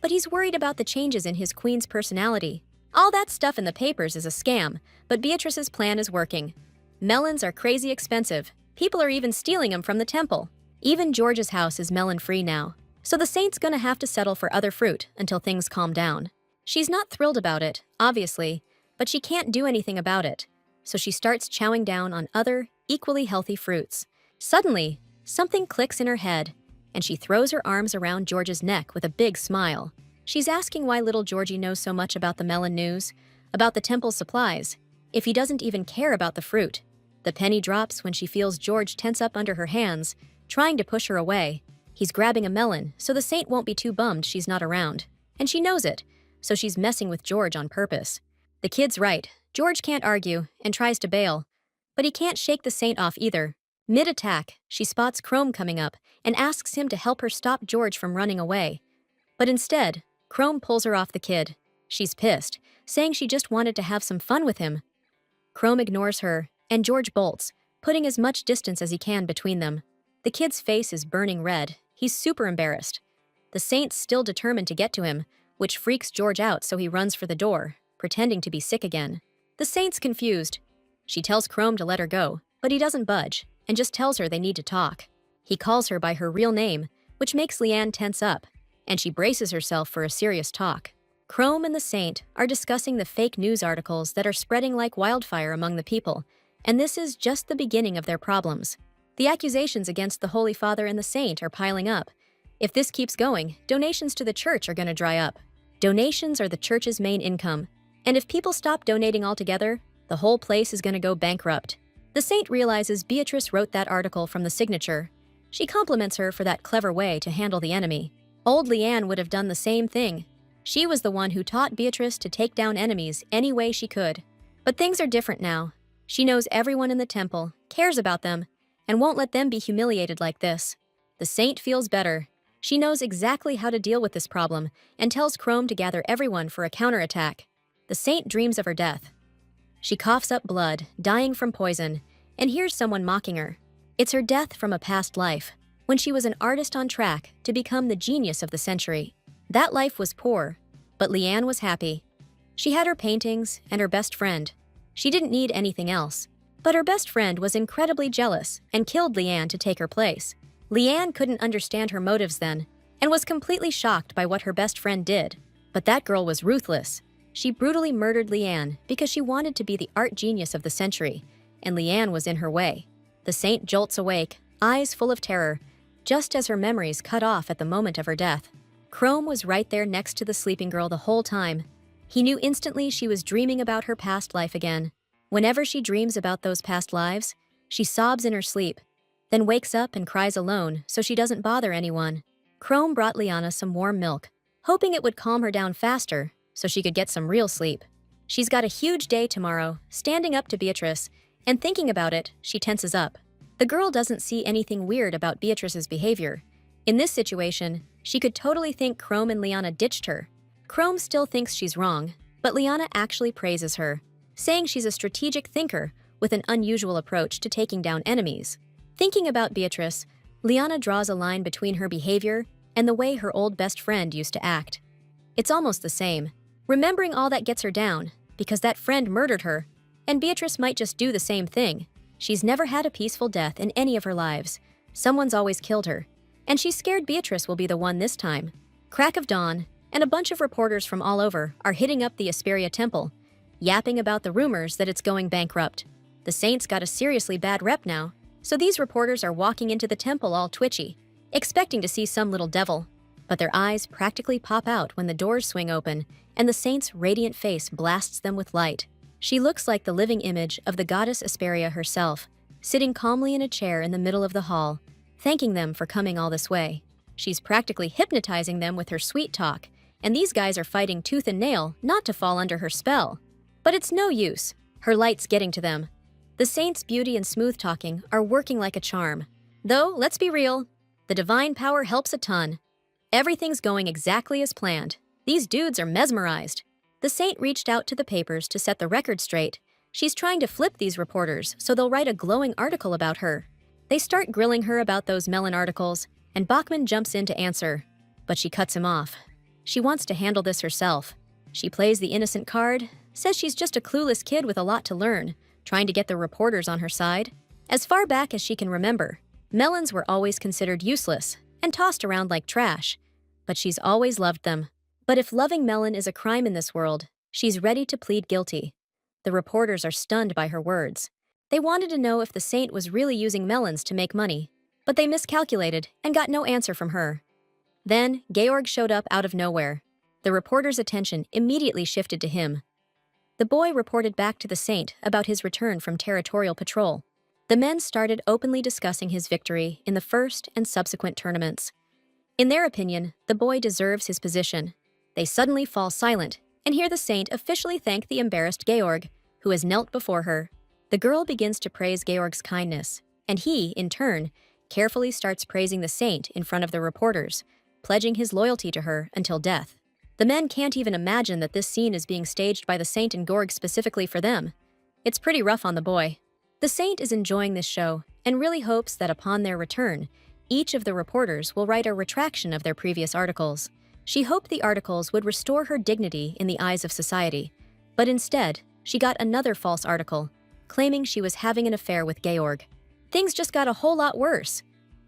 but he's worried about the changes in his queen's personality. All that stuff in the papers is a scam, but Beatrice's plan is working. Melons are crazy expensive. People are even stealing them from the temple. Even George's house is melon-free now, so the saint's gonna have to settle for other fruit until things calm down. She's not thrilled about it, obviously, but she can't do anything about it, so she starts chowing down on other, equally healthy fruits. Suddenly, something clicks in her head, and she throws her arms around George's neck with a big smile. She's asking why little Georgie knows so much about the melon news, about the temple's supplies, if he doesn't even care about the fruit. The penny drops when she feels George tense up under her hands, trying to push her away. He's grabbing a melon, so the saint won't be too bummed she's not around. And she knows it, so she's messing with George on purpose. The kid's right. George can't argue and tries to bail, but he can't shake the saint off either. Mid-attack, she spots Chrome coming up and asks him to help her stop George from running away. But instead, Chrome pulls her off the kid. She's pissed, saying she just wanted to have some fun with him. Chrome ignores her, and George bolts, putting as much distance as he can between them. The kid's face is burning red. He's super embarrassed. The saint's still determined to get to him, which freaks George out, so he runs for the door, pretending to be sick again. The saint's confused. She tells Chrome to let her go, but he doesn't budge, and just tells her they need to talk. He calls her by her real name, which makes Leanne tense up, and she braces herself for a serious talk. Chrome and the saint are discussing the fake news articles that are spreading like wildfire among the people, and this is just the beginning of their problems. The accusations against the Holy Father and the saint are piling up. If this keeps going, donations to the church are going to dry up. Donations are the church's main income, and if people stop donating altogether, the whole place is going to go bankrupt. The saint realizes Beatrice wrote that article from the signature. She compliments her for that clever way to handle the enemy. Old Leanne would have done the same thing. She was the one who taught Beatrice to take down enemies any way she could. But things are different now. She knows everyone in the temple, cares about them, and won't let them be humiliated like this. The saint feels better. She knows exactly how to deal with this problem and tells Chrome to gather everyone for a counterattack. The saint dreams of her death. She coughs up blood, dying from poison, and hears someone mocking her. It's her death from a past life, when she was an artist on track to become the genius of the century. That life was poor, but Leanne was happy. She had her paintings and her best friend. She didn't need anything else. But her best friend was incredibly jealous and killed Leanne to take her place. Leanne couldn't understand her motives then, and was completely shocked by what her best friend did. But that girl was ruthless. She brutally murdered Leanne because she wanted to be the art genius of the century, and Leanne was in her way. The saint jolts awake, eyes full of terror, just as her memories cut off at the moment of her death. Chrome was right there next to the sleeping girl the whole time. He knew instantly she was dreaming about her past life again. Whenever she dreams about those past lives, she sobs in her sleep, then wakes up and cries alone so she doesn't bother anyone. Chrome brought Liana some warm milk, hoping it would calm her down faster so she could get some real sleep. She's got a huge day tomorrow, standing up to Beatrice, and thinking about it, she tenses up. The girl doesn't see anything weird about Beatrice's behavior. In this situation, she could totally think Chrome and Liana ditched her. Chrome still thinks she's wrong, but Liana actually praises her, saying she's a strategic thinker with an unusual approach to taking down enemies. Thinking about Beatrice, Liana draws a line between her behavior and the way her old best friend used to act. It's almost the same. Remembering all that gets her down, because that friend murdered her, and Beatrice might just do the same thing. She's never had a peaceful death in any of her lives. Someone's always killed her, and she's scared Beatrice will be the one this time. Crack of dawn, and a bunch of reporters from all over are hitting up the Asperia temple, yapping about the rumors that it's going bankrupt. The saint's got a seriously bad rep now, so these reporters are walking into the temple all twitchy, expecting to see some little devil. But their eyes practically pop out when the doors swing open and the saint's radiant face blasts them with light. She looks like the living image of the goddess Asperia herself, sitting calmly in a chair in the middle of the hall, thanking them for coming all this way. She's practically hypnotizing them with her sweet talk, and these guys are fighting tooth and nail not to fall under her spell. But it's no use. Her light's getting to them. The saint's beauty and smooth talking are working like a charm. Though, let's be real, the divine power helps a ton. Everything's going exactly as planned. These dudes are mesmerized. The saint reached out to the papers to set the record straight. She's trying to flip these reporters so they'll write a glowing article about her. They start grilling her about those melon articles, and Bachman jumps in to answer. But she cuts him off. She wants to handle this herself. She plays the innocent card, says she's just a clueless kid with a lot to learn, trying to get the reporters on her side. As far back as she can remember, melons were always considered useless and tossed around like trash, but she's always loved them. But if loving melon is a crime in this world, she's ready to plead guilty. The reporters are stunned by her words. They wanted to know if the saint was really using melons to make money, but they miscalculated and got no answer from her. Then, Georg showed up out of nowhere. The reporter's attention immediately shifted to him. The boy reported back to the saint about his return from territorial patrol. The men started openly discussing his victory in the first and subsequent tournaments. In their opinion, the boy deserves his position. They suddenly fall silent and hear the saint officially thank the embarrassed Georg, who has knelt before her. The girl begins to praise Georg's kindness, and he, in turn, carefully starts praising the saint in front of the reporters, pledging his loyalty to her until death. The men can't even imagine that this scene is being staged by the saint and Georg specifically for them. It's pretty rough on the boy. The saint is enjoying this show and really hopes that upon their return, each of the reporters will write a retraction of their previous articles. She hoped the articles would restore her dignity in the eyes of society, but instead, she got another false article, claiming she was having an affair with Georg. Things just got a whole lot worse.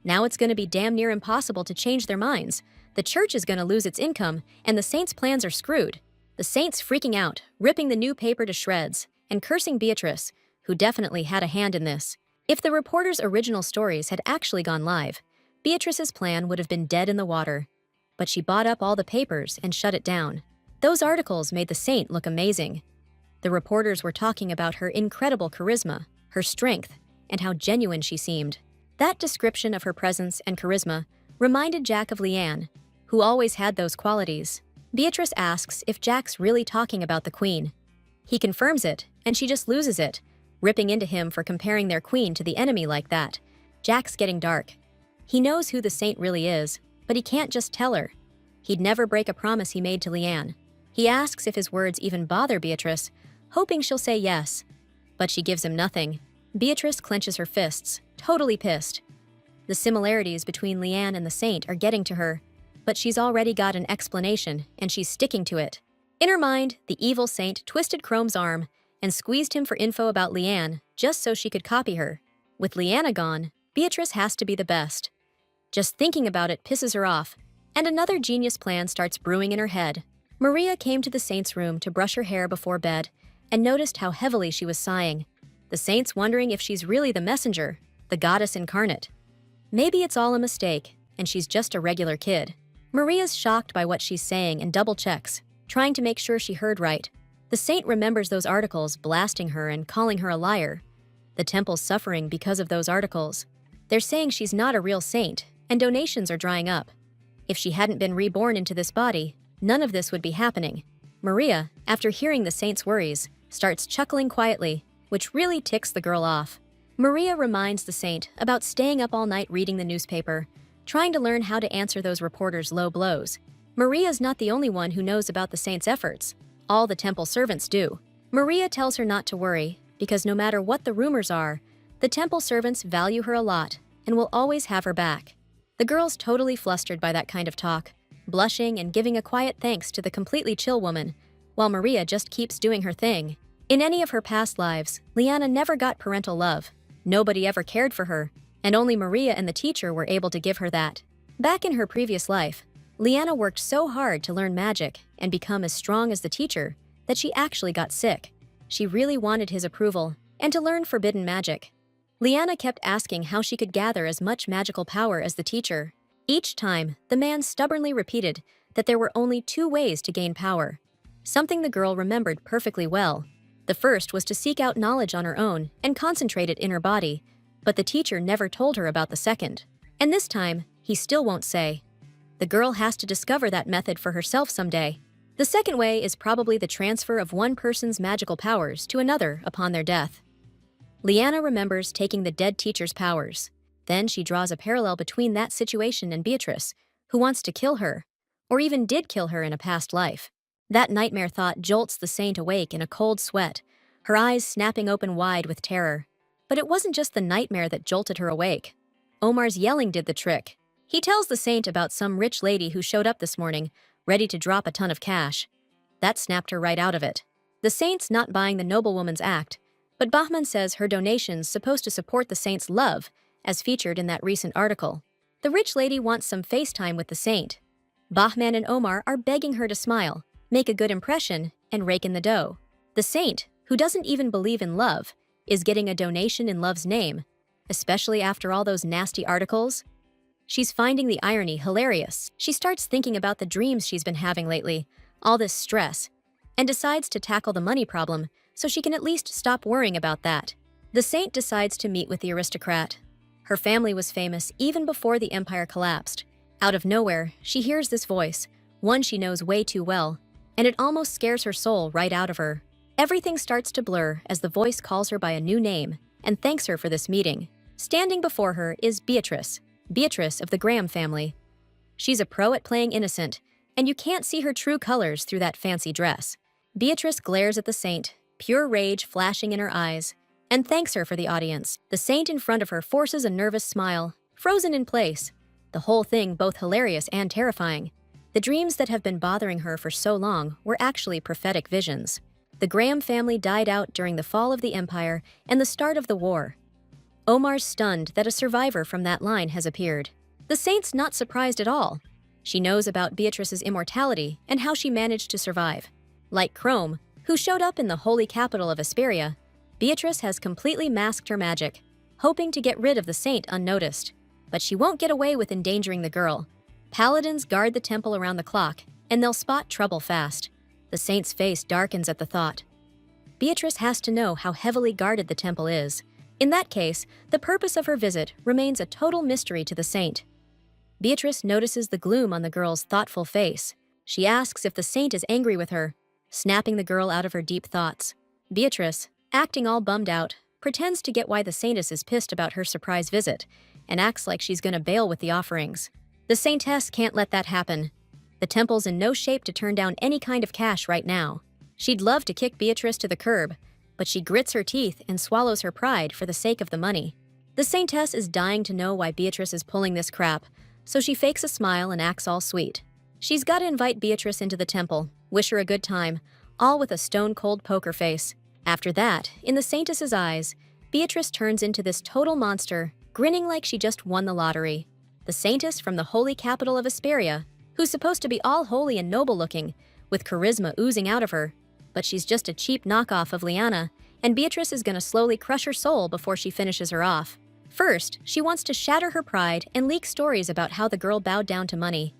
Now it's going to be damn near impossible to change their minds. The church is going to lose its income, and the saint's plans are screwed. The saint's freaking out, ripping the new paper to shreds, and cursing Beatrice, who definitely had a hand in this. If the reporter's original stories had actually gone live, Beatrice's plan would have been dead in the water. But she bought up all the papers and shut it down. Those articles made the saint look amazing. The reporters were talking about her incredible charisma, her strength, and how genuine she seemed. That description of her presence and charisma reminded Jack of Leanne, who always had those qualities. Beatrice asks if Jack's really talking about the queen. He confirms it, and she just loses it, ripping into him for comparing their queen to the enemy like that. Jack's getting dark. He knows who the saint really is, but he can't just tell her. He'd never break a promise he made to Leanne. He asks if his words even bother Beatrice, hoping she'll say yes. But she gives him nothing. Beatrice clenches her fists, totally pissed. The similarities between Leanne and the saint are getting to her, but she's already got an explanation, and she's sticking to it. In her mind, the evil saint twisted Chrome's arm and squeezed him for info about Leanne just so she could copy her. With Leanna gone, Beatrice has to be the best. Just thinking about it pisses her off, and another genius plan starts brewing in her head. Maria came to the saint's room to brush her hair before bed and noticed how heavily she was sighing. The saint's wondering if she's really the messenger, the goddess incarnate. Maybe it's all a mistake, and she's just a regular kid. Maria's shocked by what she's saying and double-checks, trying to make sure she heard right. The saint remembers those articles blasting her and calling her a liar. The temple's suffering because of those articles. They're saying she's not a real saint, and donations are drying up. If she hadn't been reborn into this body, none of this would be happening. Maria, after hearing the saint's worries, starts chuckling quietly, which really ticks the girl off. Maria reminds the saint about staying up all night reading the newspaper, trying to learn how to answer those reporters' low blows. Maria's not the only one who knows about the saint's efforts. All the temple servants do. Maria tells her not to worry, because no matter what the rumors are, the temple servants value her a lot and will always have her back. The girl's totally flustered by that kind of talk, blushing and giving a quiet thanks to the completely chill woman, while Maria just keeps doing her thing. In any of her past lives, Liana never got parental love. Nobody ever cared for her, and only Maria and the teacher were able to give her that. Back in her previous life, Liana worked so hard to learn magic and become as strong as the teacher that she actually got sick. She really wanted his approval and to learn forbidden magic. Liana kept asking how she could gather as much magical power as the teacher. Each time, the man stubbornly repeated that there were only 2 ways to gain power, something the girl remembered perfectly well. The first was to seek out knowledge on her own and concentrate it in her body, but the teacher never told her about the second. And this time, he still won't say. The girl has to discover that method for herself someday. The second way is probably the transfer of one person's magical powers to another upon their death. Liana remembers taking the dead teacher's powers. Then she draws a parallel between that situation and Beatrice, who wants to kill her, or even did kill her in a past life. That nightmare thought jolts the saint awake in a cold sweat, her eyes snapping open wide with terror. But it wasn't just the nightmare that jolted her awake. Omar's yelling did the trick. He tells the saint about some rich lady who showed up this morning, ready to drop a ton of cash. That snapped her right out of it. The saint's not buying the noblewoman's act, but Bahman says her donation's supposed to support the saint's love, as featured in that recent article. The rich lady wants some FaceTime with the saint. Bahman and Omar are begging her to smile, make a good impression, and rake in the dough. The saint, who doesn't even believe in love, is getting a donation in love's name, especially after all those nasty articles. She's finding the irony hilarious. She starts thinking about the dreams she's been having lately, all this stress, and decides to tackle the money problem so she can at least stop worrying about that. The saint decides to meet with the aristocrat. Her family was famous even before the empire collapsed. Out of nowhere, she hears this voice, one she knows way too well, and it almost scares her soul right out of her. Everything starts to blur as the voice calls her by a new name and thanks her for this meeting. Standing before her is Beatrice of the Graham family. She's a pro at playing innocent, and you can't see her true colors through that fancy dress. Beatrice glares at the saint, pure rage flashing in her eyes, and thanks her for the audience. The saint in front of her forces a nervous smile, frozen in place. The whole thing both hilarious and terrifying. The dreams that have been bothering her for so long were actually prophetic visions. The Graham family died out during the fall of the empire and the start of the war. Omar's stunned that a survivor from that line has appeared. The saint's not surprised at all. She knows about Beatrice's immortality and how she managed to survive. Like Chrome, who showed up in the holy capital of Asperia, Beatrice has completely masked her magic, hoping to get rid of the saint unnoticed. But she won't get away with endangering the girl. Paladins guard the temple around the clock, and they'll spot trouble fast. The saint's face darkens at the thought. Beatrice has to know how heavily guarded the temple is. In that case, the purpose of her visit remains a total mystery to the saint. Beatrice notices the gloom on the girl's thoughtful face. She asks if the saint is angry with her, snapping the girl out of her deep thoughts. Beatrice, acting all bummed out, pretends to get why the saintess is pissed about her surprise visit, and acts like she's gonna bail with the offerings. The saintess can't let that happen. The temple's in no shape to turn down any kind of cash right now. She'd love to kick Beatrice to the curb, but she grits her teeth and swallows her pride for the sake of the money. The saintess is dying to know why Beatrice is pulling this crap, so she fakes a smile and acts all sweet. She's got to invite Beatrice into the temple, wish her a good time, all with a stone-cold poker face. After that, in the saintess's eyes, Beatrice turns into this total monster, grinning like she just won the lottery. The saintess from the holy capital of Asperia, who's supposed to be all holy and noble-looking, with charisma oozing out of her, but she's just a cheap knockoff of Liana, and Beatrice is gonna slowly crush her soul before she finishes her off. First, she wants to shatter her pride and leak stories about how the girl bowed down to money.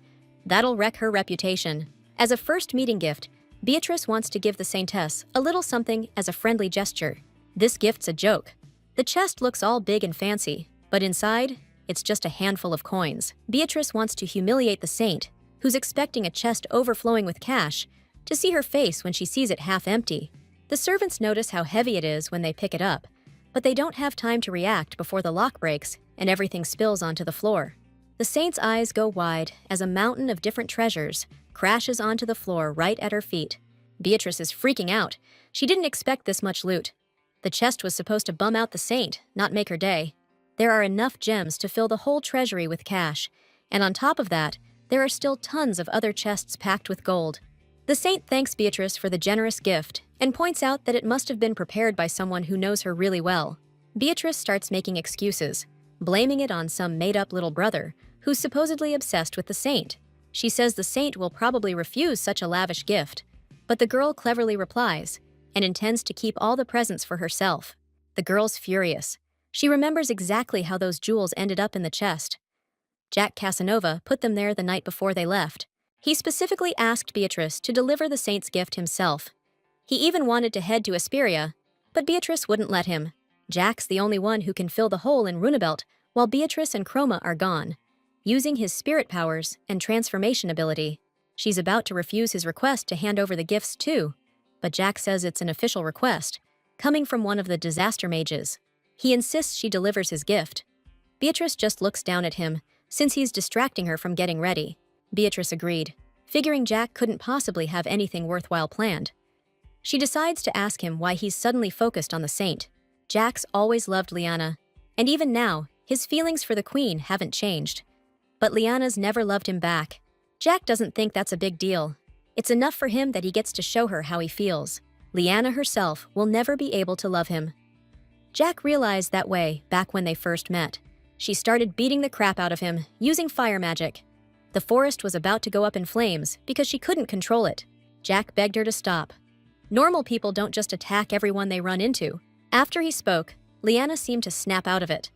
That'll wreck her reputation. As a first meeting gift, Beatrice wants to give the saintess a little something as a friendly gesture. This gift's a joke. The chest looks all big and fancy, but inside, it's just a handful of coins. Beatrice wants to humiliate the saint, who's expecting a chest overflowing with cash, to see her face when she sees it half empty. The servants notice how heavy it is when they pick it up, but they don't have time to react before the lock breaks and everything spills onto the floor. The saint's eyes go wide as a mountain of different treasures crashes onto the floor right at her feet. Beatrice is freaking out. She didn't expect this much loot. The chest was supposed to bum out the saint, not make her day. There are enough gems to fill the whole treasury with cash, And on top of that, there are still tons of other chests packed with gold. The saint thanks Beatrice for the generous gift and points out that it must have been prepared by someone who knows her really well. Beatrice starts making excuses, blaming it on some made-up little brother who's supposedly obsessed with the saint. She says the saint will probably refuse such a lavish gift, but the girl cleverly replies and intends to keep all the presents for herself. The girl's furious. She remembers exactly how those jewels ended up in the chest. Jack Casanova put them there the night before they left. He specifically asked Beatrice to deliver the saint's gift himself. He even wanted to head to Asperia, but Beatrice wouldn't let him. Jack's the only one who can fill the hole in Runabelt while Beatrice and Chroma are gone. Using his spirit powers and transformation ability, she's about to refuse his request to hand over the gifts too, but Jack says it's an official request, coming from one of the disaster mages. He insists she delivers his gift. Beatrice just looks down at him, since he's distracting her from getting ready. Beatrice agreed, figuring Jack couldn't possibly have anything worthwhile planned. She decides to ask him why he's suddenly focused on the saint. Jack's always loved Liana, and even now, his feelings for the queen haven't changed. But Liana's never loved him back. Jack doesn't think that's a big deal. It's enough for him that he gets to show her how he feels. Liana herself will never be able to love him. Jack realized that way back when they first met. She started beating the crap out of him, using fire magic. The forest was about to go up in flames because she couldn't control it. Jack begged her to stop. Normal people don't just attack everyone they run into. After he spoke, Liana seemed to snap out of it.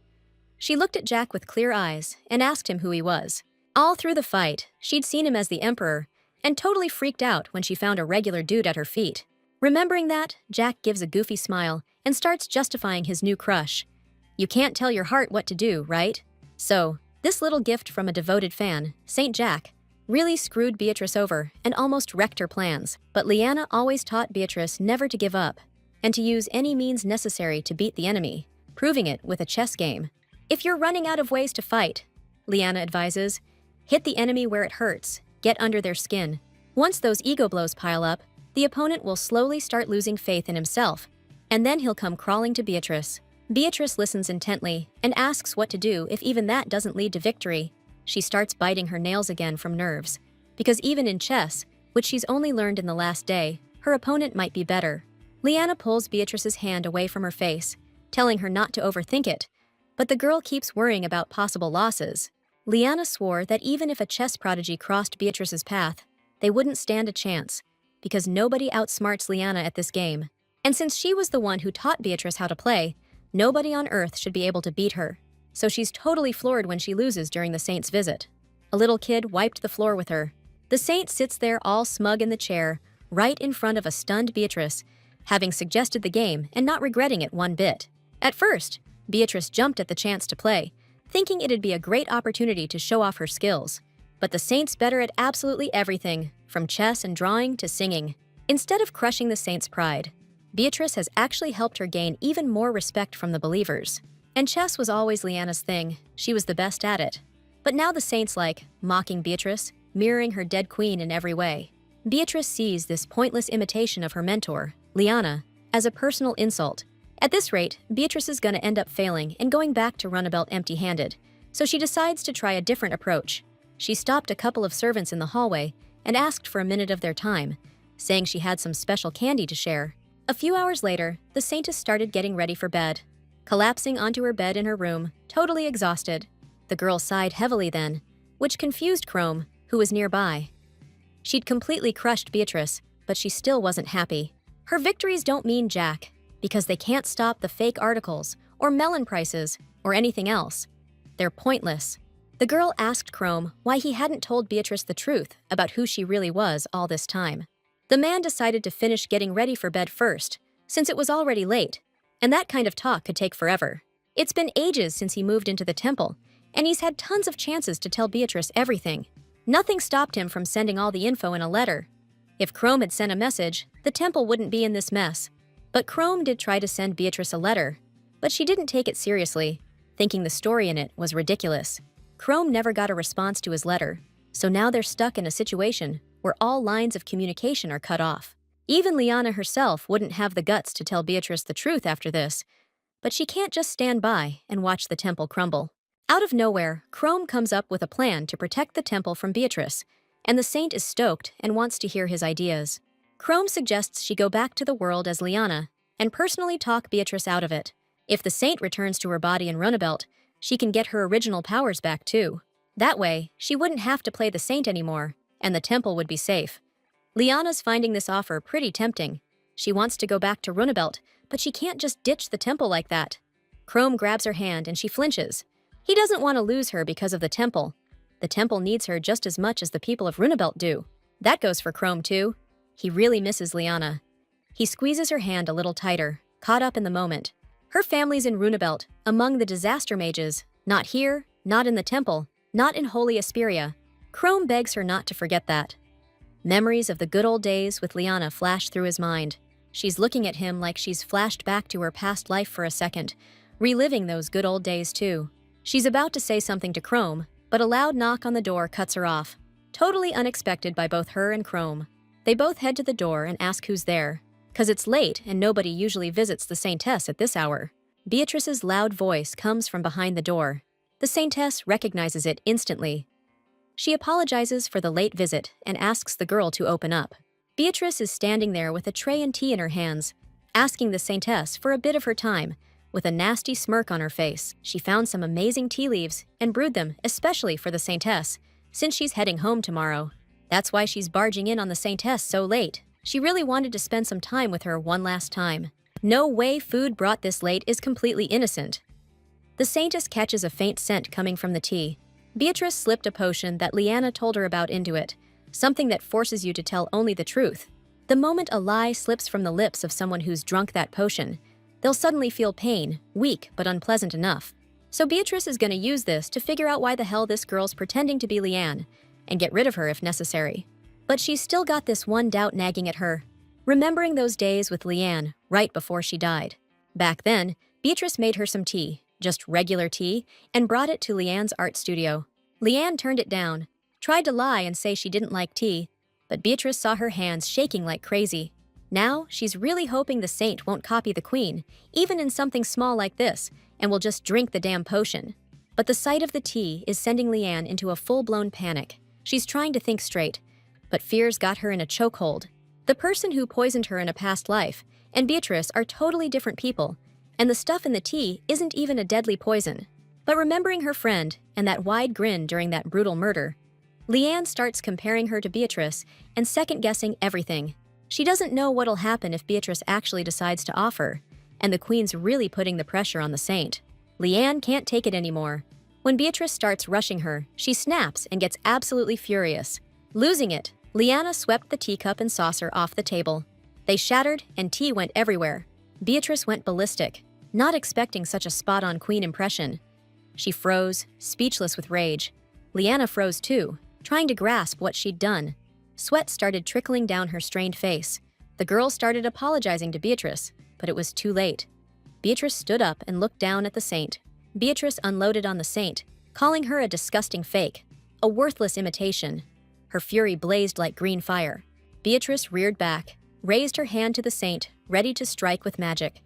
She looked at Jack with clear eyes and asked him who he was. All through the fight, she'd seen him as the Emperor and totally freaked out when she found a regular dude at her feet. Remembering that, Jack gives a goofy smile and starts justifying his new crush. You can't tell your heart what to do, right? So, this little gift from a devoted fan, Saint Jack, really screwed Beatrice over and almost wrecked her plans. But Liana always taught Beatrice never to give up and to use any means necessary to beat the enemy, proving it with a chess game. If you're running out of ways to fight, Liana advises, hit the enemy where it hurts, get under their skin. Once those ego blows pile up, the opponent will slowly start losing faith in himself, and then he'll come crawling to Beatrice. Beatrice listens intently and asks what to do if even that doesn't lead to victory. She starts biting her nails again from nerves, because even in chess, which she's only learned in the last day, her opponent might be better. Liana pulls Beatrice's hand away from her face, telling her not to overthink it, but the girl keeps worrying about possible losses. Liana swore that even if a chess prodigy crossed Beatrice's path, they wouldn't stand a chance, because nobody outsmarts Liana at this game. And since she was the one who taught Beatrice how to play, nobody on Earth should be able to beat her. So she's totally floored when she loses during the saint's visit. A little kid wiped the floor with her. The saint sits there all smug in the chair, right in front of a stunned Beatrice, having suggested the game and not regretting it one bit. At first, Beatrice jumped at the chance to play, thinking it'd be a great opportunity to show off her skills. But the saint's better at absolutely everything, from chess and drawing to singing. Instead of crushing the saint's pride, Beatrice has actually helped her gain even more respect from the believers. And chess was always Liana's thing. She was the best at it. But now the saint's like, mocking Beatrice, mirroring her dead queen in every way. Beatrice sees this pointless imitation of her mentor, Liana, as a personal insult. At this rate, Beatrice is going to end up failing and going back to Runabelt empty-handed, so she decides to try a different approach. She stopped a couple of servants in the hallway and asked for a minute of their time, saying she had some special candy to share. A few hours later, the saintess started getting ready for bed. Collapsing onto her bed in her room, totally exhausted, the girl sighed heavily then, which confused Chrome, who was nearby. She'd completely crushed Beatrice, but she still wasn't happy. Her victories don't mean jack, because they can't stop the fake articles, or melon prices, or anything else. They're pointless. The girl asked Chrome why he hadn't told Beatrice the truth about who she really was all this time. The man decided to finish getting ready for bed first, since it was already late, and that kind of talk could take forever. It's been ages since he moved into the temple, and he's had tons of chances to tell Beatrice everything. Nothing stopped him from sending all the info in a letter. If Chrome had sent a message, the temple wouldn't be in this mess. But Chrome did try to send Beatrice a letter, but she didn't take it seriously, thinking the story in it was ridiculous. Chrome never got a response to his letter, so now they're stuck in a situation where all lines of communication are cut off. Even Liana herself wouldn't have the guts to tell Beatrice the truth after this, but she can't just stand by and watch the temple crumble. Out of nowhere, Chrome comes up with a plan to protect the temple from Beatrice, and the saint is stoked and wants to hear his ideas. Chrome suggests she go back to the world as Liana and personally talk Beatrice out of it. If the saint returns to her body in Runabout, she can get her original powers back too. That way, she wouldn't have to play the saint anymore, and the temple would be safe. Liana's finding this offer pretty tempting. She wants to go back to Runabout, but she can't just ditch the temple like that. Chrome grabs her hand and she flinches. He doesn't want to lose her because of the temple. The temple needs her just as much as the people of Runabout do. That goes for Chrome too. He really misses Liana. He squeezes her hand a little tighter, caught up in the moment. Her family's in Runabout, among the disaster mages. Not here, not in the temple, not in Holy Asperia. Chrome begs her not to forget that. Memories of the good old days with Liana flash through his mind. She's looking at him like she's flashed back to her past life for a second, reliving those good old days too. She's about to say something to Chrome, but a loud knock on the door cuts her off. Totally unexpected by both her and Chrome. They both head to the door and ask who's there, 'cause it's late and nobody usually visits the Saintess at this hour. Beatrice's loud voice comes from behind the door. The Saintess recognizes it instantly. She apologizes for the late visit and asks the girl to open up. Beatrice is standing there with a tray and tea in her hands, asking the Saintess for a bit of her time. With a nasty smirk on her face, she found some amazing tea leaves and brewed them especially for the Saintess, since she's heading home tomorrow. That's why she's barging in on the Saintess so late. She really wanted to spend some time with her one last time. No way food brought this late is completely innocent. The Saintess catches a faint scent coming from the tea. Beatrice slipped a potion that Liana told her about into it, something that forces you to tell only the truth. The moment a lie slips from the lips of someone who's drunk that potion, they'll suddenly feel pain, weak but unpleasant enough. So Beatrice is going to use this to figure out why the hell this girl's pretending to be Leanne, and get rid of her if necessary. But she's still got this one doubt nagging at her, remembering those days with Leanne right before she died. Back then, Beatrice made her some tea, just regular tea, and brought it to Leanne's art studio. Leanne turned it down, tried to lie and say she didn't like tea, but Beatrice saw her hands shaking like crazy. Now, she's really hoping the saint won't copy the queen, even in something small like this, and will just drink the damn potion. But the sight of the tea is sending Leanne into a full-blown panic. She's trying to think straight, but fears got her in a chokehold. The person who poisoned her in a past life and Beatrice are totally different people, and the stuff in the tea isn't even a deadly poison. But remembering her friend and that wide grin during that brutal murder, Leanne starts comparing her to Beatrice and second-guessing everything. She doesn't know what'll happen if Beatrice actually decides to offer, and the queen's really putting the pressure on the saint. Leanne can't take it anymore. When Beatrice starts rushing her, she snaps and gets absolutely furious. Losing it, Liana swept the teacup and saucer off the table. They shattered and tea went everywhere. Beatrice went ballistic, not expecting such a spot-on queen impression. She froze, speechless with rage. Liana froze too, trying to grasp what she'd done. Sweat started trickling down her strained face. The girl started apologizing to Beatrice, but it was too late. Beatrice stood up and looked down at the saint. Beatrice unloaded on the saint, calling her a disgusting fake, a worthless imitation. Her fury blazed like green fire. Beatrice reared back, raised her hand to the saint, ready to strike with magic.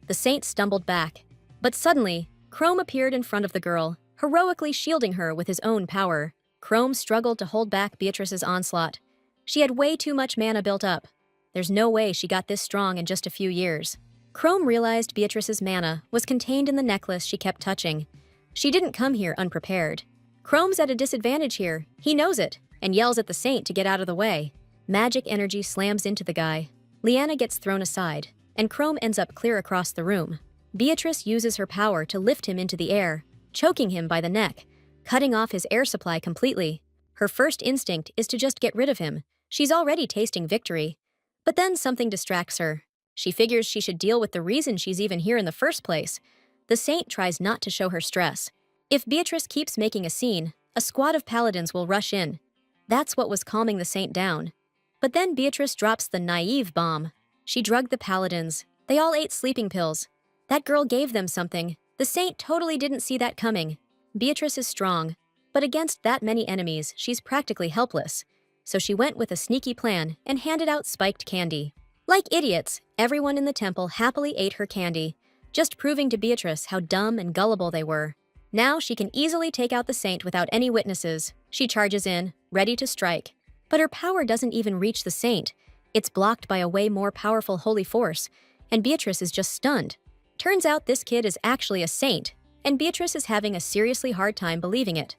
The saint stumbled back, but suddenly, Chrome appeared in front of the girl, heroically shielding her with his own power. Chrome struggled to hold back Beatrice's onslaught. She had way too much mana built up. There's no way she got this strong in just a few years. Chrome realized Beatrice's mana was contained in the necklace she kept touching. She didn't come here unprepared. Chrome's at a disadvantage here. He knows it, and yells at the saint to get out of the way. Magic energy slams into the guy. Liana gets thrown aside, and Chrome ends up clear across the room. Beatrice uses her power to lift him into the air, choking him by the neck, cutting off his air supply completely. Her first instinct is to just get rid of him. She's already tasting victory. But then something distracts her. She figures she should deal with the reason she's even here in the first place. The saint tries not to show her stress. If Beatrice keeps making a scene, a squad of paladins will rush in. That's what was calming the saint down. But then Beatrice drops the naive bomb. She drugged the paladins. They all ate sleeping pills. That girl gave them something. The saint totally didn't see that coming. Beatrice is strong, but against that many enemies, she's practically helpless. So she went with a sneaky plan and handed out spiked candy. Like idiots, everyone in the temple happily ate her candy, just proving to Beatrice how dumb and gullible they were. Now she can easily take out the saint without any witnesses. She charges in, ready to strike. But her power doesn't even reach the saint. It's blocked by a way more powerful holy force, and Beatrice is just stunned. Turns out this kid is actually a saint, and Beatrice is having a seriously hard time believing it.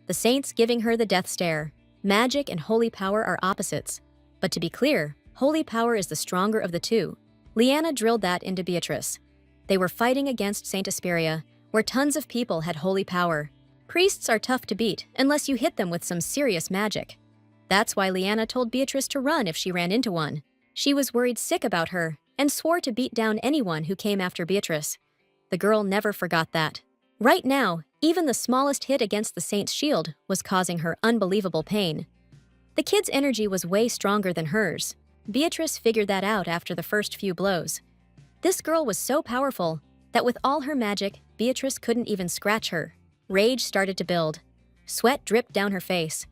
The saint's giving her the death stare. Magic and holy power are opposites. But to be clear, holy power is the stronger of the two. Liana drilled that into Beatrice. They were fighting against Saint Asperia, where tons of people had holy power. Priests are tough to beat unless you hit them with some serious magic. That's why Liana told Beatrice to run if she ran into one. She was worried sick about her and swore to beat down anyone who came after Beatrice. The girl never forgot that. Right now, even the smallest hit against the saint's shield was causing her unbelievable pain. The kid's energy was way stronger than hers. Beatrice figured that out after the first few blows. This girl was so powerful that with all her magic, Beatrice couldn't even scratch her. Rage started to build. Sweat dripped down her face.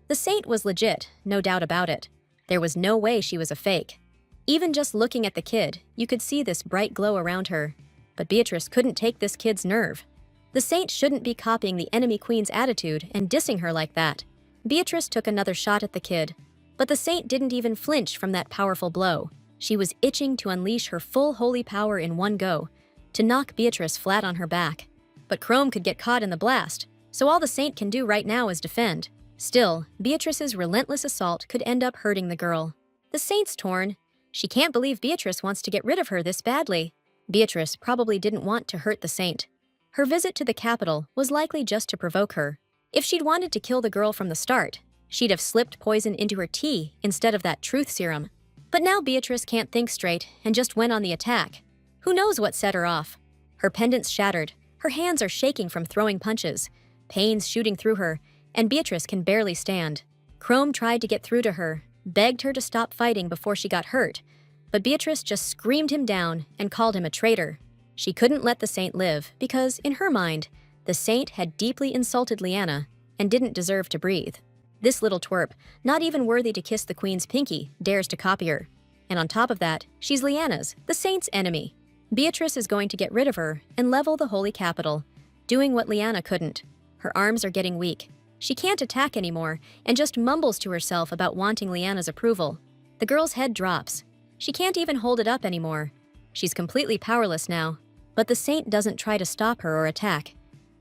The saint was legit, no doubt about it. There was no way she was a fake. Even just looking at the kid, you could see this bright glow around her. But Beatrice couldn't take this kid's nerve. The saint shouldn't be copying the enemy queen's attitude and dissing her like that. Beatrice took another shot at the kid, but the saint didn't even flinch from that powerful blow. She was itching to unleash her full holy power in one go, to knock Beatrice flat on her back. But Chrome could get caught in the blast, so all the saint can do right now is defend. Still, Beatrice's relentless assault could end up hurting the girl. The saint's torn. She can't believe Beatrice wants to get rid of her this badly. Beatrice probably didn't want to hurt the saint. Her visit to the capital was likely just to provoke her. If she'd wanted to kill the girl from the start, she'd have slipped poison into her tea instead of that truth serum. But now Beatrice can't think straight and just went on the attack. Who knows what set her off? Her pendant's shattered, her hands are shaking from throwing punches, pains shooting through her, and Beatrice can barely stand. Chrome tried to get through to her, begged her to stop fighting before she got hurt, but Beatrice just screamed him down and called him a traitor. She couldn't let the saint live because, in her mind, the saint had deeply insulted Liana and didn't deserve to breathe. This little twerp, not even worthy to kiss the queen's pinky, dares to copy her. And on top of that, she's Liana's, the saint's enemy. Beatrice is going to get rid of her and level the holy capital, doing what Liana couldn't. Her arms are getting weak. She can't attack anymore and just mumbles to herself about wanting Liana's approval. The girl's head drops. She can't even hold it up anymore. She's completely powerless now, but the saint doesn't try to stop her or attack.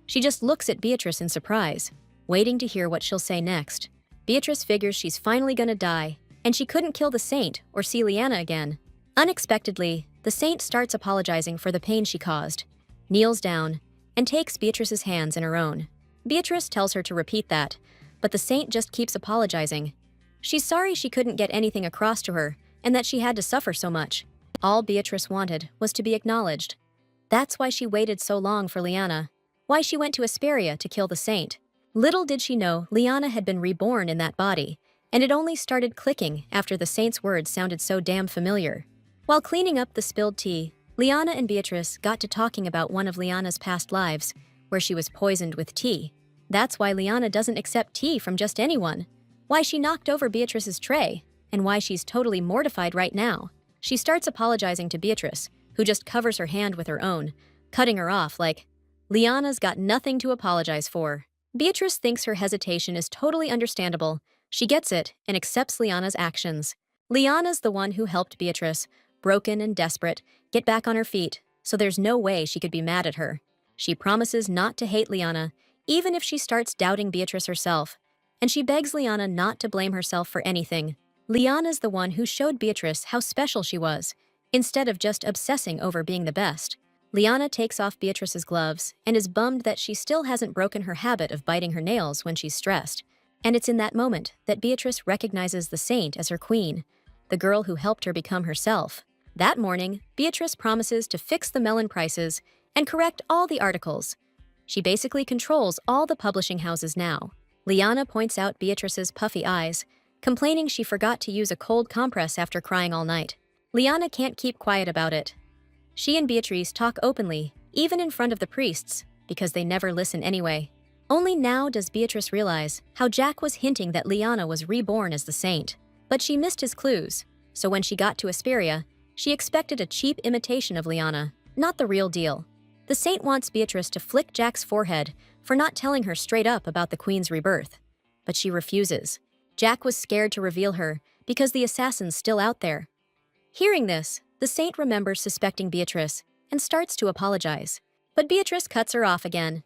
She just looks at Beatrice in surprise, waiting to hear what she'll say next. Beatrice figures she's finally gonna die, and she couldn't kill the saint or see Liana again. Unexpectedly, the saint starts apologizing for the pain she caused, kneels down, and takes Beatrice's hands in her own. Beatrice tells her to repeat that, but the saint just keeps apologizing. She's sorry she couldn't get anything across to her, and that she had to suffer so much. All Beatrice wanted was to be acknowledged. That's why she waited so long for Liana, why she went to Asperia to kill the saint. Little did she know Liana had been reborn in that body, and it only started clicking after the saint's words sounded so damn familiar. While cleaning up the spilled tea, Liana and Beatrice got to talking about one of Liana's past lives, where she was poisoned with tea. That's why Liana doesn't accept tea from just anyone, why she knocked over Beatrice's tray, and why she's totally mortified right now. She starts apologizing to Beatrice, who just covers her hand with her own, cutting her off like, Liana's got nothing to apologize for. Beatrice thinks her hesitation is totally understandable. She gets it and accepts Liana's actions. Liana's the one who helped Beatrice, broken and desperate, get back on her feet, so there's no way she could be mad at her. She promises not to hate Liana, even if she starts doubting Beatrice herself, and she begs Liana not to blame herself for anything. Liana's the one who showed Beatrice how special she was, instead of just obsessing over being the best. Liana takes off Beatrice's gloves and is bummed that she still hasn't broken her habit of biting her nails when she's stressed. And it's in that moment that Beatrice recognizes the saint as her queen, the girl who helped her become herself. That morning, Beatrice promises to fix the melon prices and correct all the articles. She basically controls all the publishing houses now. Liana points out Beatrice's puffy eyes, complaining she forgot to use a cold compress after crying all night. Liana can't keep quiet about it. She and Beatrice talk openly, even in front of the priests, because they never listen anyway. Only now does Beatrice realize how Jack was hinting that Liana was reborn as the saint. But she missed his clues, so when she got to Asperia, she expected a cheap imitation of Liana, not the real deal. The saint wants Beatrice to flick Jack's forehead for not telling her straight up about the queen's rebirth. But she refuses. Jack was scared to reveal her because the assassin's still out there. Hearing this, the saint remembers suspecting Beatrice and starts to apologize. But Beatrice cuts her off again.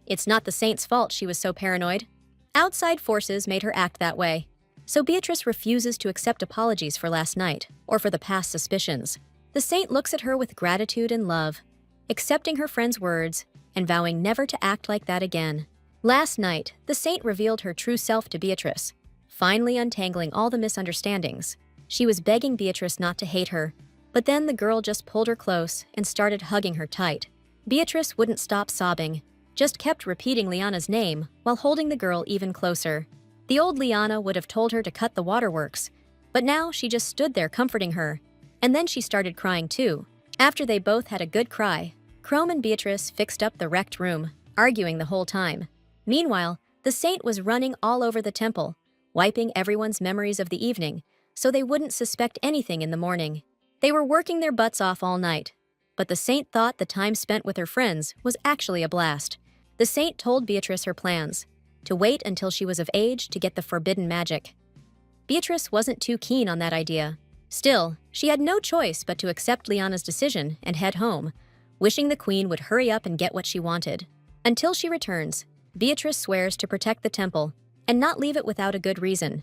It's not the saint's fault she was so paranoid. Outside forces made her act that way. So Beatrice refuses to accept apologies for last night or for the past suspicions. The saint looks at her with gratitude and love, accepting her friend's words and vowing never to act like that again. Last night, the saint revealed her true self to Beatrice, finally untangling all the misunderstandings. She was begging Beatrice not to hate her, but then the girl just pulled her close and started hugging her tight. Beatrice wouldn't stop sobbing, just kept repeating Liana's name while holding the girl even closer. The old Liana would have told her to cut the waterworks, but now she just stood there comforting her, and then she started crying too. After they both had a good cry, Chrome and Beatrice fixed up the wrecked room, arguing the whole time. Meanwhile, the saint was running all over the temple, wiping everyone's memories of the evening, so they wouldn't suspect anything in the morning. They were working their butts off all night, but the saint thought the time spent with her friends was actually a blast. The saint told Beatrice her plans, to wait until she was of age to get the forbidden magic. Beatrice wasn't too keen on that idea. Still, she had no choice but to accept Liana's decision and head home, wishing the queen would hurry up and get what she wanted. Until she returns, Beatrice swears to protect the temple and not leave it without a good reason.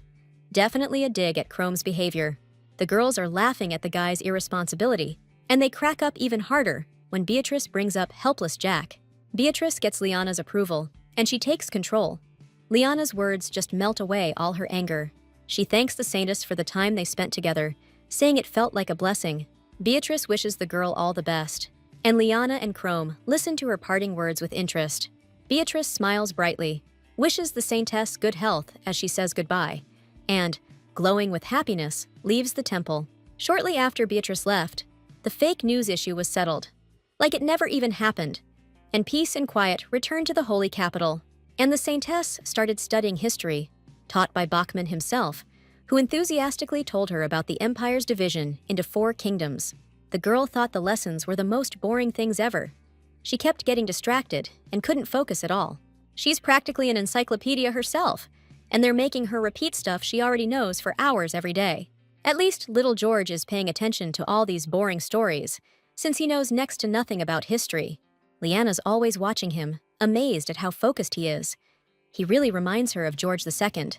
Definitely a dig at Chrome's behavior. The girls are laughing at the guy's irresponsibility, and they crack up even harder when Beatrice brings up helpless Jack. Beatrice gets Liana's approval, and she takes control. Liana's words just melt away all her anger. She thanks the saintess for the time they spent together, saying it felt like a blessing. Beatrice wishes the girl all the best, and Liana and Chrome listen to her parting words with interest. Beatrice smiles brightly, wishes the saintess good health as she says goodbye, and, glowing with happiness, leaves the temple. Shortly after Beatrice left, the fake news issue was settled, like it never even happened, and peace and quiet returned to the holy capital, and the saintess started studying history, taught by Bachman himself, who enthusiastically told her about the empire's division into 4 kingdoms. The girl thought the lessons were the most boring things ever. She kept getting distracted and couldn't focus at all. She's practically an encyclopedia herself, and they're making her repeat stuff she already knows for hours every day. At least little George is paying attention to all these boring stories, since he knows next to nothing about history. Liana's always watching him, amazed at how focused he is. He really reminds her of George II.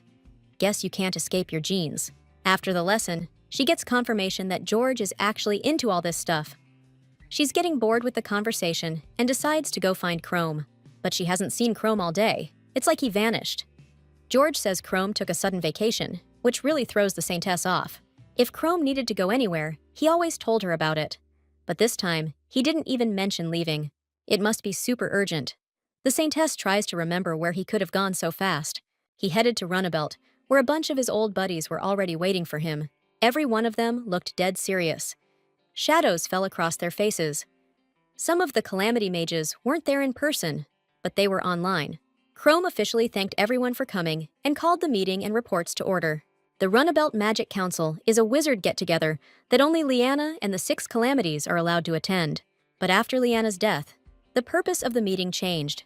Guess you can't escape your genes. After the lesson, she gets confirmation that George is actually into all this stuff. She's getting bored with the conversation and decides to go find Chrome. But she hasn't seen Chrome all day. It's like he vanished. George says Chrome took a sudden vacation, which really throws the saintess off. If Chrome needed to go anywhere, he always told her about it. But this time, he didn't even mention leaving. It must be super urgent. The saintess tries to remember where he could have gone so fast. He headed to Runabout, where a bunch of his old buddies were already waiting for him. Every one of them looked dead serious. Shadows fell across their faces. Some of the Calamity Mages weren't there in person, but they were online. Chrome officially thanked everyone for coming and called the meeting and reports to order. The Runabout Magic Council is a wizard get-together that only Liana and the 6 Calamities are allowed to attend. But after Liana's death, the purpose of the meeting changed.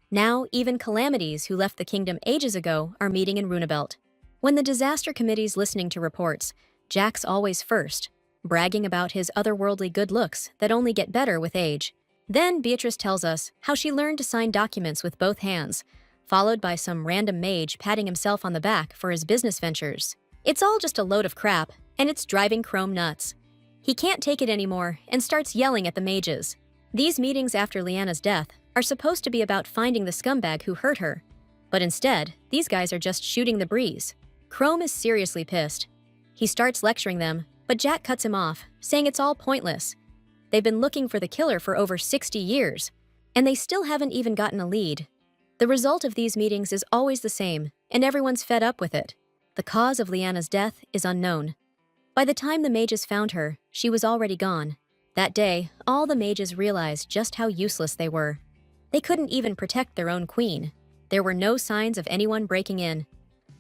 Now, even Calamities who left the kingdom ages ago are meeting in Runabout. When the disaster committee's listening to reports, Jack's always first, bragging about his otherworldly good looks that only get better with age. Then Beatrice tells us how she learned to sign documents with both hands, followed by some random mage patting himself on the back for his business ventures. It's all just a load of crap, and it's driving Chrome nuts. He can't take it anymore and starts yelling at the mages. These meetings after Liana's death are supposed to be about finding the scumbag who hurt her. But instead, these guys are just shooting the breeze. Chrome is seriously pissed. He starts lecturing them, but Jack cuts him off, saying it's all pointless. They've been looking for the killer for over 60 years, and they still haven't even gotten a lead. The result of these meetings is always the same, and everyone's fed up with it. The cause of Liana's death is unknown. By the time the mages found her, she was already gone. That day, all the mages realized just how useless they were. They couldn't even protect their own queen. There were no signs of anyone breaking in.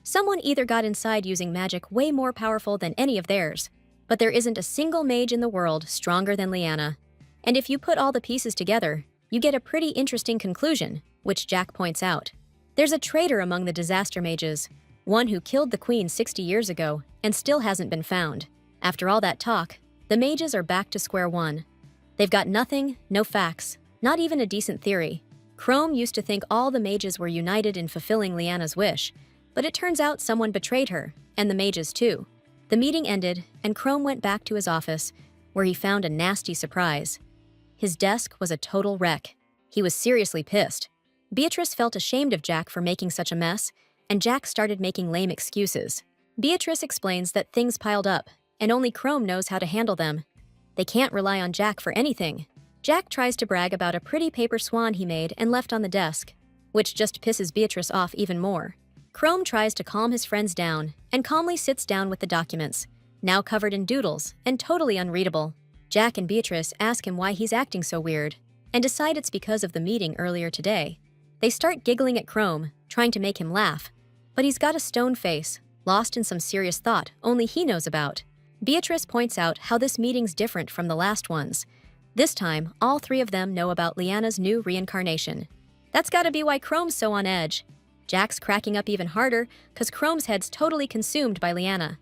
Someone either got inside using magic way more powerful than any of theirs, but there isn't a single mage in the world stronger than Liana. And if you put all the pieces together, you get a pretty interesting conclusion, which Jack points out. There's a traitor among the disaster mages, one who killed the queen 60 years ago and still hasn't been found. After all that talk, the mages are back to square one. They've got nothing, no facts, not even a decent theory. Chrome used to think all the mages were united in fulfilling Liana's wish, but it turns out someone betrayed her, and the mages too. The meeting ended, and Chrome went back to his office, where he found a nasty surprise. His desk was a total wreck. He was seriously pissed. Beatrice felt ashamed of Jack for making such a mess, and Jack started making lame excuses. Beatrice explains that things piled up, and only Chrome knows how to handle them. They can't rely on Jack for anything. Jack tries to brag about a pretty paper swan he made and left on the desk, which just pisses Beatrice off even more. Chrome tries to calm his friends down and calmly sits down with the documents, now covered in doodles and totally unreadable. Jack and Beatrice ask him why he's acting so weird, and decide it's because of the meeting earlier today. They start giggling at Chrome, trying to make him laugh, but he's got a stone face, lost in some serious thought only he knows about. Beatrice points out how this meeting's different from the last ones. This time, all three of them know about Liana's new reincarnation. That's gotta be why Chrome's so on edge. Jack's cracking up even harder because Chrome's head's totally consumed by Liana.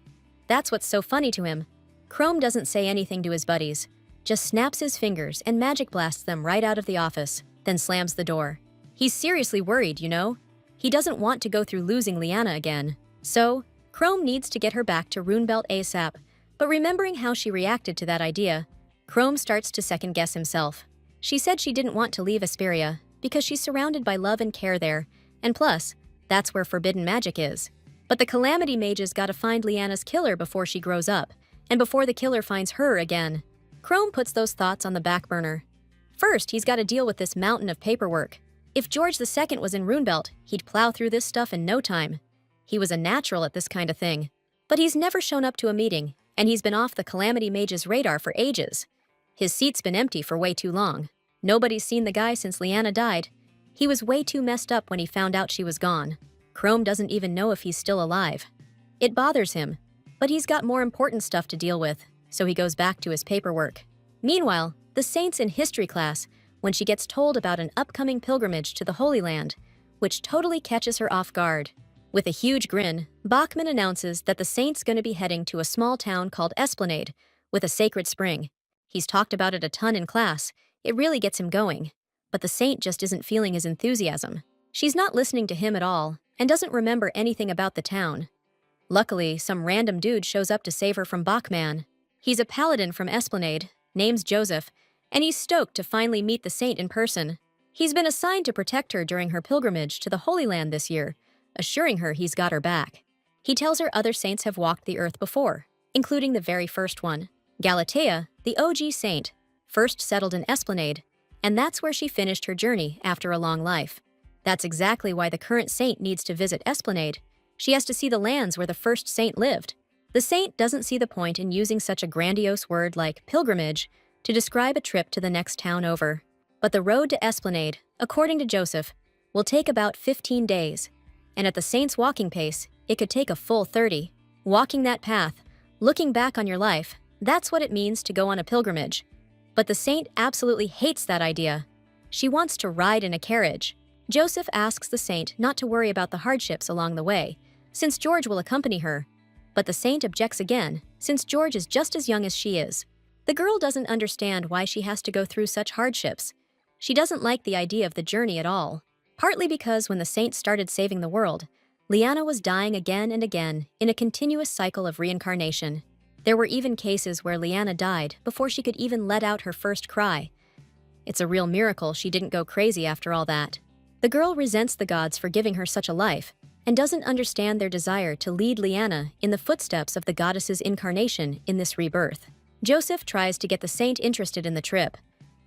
That's what's so funny to him. Chrome doesn't say anything to his buddies, just snaps his fingers and magic blasts them right out of the office, then slams the door. He's seriously worried, you know? He doesn't want to go through losing Liana again. So, Chrome needs to get her back to Runebelt ASAP, but remembering how she reacted to that idea, Chrome starts to second-guess himself. She said she didn't want to leave Asperia because she's surrounded by love and care there, and plus, that's where forbidden magic is. But the Calamity Mages gotta find Liana's killer before she grows up, and before the killer finds her again. Chrome puts those thoughts on the back burner. First, he's gotta deal with this mountain of paperwork. If George II was in Runebelt, he'd plow through this stuff in no time. He was a natural at this kind of thing. But he's never shown up to a meeting, and he's been off the Calamity Mage's radar for ages. His seat's been empty for way too long. Nobody's seen the guy since Liana died. He was way too messed up when he found out she was gone. Chrome doesn't even know if he's still alive. It bothers him, but he's got more important stuff to deal with, so he goes back to his paperwork. Meanwhile, the Saint's in history class when she gets told about an upcoming pilgrimage to the Holy Land, which totally catches her off guard. With a huge grin, Bachman announces that the Saint's going to be heading to a small town called Esplanade, with a sacred spring. He's talked about it a ton in class. It really gets him going. But the Saint just isn't feeling his enthusiasm. She's not listening to him at all, and doesn't remember anything about the town. Luckily, some random dude shows up to save her from Bachman. He's a paladin from Esplanade, name's Joseph, and he's stoked to finally meet the Saint in person. He's been assigned to protect her during her pilgrimage to the Holy Land this year, assuring her he's got her back. He tells her other saints have walked the earth before, including the very first one. Galatea, the OG saint, first settled in Esplanade, and that's where she finished her journey after a long life. That's exactly why the current saint needs to visit Esplanade. She has to see the lands where the first saint lived. The saint doesn't see the point in using such a grandiose word like pilgrimage to describe a trip to the next town over. But the road to Esplanade, according to Joseph, will take about 15 days, and at the saint's walking pace, it could take a full 30. Walking that path, looking back on your life, that's what it means to go on a pilgrimage. But the saint absolutely hates that idea. She wants to ride in a carriage. Joseph asks the saint not to worry about the hardships along the way, since George will accompany her. But the saint objects again, since George is just as young as she is. The girl doesn't understand why she has to go through such hardships. She doesn't like the idea of the journey at all, partly because when the saint started saving the world, Liana was dying again and again in a continuous cycle of reincarnation. There were even cases where Liana died before she could even let out her first cry. It's a real miracle she didn't go crazy after all that. The girl resents the gods for giving her such a life, and doesn't understand their desire to lead Liana in the footsteps of the goddess's incarnation in this rebirth. Joseph tries to get the saint interested in the trip.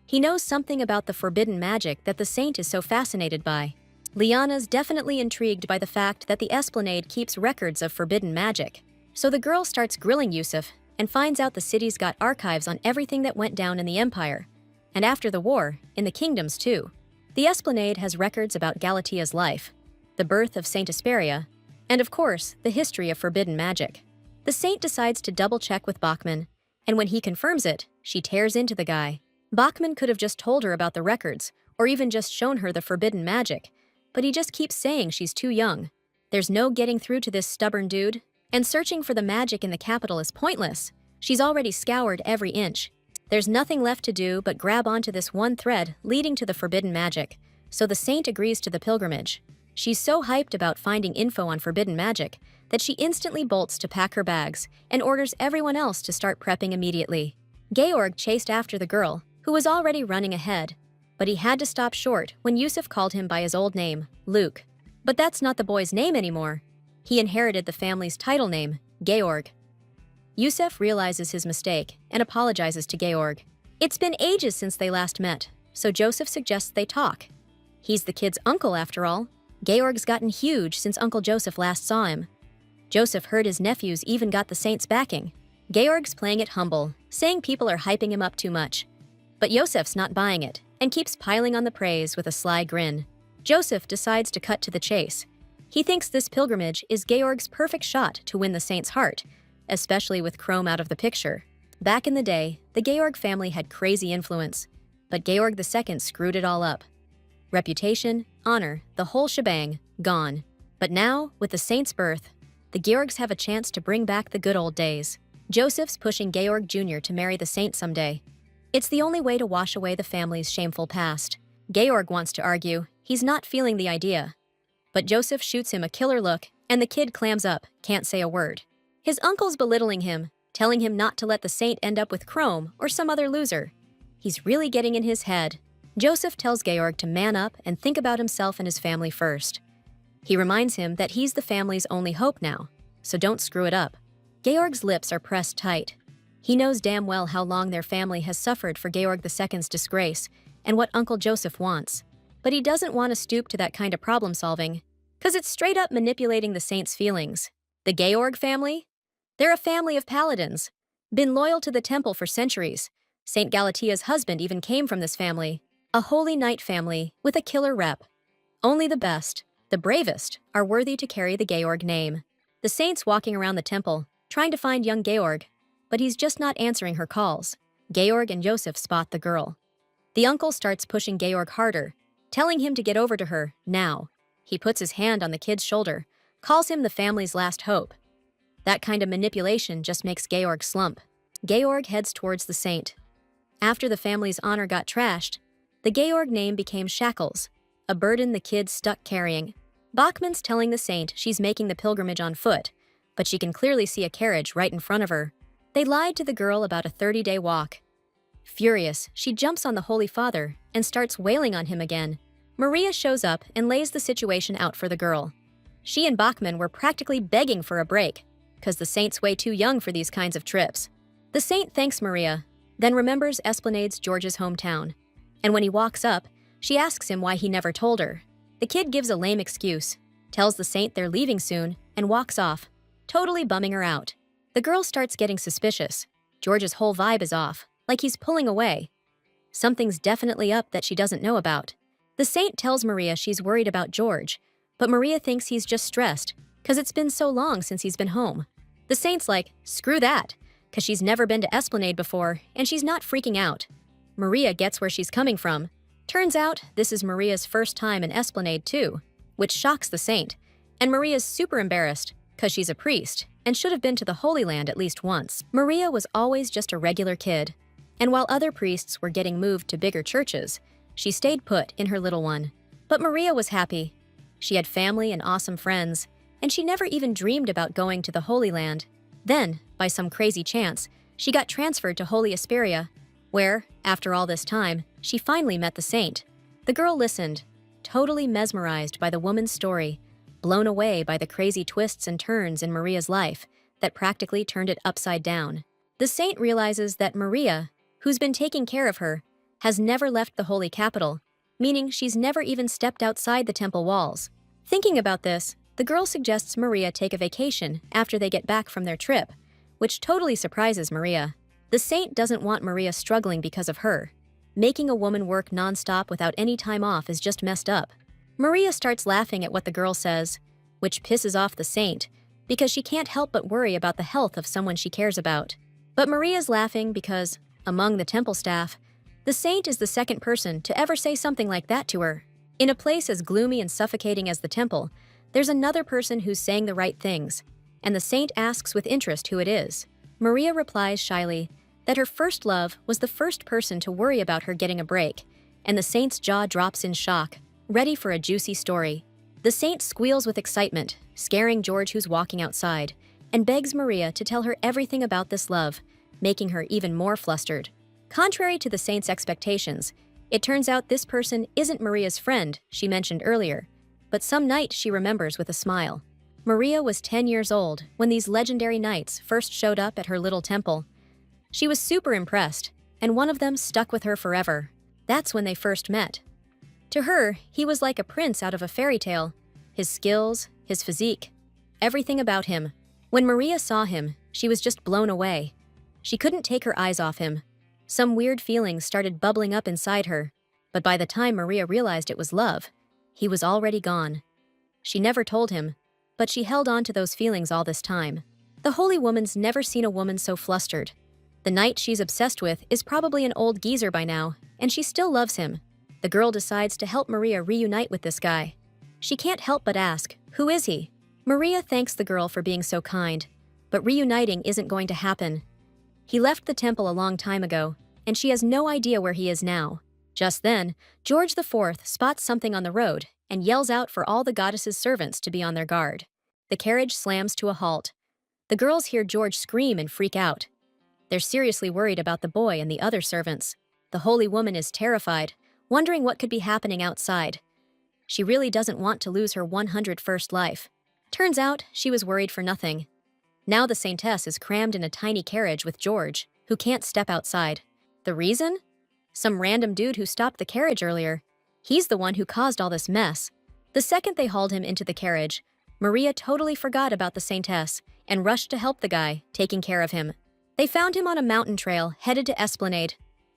He knows something about the forbidden magic that the saint is so fascinated by. Liana's definitely intrigued by the fact that the Esplanade keeps records of forbidden magic. So the girl starts grilling Yusuf and finds out the city's got archives on everything that went down in the Empire, and after the war, in the kingdoms too. The Esplanade has records about Galatea's life, the birth of Saint Asperia, and of course, the history of forbidden magic. The saint decides to double-check with Bachman, and when he confirms it, she tears into the guy. Bachman could have just told her about the records, or even just shown her the forbidden magic, but he just keeps saying she's too young. There's no getting through to this stubborn dude, and searching for the magic in the capital is pointless. She's already scoured every inch. There's nothing left to do but grab onto this one thread leading to the forbidden magic, so the saint agrees to the pilgrimage. She's so hyped about finding info on forbidden magic that she instantly bolts to pack her bags and orders everyone else to start prepping immediately. Georg chased after the girl, who was already running ahead, but he had to stop short when Yusuf called him by his old name, Luke. But that's not the boy's name anymore. He inherited the family's title name, Georg. Yusuf realizes his mistake and apologizes to Georg. It's been ages since they last met, so Joseph suggests they talk. He's the kid's uncle after all. Georg's gotten huge since Uncle Joseph last saw him. Joseph heard his nephews even got the saint's backing. Georg's playing it humble, saying people are hyping him up too much. But Joseph's not buying it and keeps piling on the praise with a sly grin. Joseph decides to cut to the chase. He thinks this pilgrimage is Georg's perfect shot to win the saint's heart, especially with Chrome out of the picture. Back in the day, the Georg family had crazy influence, but Georg II screwed it all up. Reputation, honor, the whole shebang, gone. But now, with the saint's birth, the Georgs have a chance to bring back the good old days. Joseph's pushing Georg Jr. to marry the saint someday. It's the only way to wash away the family's shameful past. Georg wants to argue. He's not feeling the idea. But Joseph shoots him a killer look, and the kid clams up, can't say a word. His uncle's belittling him, telling him not to let the saint end up with Chrome or some other loser. He's really getting in his head. Joseph tells Georg to man up and think about himself and his family first. He reminds him that he's the family's only hope now, so don't screw it up. Georg's lips are pressed tight. He knows damn well how long their family has suffered for Georg II's disgrace and what Uncle Joseph wants. But he doesn't want to stoop to that kind of problem solving, because it's straight up manipulating the saint's feelings. The Georg family? They're a family of paladins, been loyal to the temple for centuries. Saint Galatia's husband even came from this family. A holy knight family with a killer rep. Only the best, the bravest, are worthy to carry the Georg name. The saint's walking around the temple, trying to find young Georg, but he's just not answering her calls. Georg and Joseph spot the girl. The uncle starts pushing Georg harder, telling him to get over to her, now. He puts his hand on the kid's shoulder, calls him the family's last hope. That kind of manipulation just makes Georg slump. Georg heads towards the saint. After the family's honor got trashed, the Georg name became Shackles, a burden the kid's stuck carrying. Bachman's telling the saint she's making the pilgrimage on foot, but she can clearly see a carriage right in front of her. They lied to the girl about a 30-day walk. Furious, she jumps on the Holy Father and starts wailing on him again. Maria shows up and lays the situation out for the girl. She and Bachman were practically begging for a break, because the saint's way too young for these kinds of trips. The saint thanks Maria, then remembers Esplanade's George's hometown. And when he walks up, she asks him why he never told her. The kid gives a lame excuse, tells the saint they're leaving soon, and walks off, totally bumming her out. The girl starts getting suspicious. George's whole vibe is off, like he's pulling away. Something's definitely up that she doesn't know about. The saint tells Maria she's worried about George, but Maria thinks he's just stressed, because it's been so long since he's been home. The saint's like, screw that, because she's never been to Esplanade before, and she's not freaking out. Maria gets where she's coming from. Turns out, this is Maria's first time in Esplanade too, which shocks the saint, and Maria's super embarrassed, because she's a priest, and should have been to the Holy Land at least once. Maria was always just a regular kid, and while other priests were getting moved to bigger churches, she stayed put in her little one. But Maria was happy. She had family and awesome friends, and she never even dreamed about going to the Holy Land. Then, by some crazy chance, she got transferred to Holy Asperia, where, after all this time, she finally met the saint. The girl listened, totally mesmerized by the woman's story, blown away by the crazy twists and turns in Maria's life that practically turned it upside down. The saint realizes that Maria, who's been taking care of her, has never left the holy capital, meaning she's never even stepped outside the temple walls. Thinking about this, the girl suggests Maria take a vacation after they get back from their trip, which totally surprises Maria. The saint doesn't want Maria struggling because of her. Making a woman work nonstop without any time off is just messed up. Maria starts laughing at what the girl says, which pisses off the saint, because she can't help but worry about the health of someone she cares about. But Maria's laughing because, among the temple staff, The saint is the second person to ever say something like that to her. In a place as gloomy and suffocating as the temple, there's another person who's saying the right things, and the saint asks with interest who it is. Maria replies shyly that her first love was the first person to worry about her getting a break, and the saint's jaw drops in shock, ready for a juicy story. The saint squeals with excitement, scaring George, who's walking outside, and begs Maria to tell her everything about this love, making her even more flustered. Contrary to the saint's expectations, it turns out this person isn't Maria's friend she mentioned earlier, but some knight she remembers with a smile. Maria was 10 years old when these legendary knights first showed up at her little temple. She was super impressed, and one of them stuck with her forever. That's when they first met. To her, he was like a prince out of a fairy tale. His skills, his physique, everything about him. When Maria saw him, she was just blown away. She couldn't take her eyes off him. Some weird feelings started bubbling up inside her, but by the time Maria realized it was love, he was already gone. She never told him, but she held on to those feelings all this time. The holy woman's never seen a woman so flustered. The knight she's obsessed with is probably an old geezer by now, and she still loves him. The girl decides to help Maria reunite with this guy. She can't help but ask, who is he? Maria thanks the girl for being so kind, but reuniting isn't going to happen. He left the temple a long time ago, and she has no idea where he is now. Just then, George IV spots something on the road and yells out for all the goddess's servants to be on their guard. The carriage slams to a halt. The girls hear George scream and freak out. They're seriously worried about the boy and the other servants. The holy woman is terrified, wondering what could be happening outside. She really doesn't want to lose her 101st life. Turns out she was worried for nothing. Now the saintess is crammed in a tiny carriage with George, who can't step outside. The reason? Some random dude who stopped the carriage earlier. He's the one who caused all this mess. The second they hauled him into the carriage, Maria totally forgot about the saintess and rushed to help the guy, taking care of him. They found him on a mountain trail headed to Esplanade.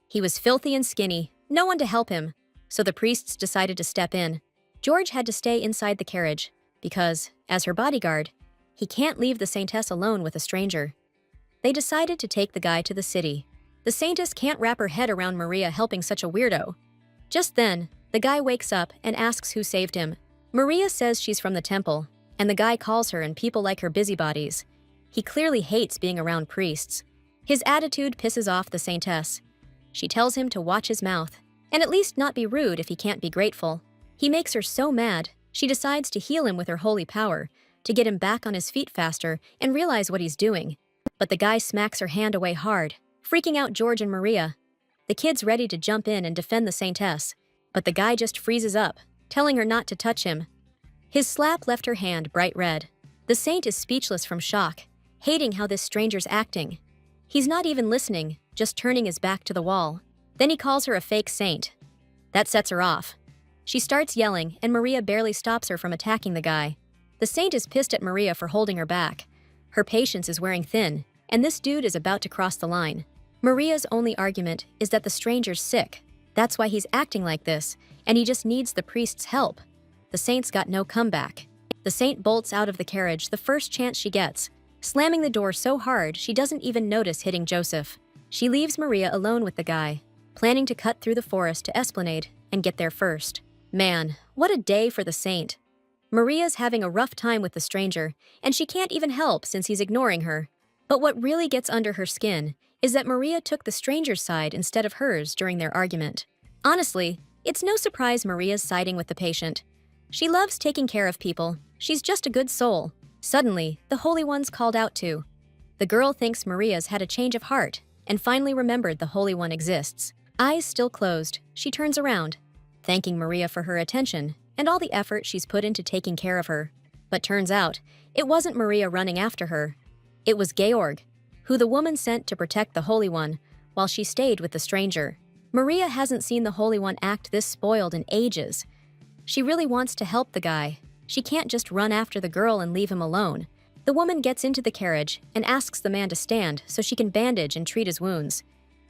He was filthy and skinny, no one to help him, so the priests decided to step in. George had to stay inside the carriage because, as her bodyguard, he can't leave the saintess alone with a stranger. They decided to take the guy to the city. The saintess can't wrap her head around Maria helping such a weirdo. Just then, the guy wakes up and asks who saved him. Maria says she's from the temple, and the guy calls her and people like her busybodies. He clearly hates being around priests. His attitude pisses off the saintess. She tells him to watch his mouth, and at least not be rude if he can't be grateful. He makes her so mad, she decides to heal him with her holy power, to get him back on his feet faster and realize what he's doing. But the guy smacks her hand away hard, freaking out George and Maria. The kid's ready to jump in and defend the saintess, but the guy just freezes up, telling her not to touch him. His slap left her hand bright red. The saint is speechless from shock, hating how this stranger's acting. He's not even listening, just turning his back to the wall. Then he calls her a fake saint. That sets her off. She starts yelling, and Maria barely stops her from attacking the guy. The saint is pissed at Maria for holding her back. Her patience is wearing thin, and this dude is about to cross the line. Maria's only argument is that the stranger's sick. That's why he's acting like this, and he just needs the priest's help. The saint's got no comeback. The saint bolts out of the carriage the first chance she gets, slamming the door so hard she doesn't even notice hitting Joseph. She leaves Maria alone with the guy, planning to cut through the forest to Esplanade and get there first. Man, what a day for the saint. Maria's having a rough time with the stranger, and she can't even help since he's ignoring her. But what really gets under her skin is that Maria took the stranger's side instead of hers during their argument. Honestly, it's no surprise Maria's siding with the patient. She loves taking care of people. She's just a good soul. Suddenly, the Holy One's called out to. The girl thinks Maria's had a change of heart and finally remembered the Holy One exists. Eyes still closed, she turns around, thanking Maria for her attention and all the effort she's put into taking care of her. But turns out, it wasn't Maria running after her. It was Georg, who the woman sent to protect the Holy One while she stayed with the stranger. Maria hasn't seen the Holy One act this spoiled in ages. She really wants to help the guy. She can't just run after the girl and leave him alone. The woman gets into the carriage and asks the man to stand so she can bandage and treat his wounds.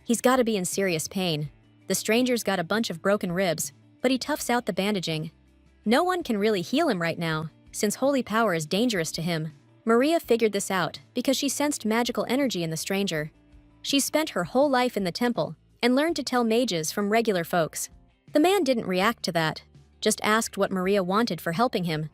He's got to be in serious pain. The stranger's got a bunch of broken ribs, but he toughs out the bandaging. No one can really heal him right now, since holy power is dangerous to him. Maria figured this out because she sensed magical energy in the stranger. She's spent her whole life in the temple and learned to tell mages from regular folks. The man didn't react to that, just asked what Maria wanted for helping him.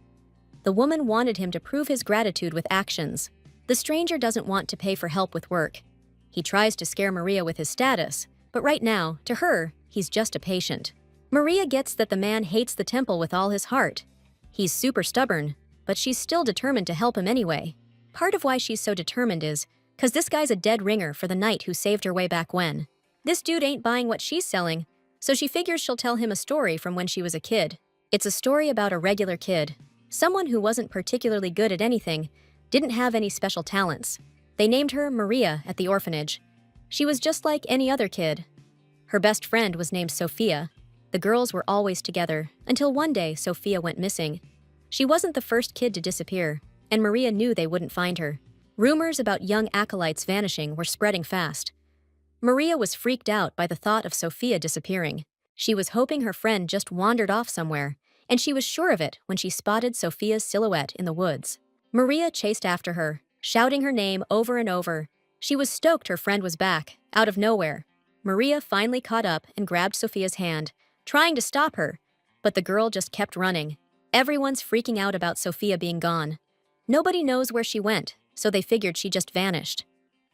The woman wanted him to prove his gratitude with actions. The stranger doesn't want to pay for help with work. He tries to scare Maria with his status, but right now, to her, he's just a patient. Maria gets that the man hates the temple with all his heart. He's super stubborn, but she's still determined to help him anyway. Part of why she's so determined is 'cause this guy's a dead ringer for the knight who saved her way back when. This dude ain't buying what she's selling, so she figures she'll tell him a story from when she was a kid. It's a story about a regular kid, someone who wasn't particularly good at anything, didn't have any special talents. They named her Maria at the orphanage. She was just like any other kid. Her best friend was named Sophia. The girls were always together, until one day Sophia went missing. She wasn't the first kid to disappear, and Maria knew they wouldn't find her. Rumors about young acolytes vanishing were spreading fast. Maria was freaked out by the thought of Sophia disappearing. She was hoping her friend just wandered off somewhere, and she was sure of it when she spotted Sophia's silhouette in the woods. Maria chased after her, shouting her name over and over. She was stoked her friend was back, out of nowhere. Maria finally caught up and grabbed Sophia's hand, trying to stop her, but the girl just kept running. Everyone's freaking out about Sophia being gone. Nobody knows where she went, so they figured she just vanished.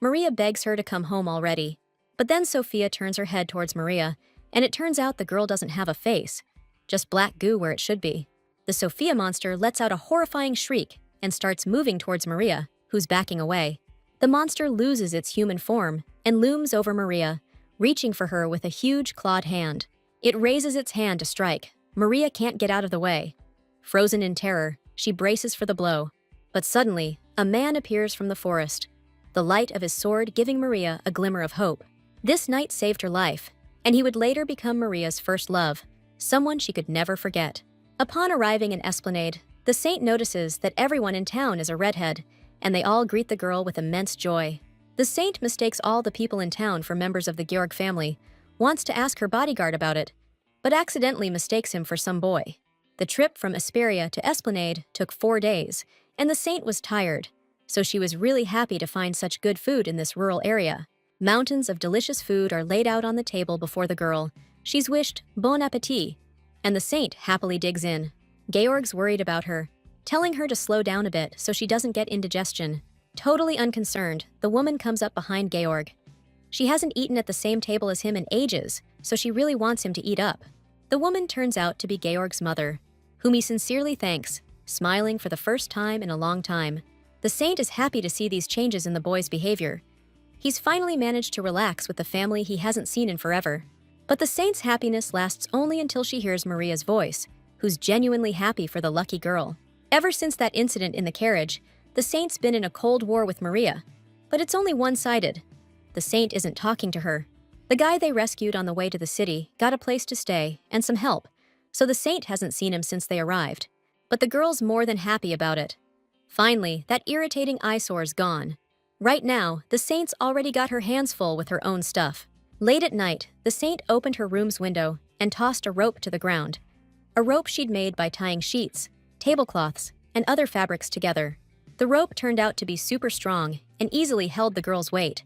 Maria begs her to come home already, but then Sophia turns her head towards Maria, and it turns out the girl doesn't have a face, just black goo where it should be. The Sophia monster lets out a horrifying shriek and starts moving towards Maria, who's backing away. The monster loses its human form and looms over Maria, reaching for her with a huge clawed hand. It raises its hand to strike. Maria can't get out of the way. Frozen in terror, she braces for the blow. But suddenly, a man appears from the forest, the light of his sword giving Maria a glimmer of hope. This knight saved her life, and he would later become Maria's first love, someone she could never forget. Upon arriving in Esplanade, the saint notices that everyone in town is a redhead, and they all greet the girl with immense joy. The saint mistakes all the people in town for members of the Georg family, wants to ask her bodyguard about it, but accidentally mistakes him for some boy. The trip from Esperia to Esplanade took 4 days, and the saint was tired, so she was really happy to find such good food in this rural area. Mountains of delicious food are laid out on the table before the girl. She's wished bon appétit, and the saint happily digs in. Georg's worried about her, telling her to slow down a bit so she doesn't get indigestion. Totally unconcerned, the woman comes up behind Georg. She hasn't eaten at the same table as him in ages, so she really wants him to eat up. The woman turns out to be Georg's mother, whom he sincerely thanks, smiling for the first time in a long time. The saint is happy to see these changes in the boy's behavior. He's finally managed to relax with the family he hasn't seen in forever. But the saint's happiness lasts only until she hears Maria's voice, who's genuinely happy for the lucky girl. Ever since that incident in the carriage, the saint's been in a cold war with Maria, but it's only one-sided. The saint isn't talking to her. The guy they rescued on the way to the city got a place to stay and some help, so the saint hasn't seen him since they arrived. But the girl's more than happy about it. Finally, that irritating eyesore's gone. Right now, the saint's already got her hands full with her own stuff. Late at night, the saint opened her room's window and tossed a rope to the ground. A rope she'd made by tying sheets, tablecloths, and other fabrics together. The rope turned out to be super strong and easily held the girl's weight.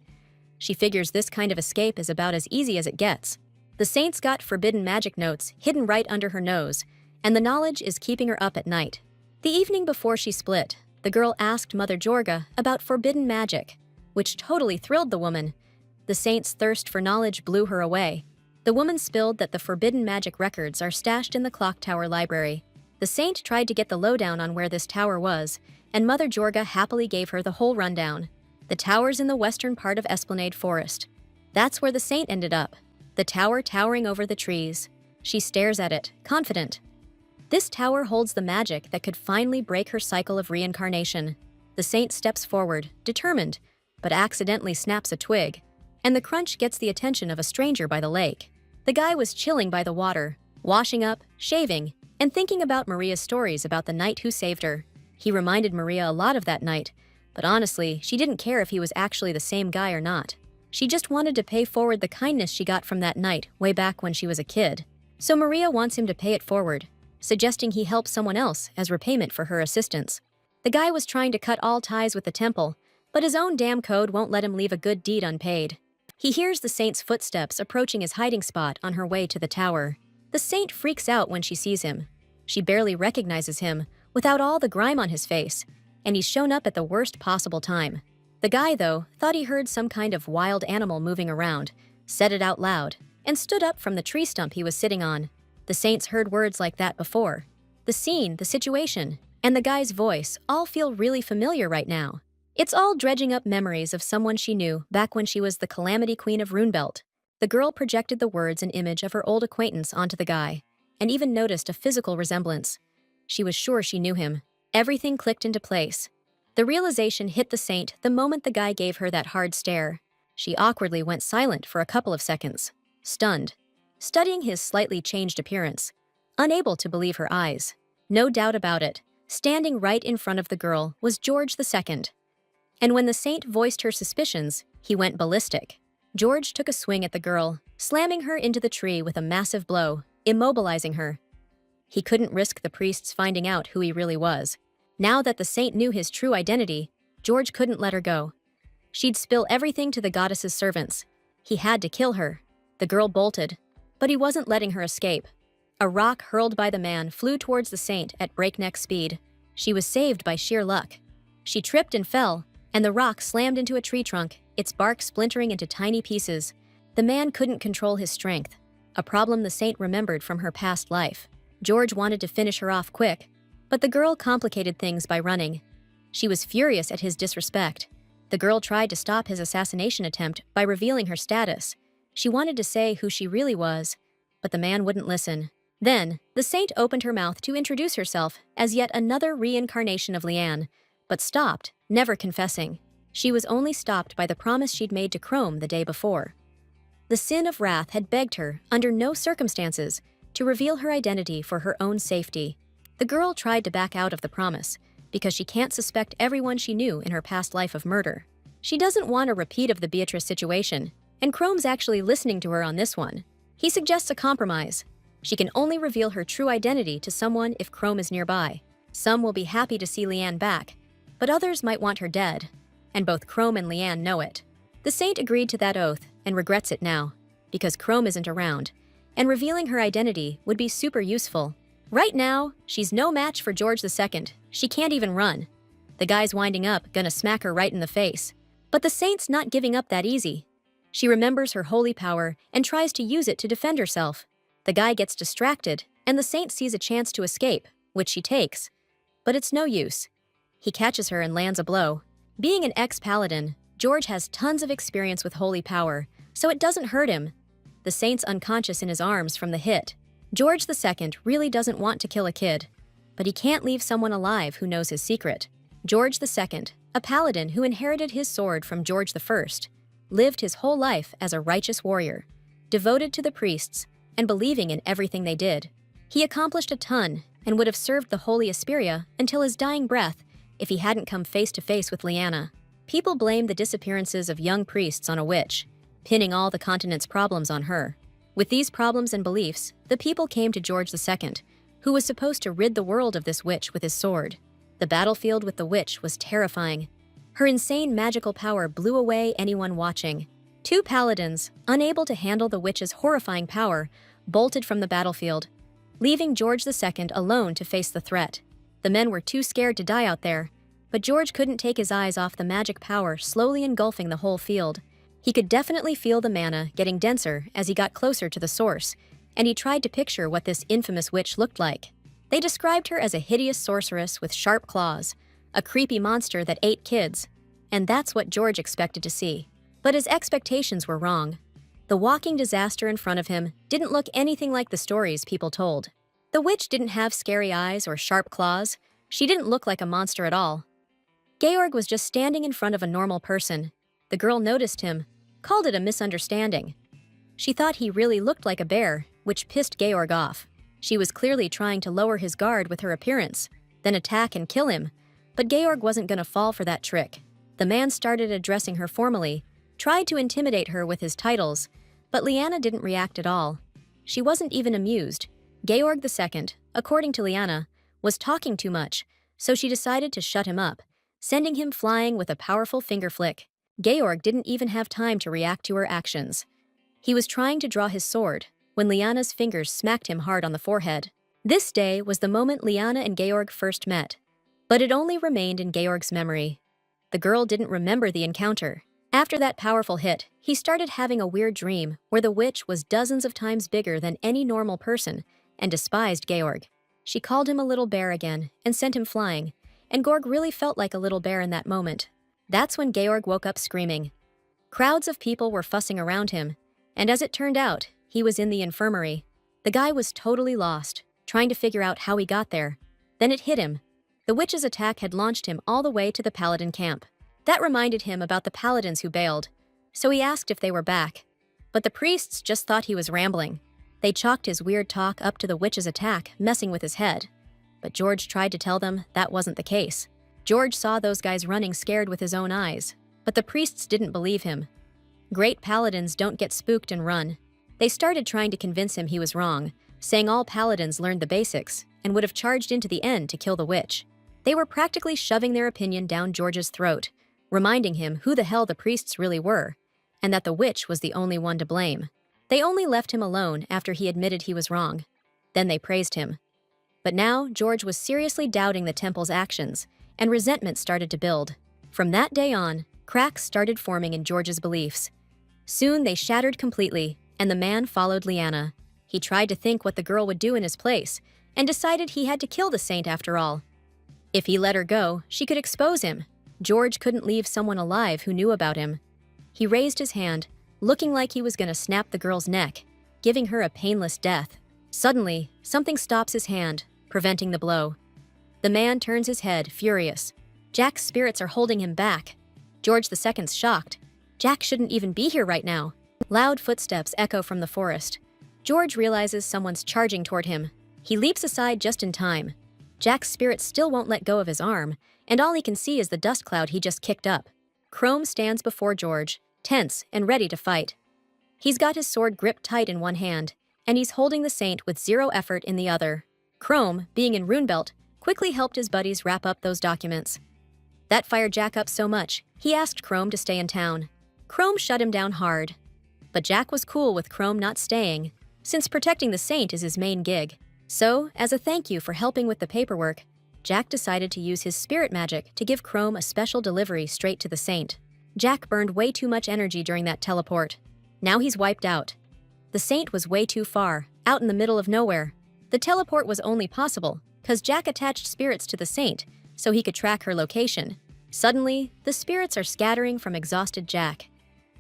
She figures this kind of escape is about as easy as it gets. The saint's got forbidden magic notes hidden right under her nose, and the knowledge is keeping her up at night. The evening before she split, the girl asked Mother Jorga about forbidden magic, which totally thrilled the woman. The saint's thirst for knowledge blew her away. The woman spilled that the forbidden magic records are stashed in the clock tower library. The saint tried to get the lowdown on where this tower was, and Mother Jorga happily gave her the whole rundown. The tower's in the western part of Esplanade Forest. That's where the saint ended up, the tower towering over the trees. She stares at it, confident. This tower holds the magic that could finally break her cycle of reincarnation. The saint steps forward, determined, but accidentally snaps a twig, and the crunch gets the attention of a stranger by the lake. The guy was chilling by the water, washing up, shaving, and thinking about Maria's stories about the knight who saved her. He reminded Maria a lot of that night, but honestly, she didn't care if he was actually the same guy or not. She just wanted to pay forward the kindness she got from that night way back when she was a kid. So Maria wants him to pay it forward, suggesting he help someone else as repayment for her assistance. The guy was trying to cut all ties with the temple, but his own damn code won't let him leave a good deed unpaid. He hears the saint's footsteps approaching his hiding spot on her way to the tower. The saint freaks out when she sees him. She barely recognizes him, without all the grime on his face, and he's shown up at the worst possible time. The guy, though, thought he heard some kind of wild animal moving around, said it out loud, and stood up from the tree stump he was sitting on. The saints heard words like that before. The scene, the situation, and the guy's voice all feel really familiar right now. It's all dredging up memories of someone she knew back when she was the Calamity Queen of Runebelt. The girl projected the words and image of her old acquaintance onto the guy, and even noticed a physical resemblance. She was sure she knew him. Everything clicked into place. The realization hit the saint the moment the guy gave her that hard stare. She awkwardly went silent for a couple of seconds, stunned, studying his slightly changed appearance, unable to believe her eyes. No doubt about it, standing right in front of the girl was George II. And when the saint voiced her suspicions, he went ballistic. George took a swing at the girl, slamming her into the tree with a massive blow, immobilizing her. He couldn't risk the priests finding out who he really was. Now that the saint knew his true identity, George couldn't let her go. She'd spill everything to the goddess's servants. He had to kill her. The girl bolted, but he wasn't letting her escape. A rock hurled by the man flew towards the saint at breakneck speed. She was saved by sheer luck. She tripped and fell, and the rock slammed into a tree trunk, its bark splintering into tiny pieces. The man couldn't control his strength, a problem the saint remembered from her past life. George wanted to finish her off quick, but the girl complicated things by running. She was furious at his disrespect. The girl tried to stop his assassination attempt by revealing her status. She wanted to say who she really was, but the man wouldn't listen. Then, the saint opened her mouth to introduce herself as yet another reincarnation of Leanne, but stopped, never confessing. She was only stopped by the promise she'd made to Chrome the day before. The sin of wrath had begged her, under no circumstances, to reveal her identity for her own safety. The girl tried to back out of the promise, because she can't suspect everyone she knew in her past life of murder. She doesn't want a repeat of the Beatrice situation, and Chrome's actually listening to her on this one. He suggests a compromise. She can only reveal her true identity to someone if Chrome is nearby. Some will be happy to see Leanne back, but others might want her dead, and both Chrome and Leanne know it. The saint agreed to that oath and regrets it now, because Chrome isn't around, and revealing her identity would be super useful. Right now, she's no match for George II. She can't even run. The guy's winding up, gonna smack her right in the face. But the saint's not giving up that easy. She remembers her holy power and tries to use it to defend herself. The guy gets distracted, and the saint sees a chance to escape, which she takes. But it's no use. He catches her and lands a blow. Being an ex-paladin, George has tons of experience with holy power, so it doesn't hurt him. The saint's unconscious in his arms from the hit. George II really doesn't want to kill a kid, but he can't leave someone alive who knows his secret. George II, a paladin who inherited his sword from George I, lived his whole life as a righteous warrior, devoted to the priests and believing in everything they did. He accomplished a ton and would have served the Holy Asperia until his dying breath if he hadn't come face to face with Lyanna. People blame the disappearances of young priests on a witch, pinning all the continent's problems on her. With these problems and beliefs, the people came to George II, who was supposed to rid the world of this witch with his sword. The battlefield with the witch was terrifying. Her insane magical power blew away anyone watching. Two paladins, unable to handle the witch's horrifying power, bolted from the battlefield, leaving George II alone to face the threat. The men were too scared to die out there, but George couldn't take his eyes off the magic power slowly engulfing the whole field. He could definitely feel the mana getting denser as he got closer to the source, and he tried to picture what this infamous witch looked like. They described her as a hideous sorceress with sharp claws, a creepy monster that ate kids, and that's what George expected to see. But his expectations were wrong. The walking disaster in front of him didn't look anything like the stories people told. The witch didn't have scary eyes or sharp claws. She didn't look like a monster at all. Georg was just standing in front of a normal person. The girl noticed him, called it a misunderstanding. She thought he really looked like a bear, which pissed Georg off. She was clearly trying to lower his guard with her appearance, then attack and kill him, but Georg wasn't gonna fall for that trick. The man started addressing her formally, tried to intimidate her with his titles, but Lyanna didn't react at all. She wasn't even amused. Georg II, according to Lyanna, was talking too much, so she decided to shut him up, sending him flying with a powerful finger flick. Georg didn't even have time to react to her actions. He was trying to draw his sword when Liana's fingers smacked him hard on the forehead. This day was the moment Liana and Georg first met, but it only remained in Georg's memory. The girl didn't remember the encounter. After that powerful hit, he started having a weird dream where the witch was dozens of times bigger than any normal person and despised Georg. She called him a little bear again and sent him flying, and Georg really felt like a little bear in that moment. That's when Georg woke up screaming. Crowds of people were fussing around him, and as it turned out, he was in the infirmary. The guy was totally lost, trying to figure out how he got there. Then it hit him. The witch's attack had launched him all the way to the paladin camp. That reminded him about the paladins who bailed, so he asked if they were back. But the priests just thought he was rambling. They chalked his weird talk up to the witch's attack messing with his head. But George tried to tell them that wasn't the case. George saw those guys running scared with his own eyes, but the priests didn't believe him. Great paladins don't get spooked and run. They started trying to convince him he was wrong, saying all paladins learned the basics and would have charged into the end to kill the witch. They were practically shoving their opinion down George's throat, reminding him who the hell the priests really were, and that the witch was the only one to blame. They only left him alone after he admitted he was wrong. Then they praised him. But now George was seriously doubting the temple's actions, and resentment started to build. From that day on, cracks started forming in George's beliefs. Soon they shattered completely, and the man followed Liana. He tried to think what the girl would do in his place, and decided he had to kill the saint after all. If he let her go, she could expose him. George couldn't leave someone alive who knew about him. He raised his hand, looking like he was going to snap the girl's neck, giving her a painless death. Suddenly, something stops his hand, preventing the blow. The man turns his head, furious. Jack's spirits are holding him back. George II's shocked. Jack shouldn't even be here right now. Loud footsteps echo from the forest. George realizes someone's charging toward him. He leaps aside just in time. Jack's spirit still won't let go of his arm, and all he can see is the dust cloud he just kicked up. Chrome stands before George, tense and ready to fight. He's got his sword gripped tight in one hand, and he's holding the saint with zero effort in the other. Chrome, being in Runebelt, quickly helped his buddies wrap up those documents. That fired Jack up so much, he asked Chrome to stay in town. Chrome shut him down hard. But Jack was cool with Chrome not staying, since protecting the saint is his main gig. So, as a thank you for helping with the paperwork, Jack decided to use his spirit magic to give Chrome a special delivery straight to the saint. Jack burned way too much energy during that teleport. Now he's wiped out. The saint was way too far, out in the middle of nowhere. The teleport was only possible because Jack attached spirits to the saint so he could track her location. Suddenly, the spirits are scattering from exhausted Jack.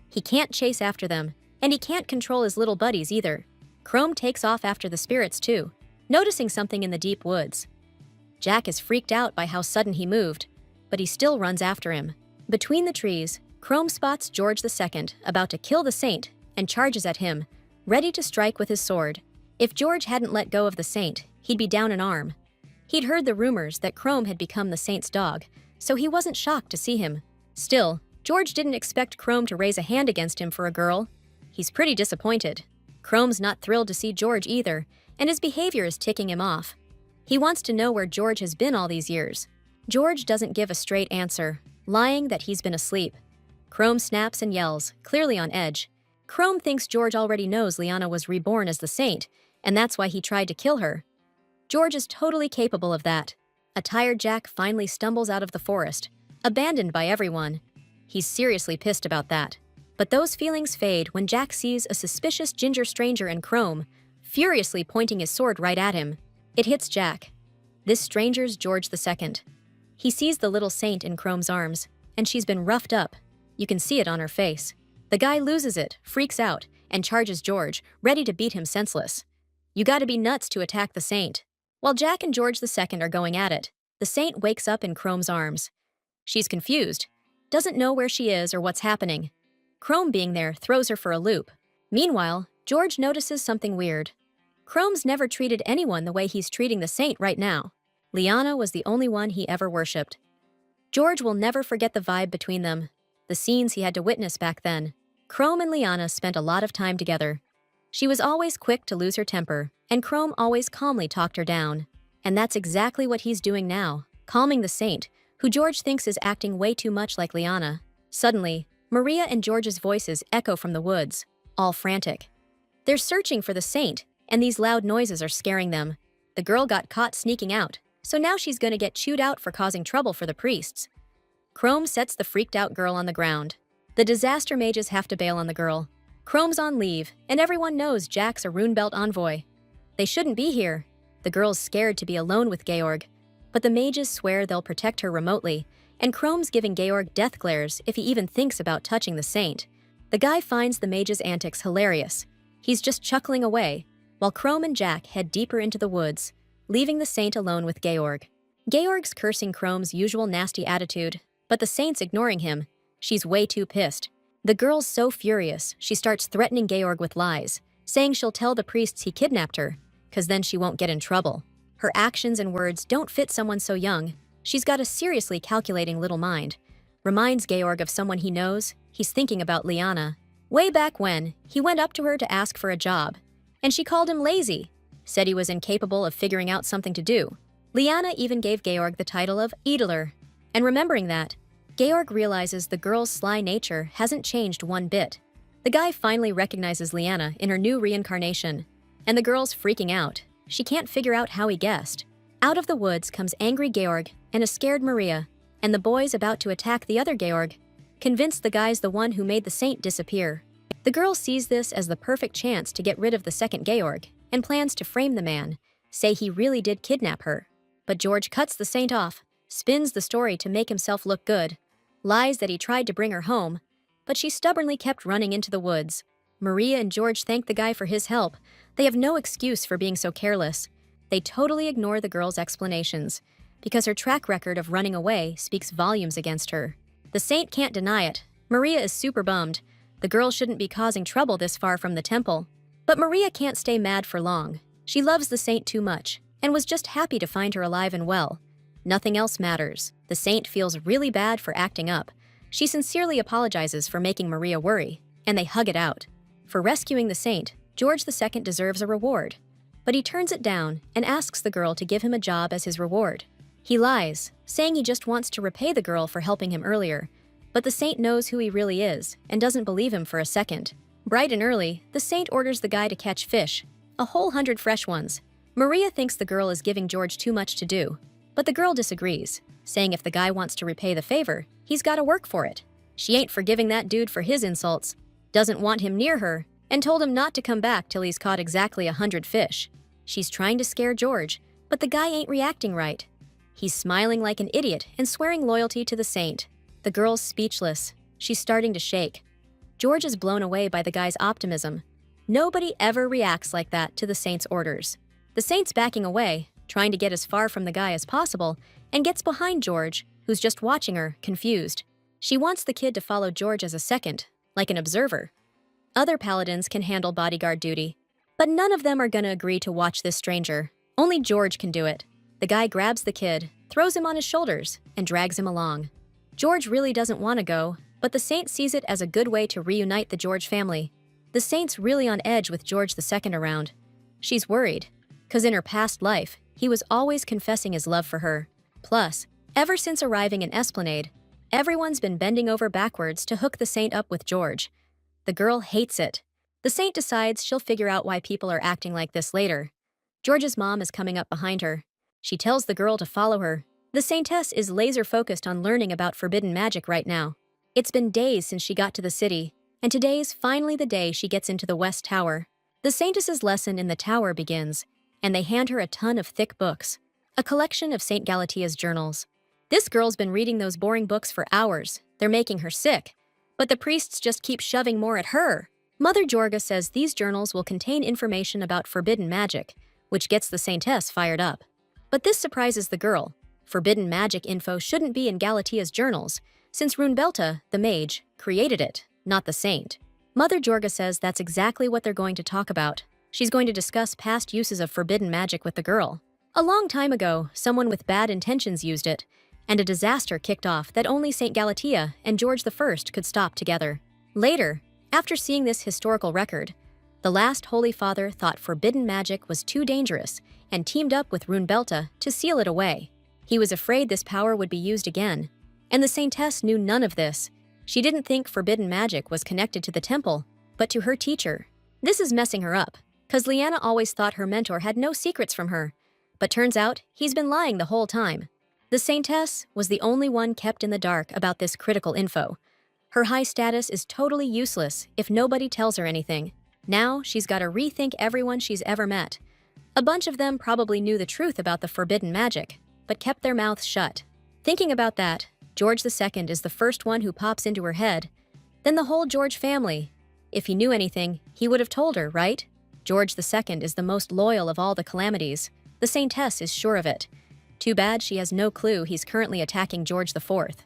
He can't chase after them, and he can't control his little buddies either. Chrome takes off after the spirits too, noticing something in the deep woods. Jack is freaked out by how sudden he moved, but he still runs after him. Between the trees, Chrome spots George II about to kill the saint and charges at him, ready to strike with his sword. If George hadn't let go of the saint, he'd be down an arm. He'd heard the rumors that Chrome had become the saint's dog, so he wasn't shocked to see him. Still, George didn't expect Chrome to raise a hand against him for a girl. He's pretty disappointed. Chrome's not thrilled to see George either, and his behavior is ticking him off. He wants to know where George has been all these years. George doesn't give a straight answer, lying that he's been asleep. Chrome snaps and yells, clearly on edge. Chrome thinks George already knows Liana was reborn as the saint, and that's why he tried to kill her. George is totally capable of that. A tired Jack finally stumbles out of the forest, abandoned by everyone. He's seriously pissed about that. But those feelings fade when Jack sees a suspicious ginger stranger in Chrome, furiously pointing his sword right at him. It hits Jack. This stranger's George II. He sees the little saint in Chrome's arms, and she's been roughed up. You can see it on her face. The guy loses it, freaks out, and charges George, ready to beat him senseless. You gotta be nuts to attack the saint. While Jack and George II are going at it, the saint wakes up in Chrome's arms. She's confused, doesn't know where she is or what's happening. Chrome being there throws her for a loop. Meanwhile, George notices something weird. Chrome's never treated anyone the way he's treating the saint right now. Liana was the only one he ever worshipped. George will never forget the vibe between them, the scenes he had to witness back then. Chrome and Liana spent a lot of time together. She was always quick to lose her temper, and Chrome always calmly talked her down. And that's exactly what he's doing now, calming the saint, who George thinks is acting way too much like Liana. Suddenly, Maria and George's voices echo from the woods, all frantic. They're searching for the saint, and these loud noises are scaring them. The girl got caught sneaking out, so now she's gonna get chewed out for causing trouble for the priests. Chrome sets the freaked out girl on the ground. The disaster mages have to bail on the girl. Chrome's on leave, and everyone knows Jack's a Runebelt envoy. They shouldn't be here. The girl's scared to be alone with Georg, but the mages swear they'll protect her remotely, and Chrome's giving Georg death glares if he even thinks about touching the saint. The guy finds the mages' antics hilarious. He's just chuckling away, while Chrome and Jack head deeper into the woods, leaving the saint alone with Georg. Georg's cursing Chrome's usual nasty attitude, but the saint's ignoring him. She's way too pissed. The girl's so furious, she starts threatening Georg with lies, saying she'll tell the priests he kidnapped her, 'cause then she won't get in trouble. Her actions and words don't fit someone so young. She's got a seriously calculating little mind. Reminds Georg of someone he knows. He's thinking about Liana. Way back when, he went up to her to ask for a job, and she called him lazy, said he was incapable of figuring out something to do. Liana even gave Georg the title of Edeler. And remembering that, Georg realizes the girl's sly nature hasn't changed one bit. The guy finally recognizes Liana in her new reincarnation, and the girl's freaking out. She can't figure out how he guessed. Out of the woods comes angry Georg and a scared Maria, and the boys about to attack the other Georg, convinced the guy's the one who made the saint disappear. The girl sees this as the perfect chance to get rid of the second Georg, and plans to frame the man, say he really did kidnap her. But George cuts the saint off, spins the story to make himself look good, lies that he tried to bring her home, but she stubbornly kept running into the woods. Maria and George thank the guy for his help. They have no excuse for being so careless. They totally ignore the girl's explanations, because her track record of running away speaks volumes against her. The saint can't deny it. Maria is super bummed. The girl shouldn't be causing trouble this far from the temple. But Maria can't stay mad for long. She loves the saint too much, and was just happy to find her alive and well. Nothing else matters. The saint feels really bad for acting up. She sincerely apologizes for making Maria worry, and they hug it out. For rescuing the saint, George II deserves a reward. But he turns it down and asks the girl to give him a job as his reward. He lies, saying he just wants to repay the girl for helping him earlier. But the saint knows who he really is and doesn't believe him for a second. Bright and early, the saint orders the guy to catch fish, a whole 100 fresh ones. Maria thinks the girl is giving George too much to do, but the girl disagrees, saying if the guy wants to repay the favor, he's gotta work for it. She ain't forgiving that dude for his insults, doesn't want him near her, and told him not to come back till he's caught exactly 100 fish. She's trying to scare George, but the guy ain't reacting right. He's smiling like an idiot and swearing loyalty to the saint. The girl's speechless. She's starting to shake. George is blown away by the guy's optimism. Nobody ever reacts like that to the saint's orders. The saint's backing away, trying to get as far from the guy as possible, and gets behind George, who's just watching her, confused. She wants the kid to follow George as a second, like an observer. Other paladins can handle bodyguard duty, but none of them are gonna agree to watch this stranger. Only George can do it. The guy grabs the kid, throws him on his shoulders, and drags him along. George really doesn't want to go, but the saint sees it as a good way to reunite the George family. The saint's really on edge with George II around. She's worried, 'cause in her past life, he was always confessing his love for her. Plus, ever since arriving in Esplanade, everyone's been bending over backwards to hook the saint up with George. The girl hates it. The saint decides she'll figure out why people are acting like this later. George's mom is coming up behind her. She tells the girl to follow her. The saintess is laser-focused on learning about forbidden magic right now. It's been days since she got to the city, and today's finally the day she gets into the West Tower. The saintess's lesson in the tower begins, and they hand her a ton of thick books, a collection of Saint Galatia's journals. This girl's been reading those boring books for hours. They're making her sick. But the priests just keep shoving more at her. Mother Jorga says these journals will contain information about forbidden magic, which gets the saintess fired up. But this surprises the girl. Forbidden magic info shouldn't be in Galatia's journals, since Runebelta, the mage, created it, not the saint. Mother Jorga says that's exactly what they're going to talk about. She's going to discuss past uses of forbidden magic with the girl. A long time ago, someone with bad intentions used it, and a disaster kicked off that only Saint Galatia and George I could stop together. Later, after seeing this historical record, the last Holy Father thought forbidden magic was too dangerous and teamed up with Runebelta to seal it away. He was afraid this power would be used again, and the saintess knew none of this. She didn't think forbidden magic was connected to the temple, but to her teacher. This is messing her up, cause Liana always thought her mentor had no secrets from her, but turns out he's been lying the whole time. The Saintess was the only one kept in the dark about this critical info. Her high status is totally useless if nobody tells her anything. Now she's got to rethink everyone she's ever met. A bunch of them probably knew the truth about the forbidden magic, but kept their mouths shut. Thinking about that, George II is the first one who pops into her head. Then the whole George family. If he knew anything, he would have told her, right? George II is the most loyal of all the calamities. The Saintess is sure of it. Too bad she has no clue he's currently attacking George IV.